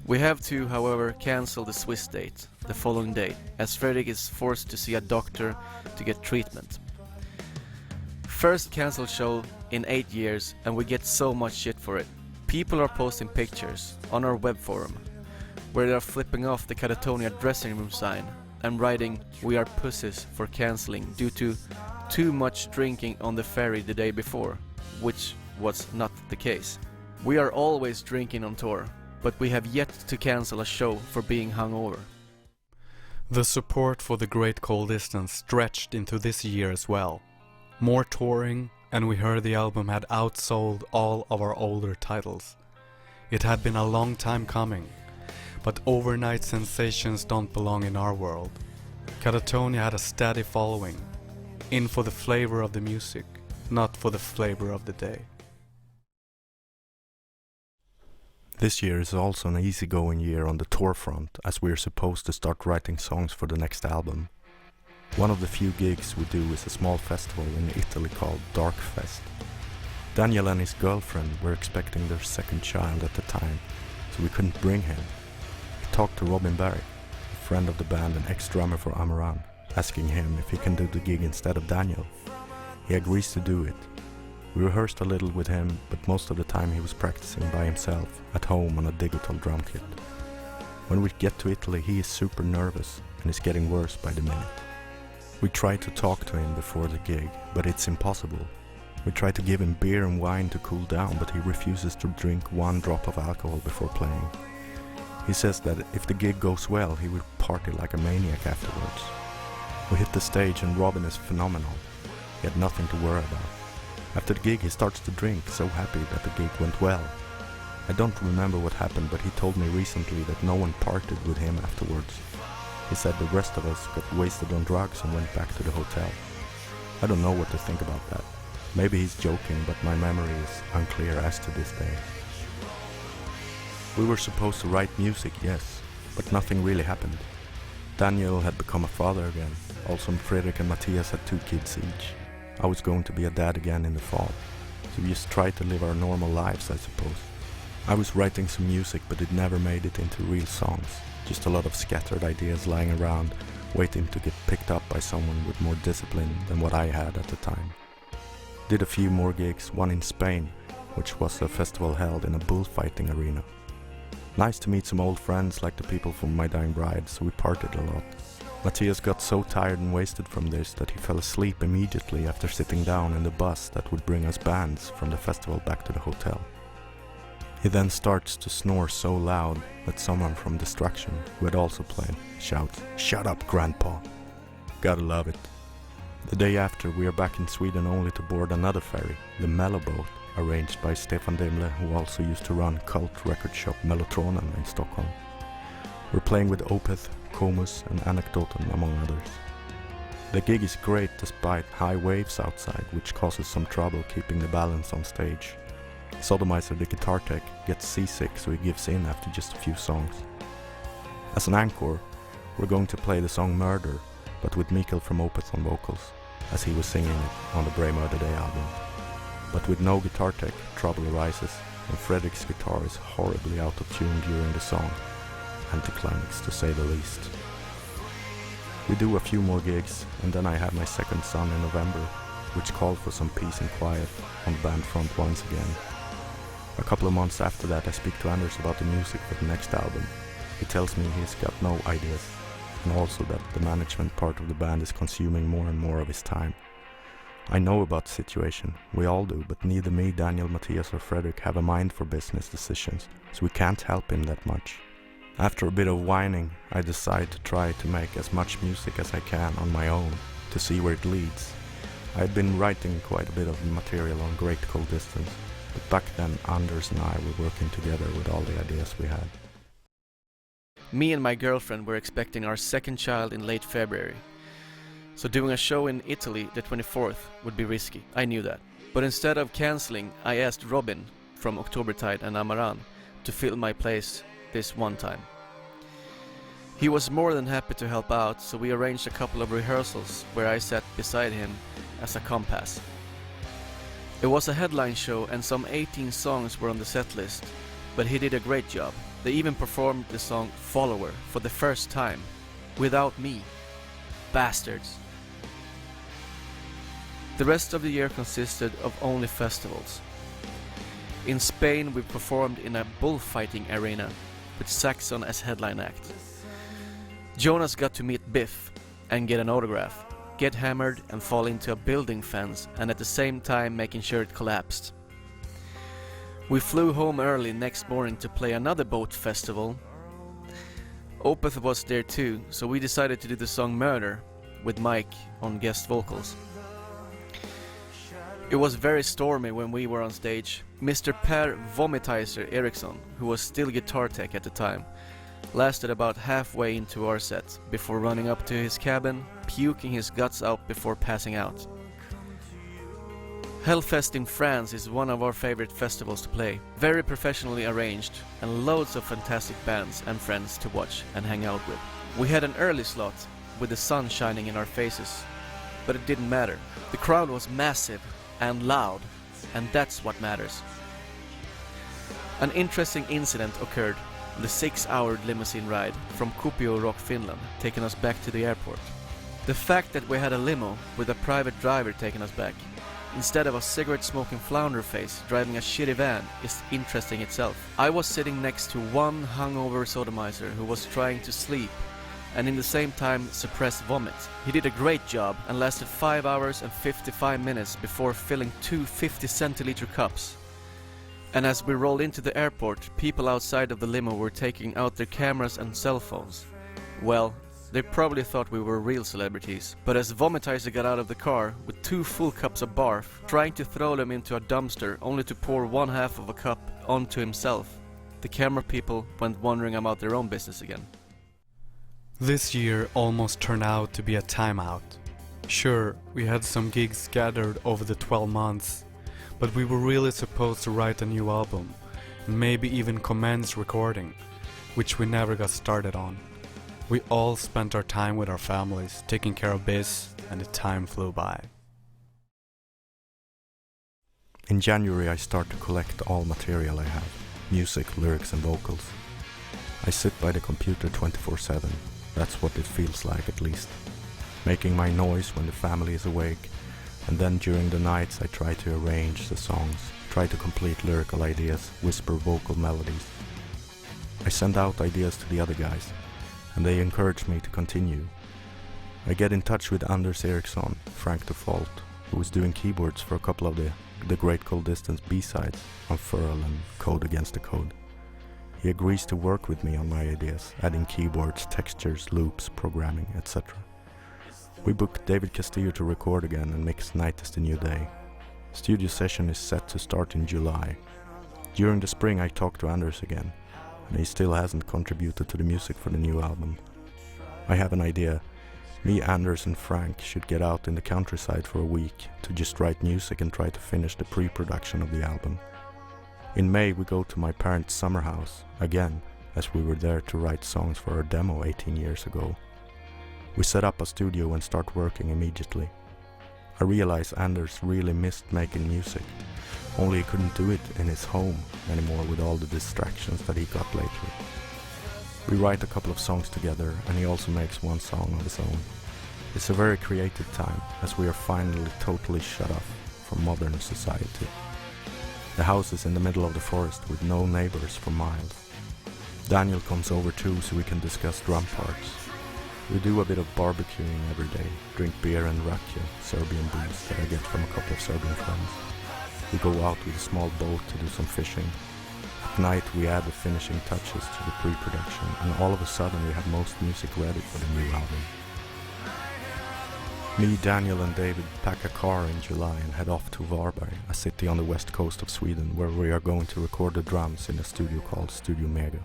We have to, however, cancel the Swiss date, the following day, as Fredrik is forced to see a doctor to get treatment. First cancelled show in 8 years and we get so much shit for it. People are posting pictures on our web forum where they are flipping off the Katatonia dressing room sign and writing "We are pussies" for cancelling due to too much drinking on the ferry the day before, which was not the case. We are always drinking on tour, but we have yet to cancel a show for being hungover. The support for the Great Cold Distance stretched into this year as well. More touring, and we heard the album had outsold all of our older titles. It had been a long time coming, but overnight sensations don't belong in our world. Katatonia had a steady following, in for the flavor of the music, not for the flavor of the day. This year is also an easygoing year on the tour front, as we are supposed to start writing songs for the next album. One of the few gigs we do is a small festival in Italy called Dark Fest. Daniel and his girlfriend were expecting their second child at the time, so we couldn't bring him. We talked to Robin Berg, a friend of the band and ex-drummer for Amaran, asking him if he can do the gig instead of Daniel. He agrees to do it. We rehearsed a little with him, but most of the time he was practicing by himself at home on a digital drum kit. When we get to Italy, he is super nervous and is getting worse by the minute. We try to talk to him before the gig, but it's impossible. We try to give him beer and wine to cool down, but he refuses to drink 1 drop of alcohol before playing. He says that if the gig goes well, he will party like a maniac afterwards. We hit the stage and Robin is phenomenal. He had nothing to worry about. After the gig he starts to drink, so happy that the gig went well. I don't remember what happened, but he told me recently that no one partied with him afterwards. He said the rest of us got wasted on drugs and went back to the hotel. I don't know what to think about that. Maybe he's joking, but my memory is unclear as to this day. We were supposed to write music, yes, but nothing really happened. Daniel had become a father again. Also Fredrik and Matthias had 2 kids each. I was going to be a dad again in the fall, so we just tried to live our normal lives, I suppose. I was writing some music, but it never made it into real songs. Just a lot of scattered ideas lying around, waiting to get picked up by someone with more discipline than what I had at the time. Did a few more gigs, one in Spain, which was a festival held in a bullfighting arena. Nice to meet some old friends like the people from My Dying Bride, so we partied a lot. Matthias got so tired and wasted from this that he fell asleep immediately after sitting down in the bus that would bring us bands from the festival back to the hotel. He then starts to snore so loud that someone from Destruction, who had also played, shouts, "Shut up, Grandpa!" Gotta love it. The day after, we are back in Sweden only to board another ferry, the Mellow Boat, arranged by Stefan Dimle, who also used to run cult record shop Mellotronen in Stockholm. We're playing with Opeth, Comus and Anecdoten among others. The gig is great despite high waves outside, which causes some trouble keeping the balance on stage. Sodomizer, the guitar tech, gets seasick, so he gives in after just a few songs. As an encore, we're going to play the song Murder, but with Mikael from Opeth on vocals, as he was singing it on the Bray Murder Day album. But with no guitar tech, trouble arises, and Fredrik's guitar is horribly out of tune during the song. Anticlimax, to say the least. We do a few more gigs, and then I had my second son in November, which called for some peace and quiet on the band front once again. A couple of months after that, I speak to Anders about the music for the next album. He tells me he's got no ideas, and also that the management part of the band is consuming more and more of his time. I know about the situation, we all do, but neither me, Daniel, Matthias or Fredrik have a mind for business decisions, so we can't help him that much. After a bit of whining, I decide to try to make as much music as I can on my own, to see where it leads. I had been writing quite a bit of material on Great Cold Distance, but back then Anders and I were working together with all the ideas we had. Me and my girlfriend were expecting our second child in late February. So doing a show in Italy the 24th would be risky, I knew that. But instead of cancelling, I asked Robin from Oktobertide and Amaran to fill my place this one time. He was more than happy to help out, so we arranged a couple of rehearsals where I sat beside him as a compass. It was a headline show and some 18 songs were on the set list, but he did a great job. They even performed the song Follower for the first time, without me. Bastards. The rest of the year consisted of only festivals. In Spain we performed in a bullfighting arena with Saxon as headline act. Jonas got to meet Biff and get an autograph, get hammered and fall into a building fence, and at the same time making sure it collapsed. We flew home early next morning to play another boat festival. Opeth was there too, so we decided to do the song Murder with Mike on guest vocals. It was very stormy when we were on stage. Mr. Per Vomitizer Eriksson, who was still guitar tech at the time, lasted about halfway into our set before running up to his cabin, puking his guts out before passing out. Hellfest in France is one of our favorite festivals to play. Very professionally arranged and loads of fantastic bands and friends to watch and hang out with. We had an early slot with the sun shining in our faces, but it didn't matter. The crowd was massive and loud, and that's what matters. An interesting incident occurred on the 6-hour limousine ride from Kuopio Rock, Finland, taking us back to the airport. The fact that we had a limo with a private driver taking us back, instead of a cigarette-smoking flounder face driving a shitty van, is interesting itself. I was sitting next to one hungover sodomizer who was trying to sleep and in the same time suppress vomit. He did a great job and lasted 5 hours and 55 minutes before filling 2 50-centiliter cups. And as we rolled into the airport, people outside of the limo were taking out their cameras and cell phones. Well, they probably thought we were real celebrities. But as Vomitizer got out of the car with 2 full cups of barf, trying to throw them into a dumpster only to pour 1/2 of a cup onto himself, the camera people went wandering about their own business again. This year almost turned out to be a timeout. Sure, we had some gigs scattered over the 12 months, but we were really supposed to write a new album, and maybe even commence recording, which we never got started on. We all spent our time with our families, taking care of biz, and the time flew by. In January I start to collect all material I have, music, lyrics and vocals. I sit by the computer 24/7, that's what it feels like at least. Making my noise when the family is awake, and then during the nights I try to arrange the songs, try to complete lyrical ideas, whisper vocal melodies. I send out ideas to the other guys, and they encourage me to continue. I get in touch with Anders Eriksson, Frank Default, who was doing keyboards for a couple of the Great Cold Distance B-sides on Furl and Code Against the Code. He agrees to work with me on my ideas, adding keyboards, textures, loops, programming, etc. We book David Castillo to record again and mix Night is the New Day. Studio session is set to start in July. During the spring I talked to Anders again, and he still hasn't contributed to the music for the new album. I have an idea. Me, Anders and Frank should get out in the countryside for a week to just write music and try to finish the pre-production of the album. In May we go to my parents' summer house, again, as we were there to write songs for our demo 18 years ago. We set up a studio and start working immediately. I realize Anders really missed making music, only he couldn't do it in his home anymore with all the distractions that he got lately. We write a couple of songs together and he also makes one song of his own. It's a very creative time as we are finally totally shut off from modern society. The house is in the middle of the forest with no neighbors for miles. Daniel comes over too so we can discuss drum parts. We do a bit of barbecuing every day, drink beer and rakia, Serbian booze that I get from a couple of Serbian friends. We go out with a small boat to do some fishing. At night we add the finishing touches to the pre-production and all of a sudden we have most music ready for the new album. Me, Daniel and David pack a car in July and head off to Varberg, a city on the west coast of Sweden where we are going to record the drums in a studio called Studio Mega.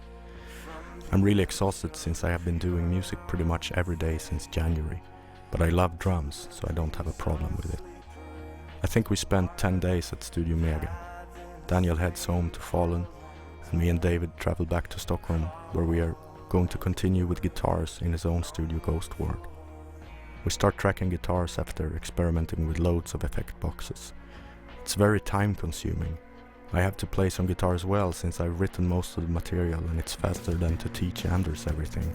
I'm really exhausted since I have been doing music pretty much every day since January, but I love drums so I don't have a problem with it. I think we spent 10 days at Studio Mega. Daniel heads home to Falun and me and David travel back to Stockholm where we are going to continue with guitars in his own studio Ghost World. We start tracking guitars after experimenting with loads of effect boxes. It's very time consuming. I have to play some guitar as well since I've written most of the material and it's faster than to teach Anders everything.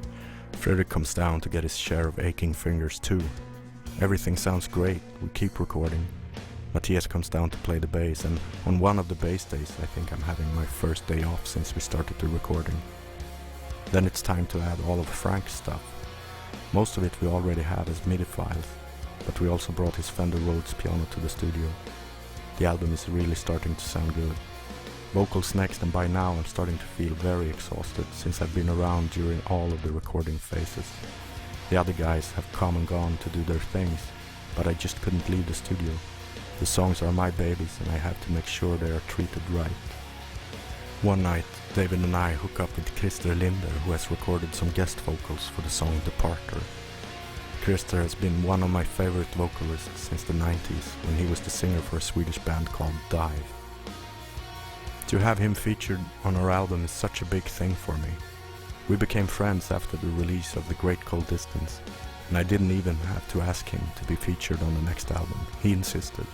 Fredrik comes down to get his share of aching fingers too. Everything sounds great, we keep recording. Matthias comes down to play the bass and on one of the bass days I think I'm having my first day off since we started the recording. Then it's time to add all of Frank's stuff. Most of it we already have as MIDI files, but we also brought his Fender Rhodes piano to the studio. The album is really starting to sound good. Vocals next, and by now I'm starting to feel very exhausted since I've been around during all of the recording phases. The other guys have come and gone to do their things, but I just couldn't leave the studio. The songs are my babies and I have to make sure they are treated right. One night, David and I hook up with Christer Linder, who has recorded some guest vocals for the song Departure. Christer has been one of my favorite vocalists since the 90s, when he was the singer for a Swedish band called Dive. To have him featured on our album is such a big thing for me. We became friends after the release of The Great Cold Distance, and I didn't even have to ask him to be featured on the next album. He insisted.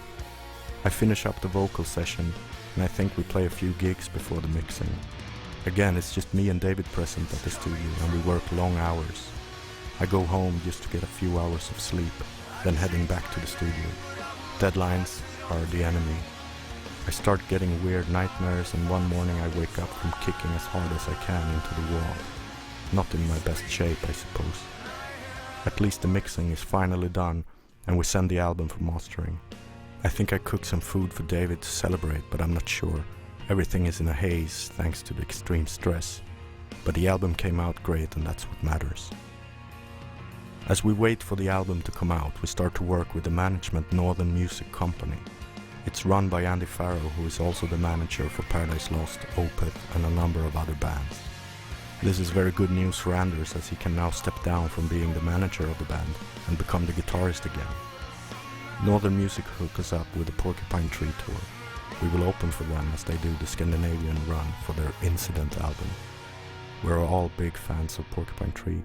I finish up the vocal session, and I think we play a few gigs before the mixing. Again, it's just me and David present at the studio, and we work long hours. I go home just to get a few hours of sleep, then heading back to the studio. Deadlines are the enemy. I start getting weird nightmares and one morning I wake up from kicking as hard as I can into the wall. Not in my best shape, I suppose. At least the mixing is finally done and we send the album for mastering. I think I cooked some food for David to celebrate, but I'm not sure. Everything is in a haze thanks to the extreme stress. But the album came out great and that's what matters. As we wait for the album to come out, we start to work with the management Northern Music Company. It's run by Andy Farrow, who is also the manager for Paradise Lost, Opeth and a number of other bands. This is very good news for Anders as he can now step down from being the manager of the band and become the guitarist again. Northern Music hooked us up with the Porcupine Tree tour. We will open for them as they do the Scandinavian run for their Incident album. We're all big fans of Porcupine Tree,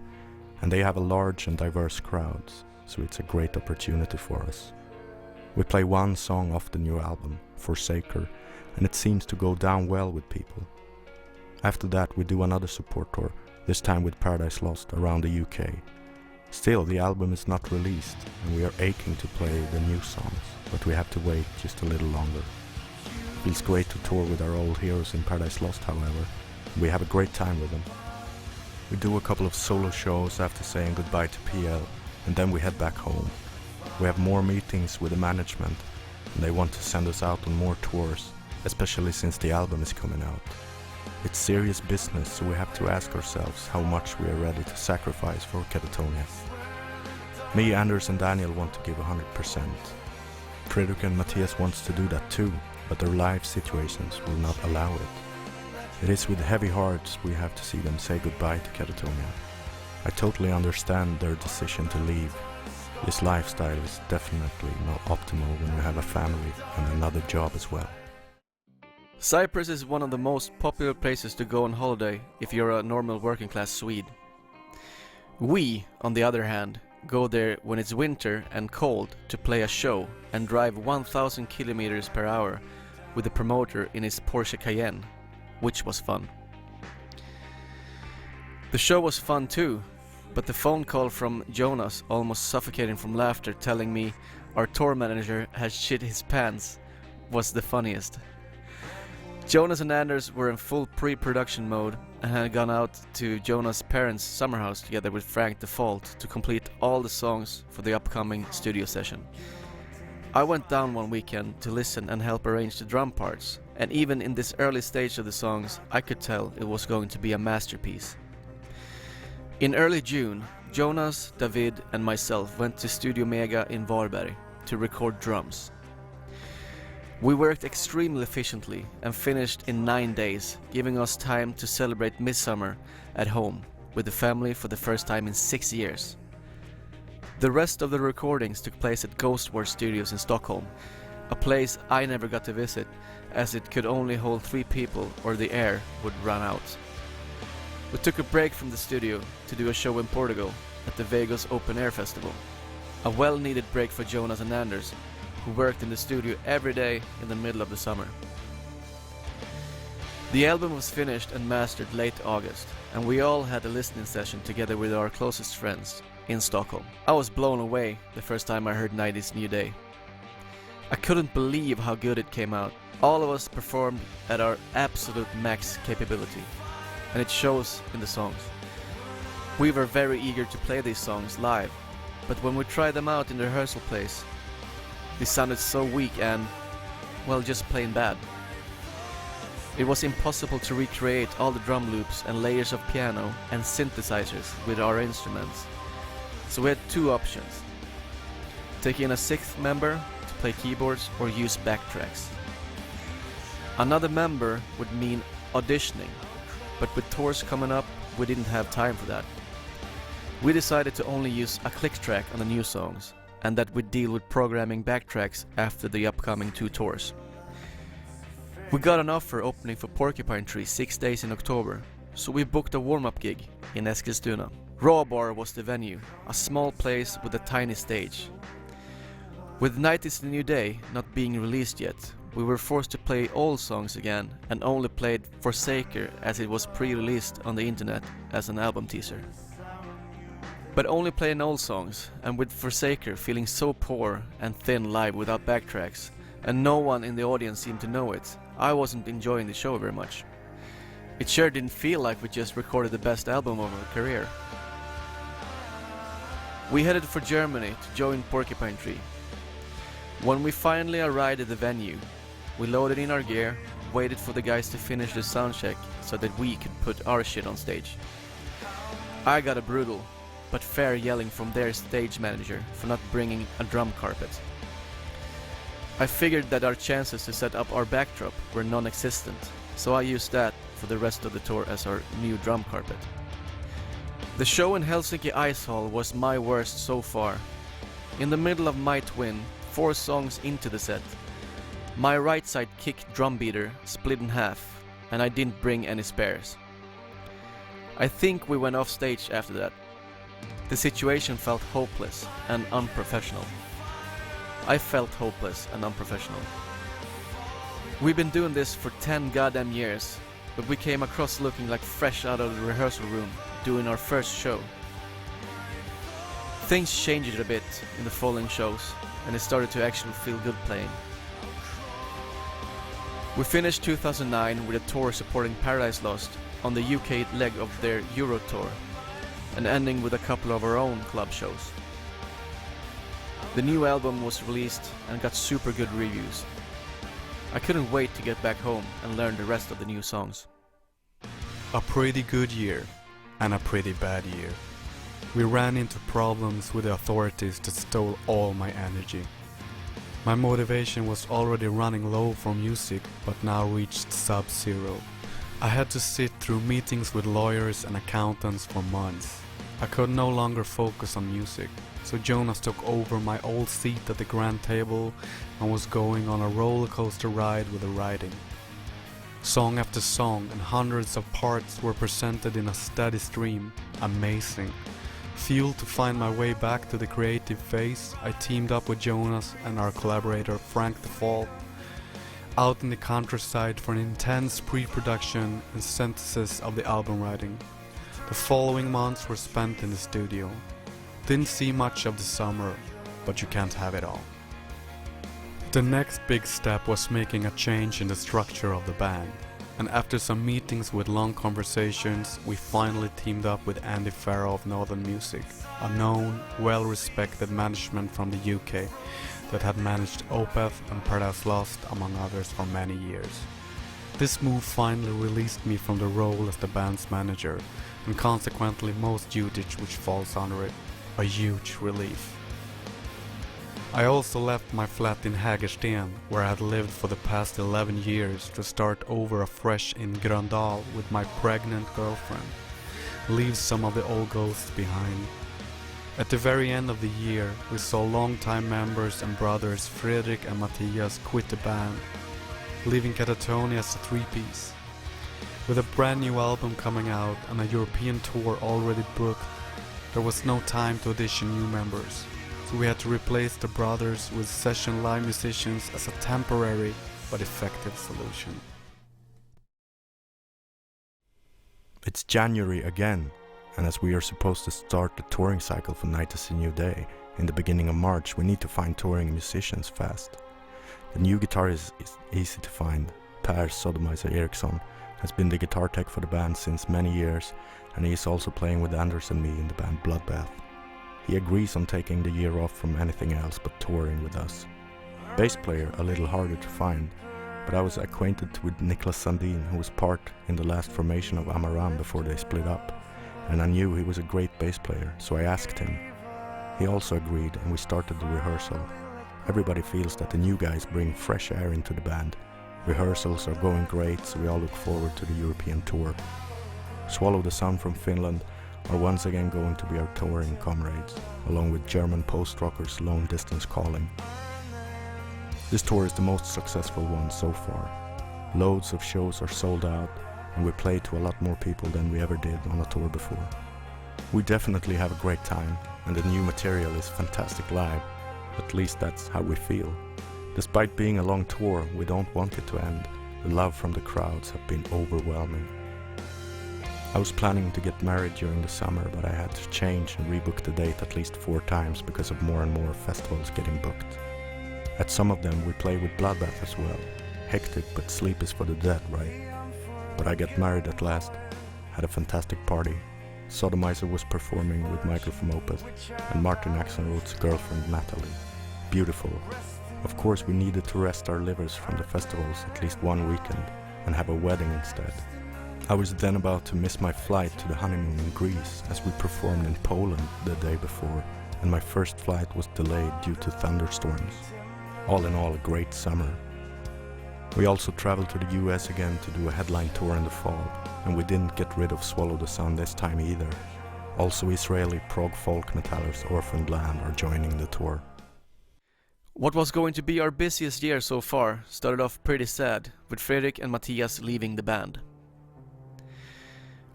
and they have a large and diverse crowd, so it's a great opportunity for us. We play one song off the new album, Forsaker, and it seems to go down well with people. After that we do another support tour, this time with Paradise Lost around the UK. Still, the album is not released, and we are aching to play the new songs, but we have to wait just a little longer. Feels great to tour with our old heroes in Paradise Lost, however. We have a great time with them. We do a couple of solo shows after saying goodbye to PL, and then we head back home. We have more meetings with the management, and they want to send us out on more tours, especially since the album is coming out. It's serious business, so we have to ask ourselves how much we are ready to sacrifice for Katatonia. Me, Anders and Daniel want to give 100%. Fredrik and Matthias wants to do that too, but their life situations will not allow it. It is with heavy hearts we have to see them say goodbye to Katatonia. I totally understand their decision to leave. This lifestyle is definitely not optimal when you have a family and another job as well. Cyprus is one of the most popular places to go on holiday if you're a normal working class Swede. We, on the other hand, go there when it's winter and cold to play a show and drive 1000 kilometers per hour with the promoter in his Porsche Cayenne, which was fun. The show was fun too, but the phone call from Jonas, almost suffocating from laughter, telling me our tour manager has shit his pants, was the funniest. Jonas and Anders were in full pre-production mode and had gone out to Jonas' parents' summer house together with Frank Default to complete all the songs for the upcoming studio session. I went down one weekend to listen and help arrange the drum parts, and even in this early stage of the songs, I could tell it was going to be a masterpiece. In early June, Jonas, David and myself went to Studio Mega in Varberg to record drums. We worked extremely efficiently and finished in 9 days, giving us time to celebrate Midsummer at home with the family for the first time in 6 years. The rest of the recordings took place at Ghostword Studios in Stockholm, a place I never got to visit as it could only hold 3 people or the air would run out. We took a break from the studio to do a show in Portugal at the Vegas Open Air Festival. A well-needed break for Jonas and Anders, who worked in the studio every day in the middle of the summer. The album was finished and mastered late August, and we all had a listening session together with our closest friends in Stockholm. I was blown away the first time I heard 90's New Day. I couldn't believe how good it came out. All of us performed at our absolute max capability, and it shows in the songs. We were very eager to play these songs live, but when we tried them out in the rehearsal place, they sounded so weak and, well, just plain bad. It was impossible to recreate all the drum loops and layers of piano and synthesizers with our instruments. So we had 2 options: take in a 6th member to play keyboards or use backtracks. Another member would mean auditioning, but with tours coming up, we didn't have time for that. We decided to only use a click track on the new songs, and that we'd deal with programming backtracks after the upcoming 2 tours. We got an offer opening for Porcupine Tree 6 days in October, so we booked a warm-up gig in Eskilstuna. Raw Bar was the venue, a small place with a tiny stage. With 90's The New Day not being released yet, we were forced to play old songs again and only played Forsaker as it was pre-released on the internet as an album teaser. But only playing old songs, and with Forsaker feeling so poor and thin live without backtracks, and no one in the audience seemed to know it, I wasn't enjoying the show very much. It sure didn't feel like we just recorded the best album of our career. We headed for Germany to join Porcupine Tree. When we finally arrived at the venue, we loaded in our gear, waited for the guys to finish the soundcheck so that we could put our shit on stage. I got a brutal but fair yelling from their stage manager for not bringing a drum carpet. I figured that our chances to set up our backdrop were non-existent, so I used that for the rest of the tour as our new drum carpet. The show in Helsinki Ice Hall was my worst so far. In the middle of My Twin, 4 songs into the set, my right side kick drum beater split in half, and I didn't bring any spares. I think we went off stage after that. The situation felt hopeless and unprofessional. I felt hopeless and unprofessional. We've been doing this for 10 goddamn years, but we came across looking like fresh out of the rehearsal room doing our first show. Things changed a bit in the following shows, and it started to actually feel good playing. We finished 2009 with a tour supporting Paradise Lost on the UK leg of their Euro tour, and ending with a couple of our own club shows. The new album was released and got super good reviews. I couldn't wait to get back home and learn the rest of the new songs. A pretty good year and a pretty bad year. We ran into problems with the authorities that stole all my energy. My motivation was already running low for music, but now reached sub-zero. I had to sit through meetings with lawyers and accountants for months. I could no longer focus on music, so Jonas took over my old seat at the grand table and was going on a roller coaster ride with the writing. Song after song and hundreds of parts were presented in a steady stream. Amazing. Fueled to find my way back to the creative phase, I teamed up with Jonas and our collaborator Frank the Fall out in the countryside for an intense pre-production and synthesis of the album writing. The following months were spent in the studio. Didn't see much of the summer, but you can't have it all. The next big step was making a change in the structure of the band, and after some meetings with long conversations, we finally teamed up with Andy Farrow of Northern Music, a known, well-respected management from the UK that had managed Opeth and Paradise Lost among others for many years. This move finally released me from the role as the band's manager, and consequently most duties which falls under it, a huge relief. I also left my flat in Hägersten, where I had lived for the past 11 years, to start over afresh in Gröndal with my pregnant girlfriend, leave some of the old ghosts behind. At the very end of the year, we saw longtime members and brothers Fredrik and Matthias quit the band, leaving Katatonia as a three-piece. With a brand new album coming out and a European tour already booked, there was no time to audition new members, so we had to replace the brothers with session live musicians as a temporary but effective solution. It's January again, and as we are supposed to start the touring cycle for Night is a New Day in the beginning of March, we need to find touring musicians fast. The new guitarist is easy to find. Per Sodomizer Eriksson has been the guitar tech for the band since many years, and he is also playing with Anders and me in the band Bloodbath. He agrees on taking the year off from anything else but touring with us. Bass player a little harder to find, but I was acquainted with Niklas Sandin, who was part in the last formation of Amaram before they split up, and I knew he was a great bass player, so I asked him. He also agreed, and we started the rehearsal. Everybody feels that the new guys bring fresh air into the band. Rehearsals are going great, so we all look forward to the European tour. Swallow the Sun from Finland are once again going to be our touring comrades, along with German post-rockers Long Distance Calling. This tour is the most successful one so far. Loads of shows are sold out, and we play to a lot more people than we ever did on a tour before. We definitely have a great time, and the new material is fantastic live. At least that's how we feel. Despite being a long tour, we don't want it to end. The love from the crowds have been overwhelming. I was planning to get married during the summer, but I had to change and rebook the date at least 4 times because of more and more festivals getting booked. At some of them we play with Bloodbath as well. Hectic, but sleep is for the dead, right? But I got married at last. Had a fantastic party. Sodomizer was performing with Michael from Opeth, and Martin Axelrod's girlfriend Natalie. Beautiful. Of course we needed to rest our livers from the festivals at least one weekend and have a wedding instead. I was then about to miss my flight to the honeymoon in Greece, as we performed in Poland the day before, and my first flight was delayed due to thunderstorms. All in all, a great summer. We also traveled to the US again to do a headline tour in the fall, and we didn't get rid of Swallow the Sun this time either. Also Israeli prog folk metallers Orphaned Land are joining the tour. What was going to be our busiest year so far started off pretty sad, with Fredrik and Matthias leaving the band.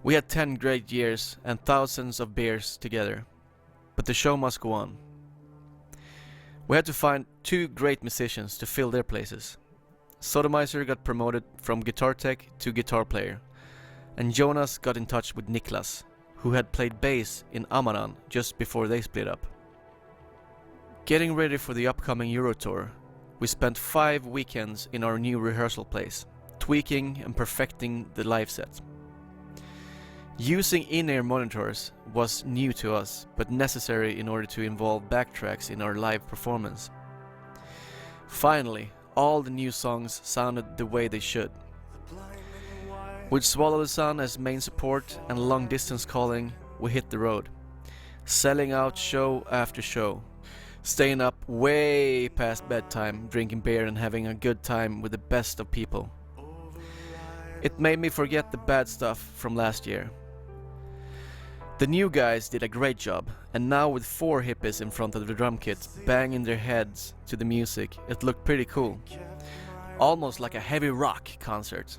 We had 10 great years and thousands of beers together, but the show must go on. We had to find 2 great musicians to fill their places. Sodomizer got promoted from guitar tech to guitar player, and Jonas got in touch with Niklas, who had played bass in Amaran just before they split up. Getting ready for the upcoming Euro tour, we spent 5 weekends in our new rehearsal place, tweaking and perfecting the live set. Using in-ear monitors was new to us, but necessary in order to involve backtracks in our live performance. Finally, all the new songs sounded the way they should. With Swallow the Sun as main support and long distance calling, we hit the road, selling out show after show, staying up way past bedtime, drinking beer and having a good time with the best of people. It made me forget the bad stuff from last year. The new guys did a great job, and now with 4 hippies in front of the drum kit banging their heads to the music, it looked pretty cool. Almost like a heavy rock concert.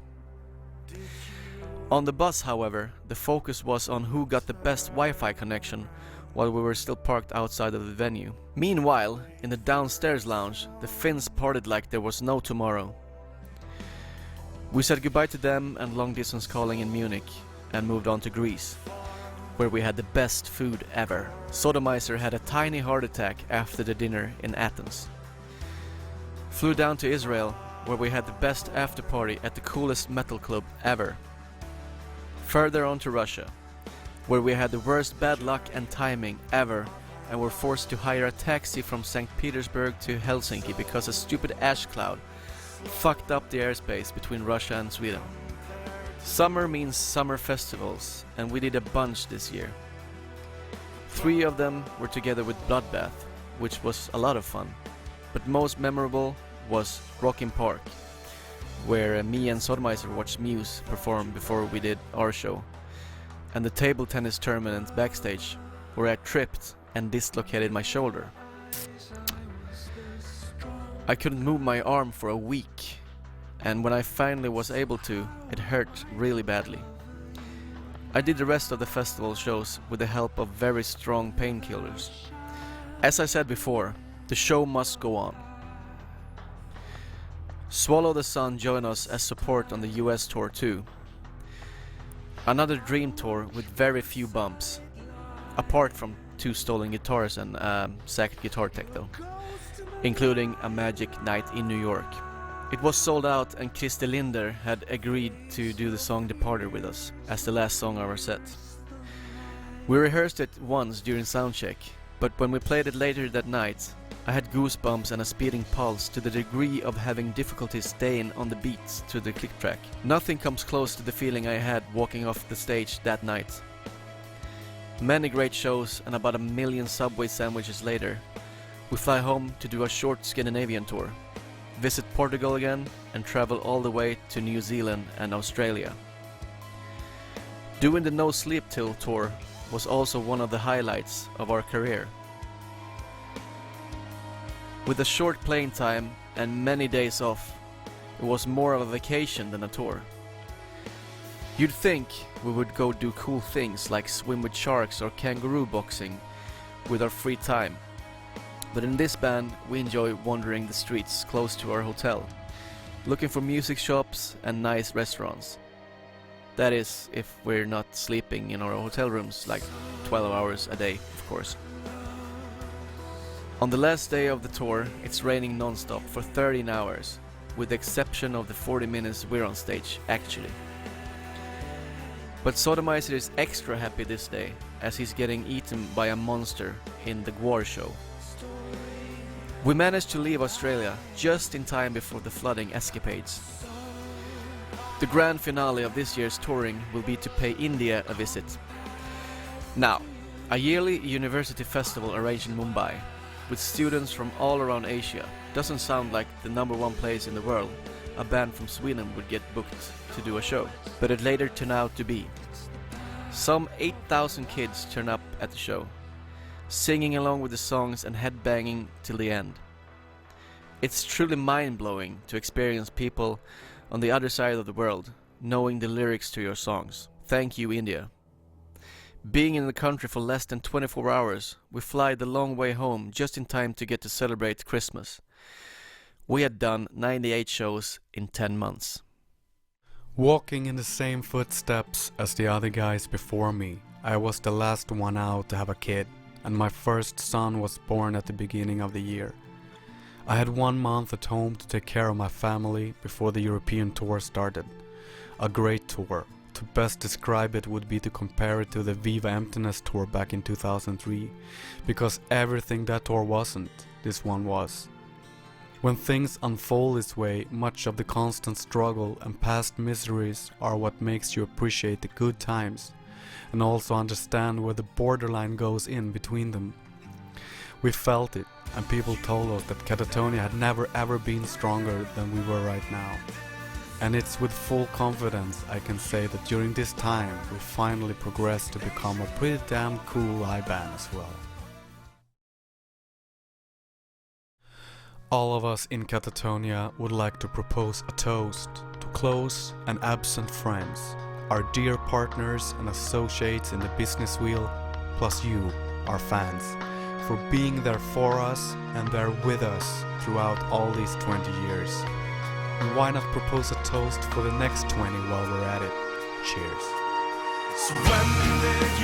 On the bus, however, the focus was on who got the best Wi-Fi connection while we were still parked outside of the venue. Meanwhile, in the downstairs lounge, the Finns partied like there was no tomorrow. We said goodbye to them and long distance calling in Munich and moved on to Greece, where we had the best food ever. Sodomizer had a tiny heart attack after the dinner in Athens. Flew down to Israel, where we had the best after party at the coolest metal club ever. Further on to Russia, where we had the worst bad luck and timing ever and were forced to hire a taxi from St. Petersburg to Helsinki because a stupid ash cloud fucked up the airspace between Russia and Sweden. Summer means summer festivals, and we did a bunch this year. 3 of them were together with Bloodbath, which was a lot of fun. But most memorable was Rockin' Park, where me and Sodomizer watched Muse perform before we did our show, and the table tennis tournament backstage, where I tripped and dislocated my shoulder. I couldn't move my arm for a week, and when I finally was able to, it hurt really badly. I did the rest of the festival shows with the help of very strong painkillers. As I said before, the show must go on. Swallow the Sun joined us as support on the US tour too. Another dream tour with very few bumps, apart from 2 stolen guitars and sacked guitar tech though, including a magic night in New York. It was sold out, and Christer Linder had agreed to do the song Departed with us as the last song of our set. We rehearsed it once during soundcheck, but when we played it later that night, I had goosebumps and a speeding pulse to the degree of having difficulty staying on the beats to the click track. Nothing comes close to the feeling I had walking off the stage that night. Many great shows, and about 1 million Subway sandwiches later, we fly home to do a short Scandinavian tour, visit Portugal again, and travel all the way to New Zealand and Australia. Doing the No Sleep Till tour was also one of the highlights of our career. With a short playing time and many days off, it was more of a vacation than a tour. You'd think we would go do cool things like swim with sharks or kangaroo boxing with our free time. But in this band, we enjoy wandering the streets close to our hotel, looking for music shops and nice restaurants. That is, if we're not sleeping in our hotel rooms like 12 hours a day, of course. On the last day of the tour, it's raining non-stop for 13 hours, with the exception of the 40 minutes we're on stage, actually. But Sodomizer is extra happy this day, as he's getting eaten by a monster in the Gwar show. We managed to leave Australia just in time before the flooding escapades. The grand finale of this year's touring will be to pay India a visit. Now, a yearly university festival arranged in Mumbai, with students from all around Asia, doesn't sound like the #1 place in the world a band from Sweden would get booked to do a show, but it later turned out to be. Some 8,000 kids turn up at the show, singing along with the songs and headbanging till the end. It's truly mind-blowing to experience people on the other side of the world knowing the lyrics to your songs. Thank you, India. Being in the country for less than 24 hours, we fly the long way home just in time to get to celebrate Christmas. We had done 98 shows in 10 months. Walking in the same footsteps as the other guys before me, I was the last one out to have a kid, and my first son was born at the beginning of the year. I had 1 month at home to take care of my family before the European tour started. A great tour. To best describe it would be to compare it to the Viva Emptiness tour back in 2003, because everything that tour wasn't, this one was. When things unfold this way, much of the constant struggle and past miseries are what makes you appreciate the good times, and also understand where the borderline goes in between them. We felt it, and people told us that Katatonia had never ever been stronger than we were right now. And it's with full confidence I can say that during this time we finally progressed to become a pretty damn cool live band as well. All of us in Katatonia would like to propose a toast to close and absent friends, our dear partners and associates in the business wheel, plus you, our fans, for being there for us and there with us throughout all these 20 years. And why not propose a toast for the next 20 while we're at it? Cheers. So when did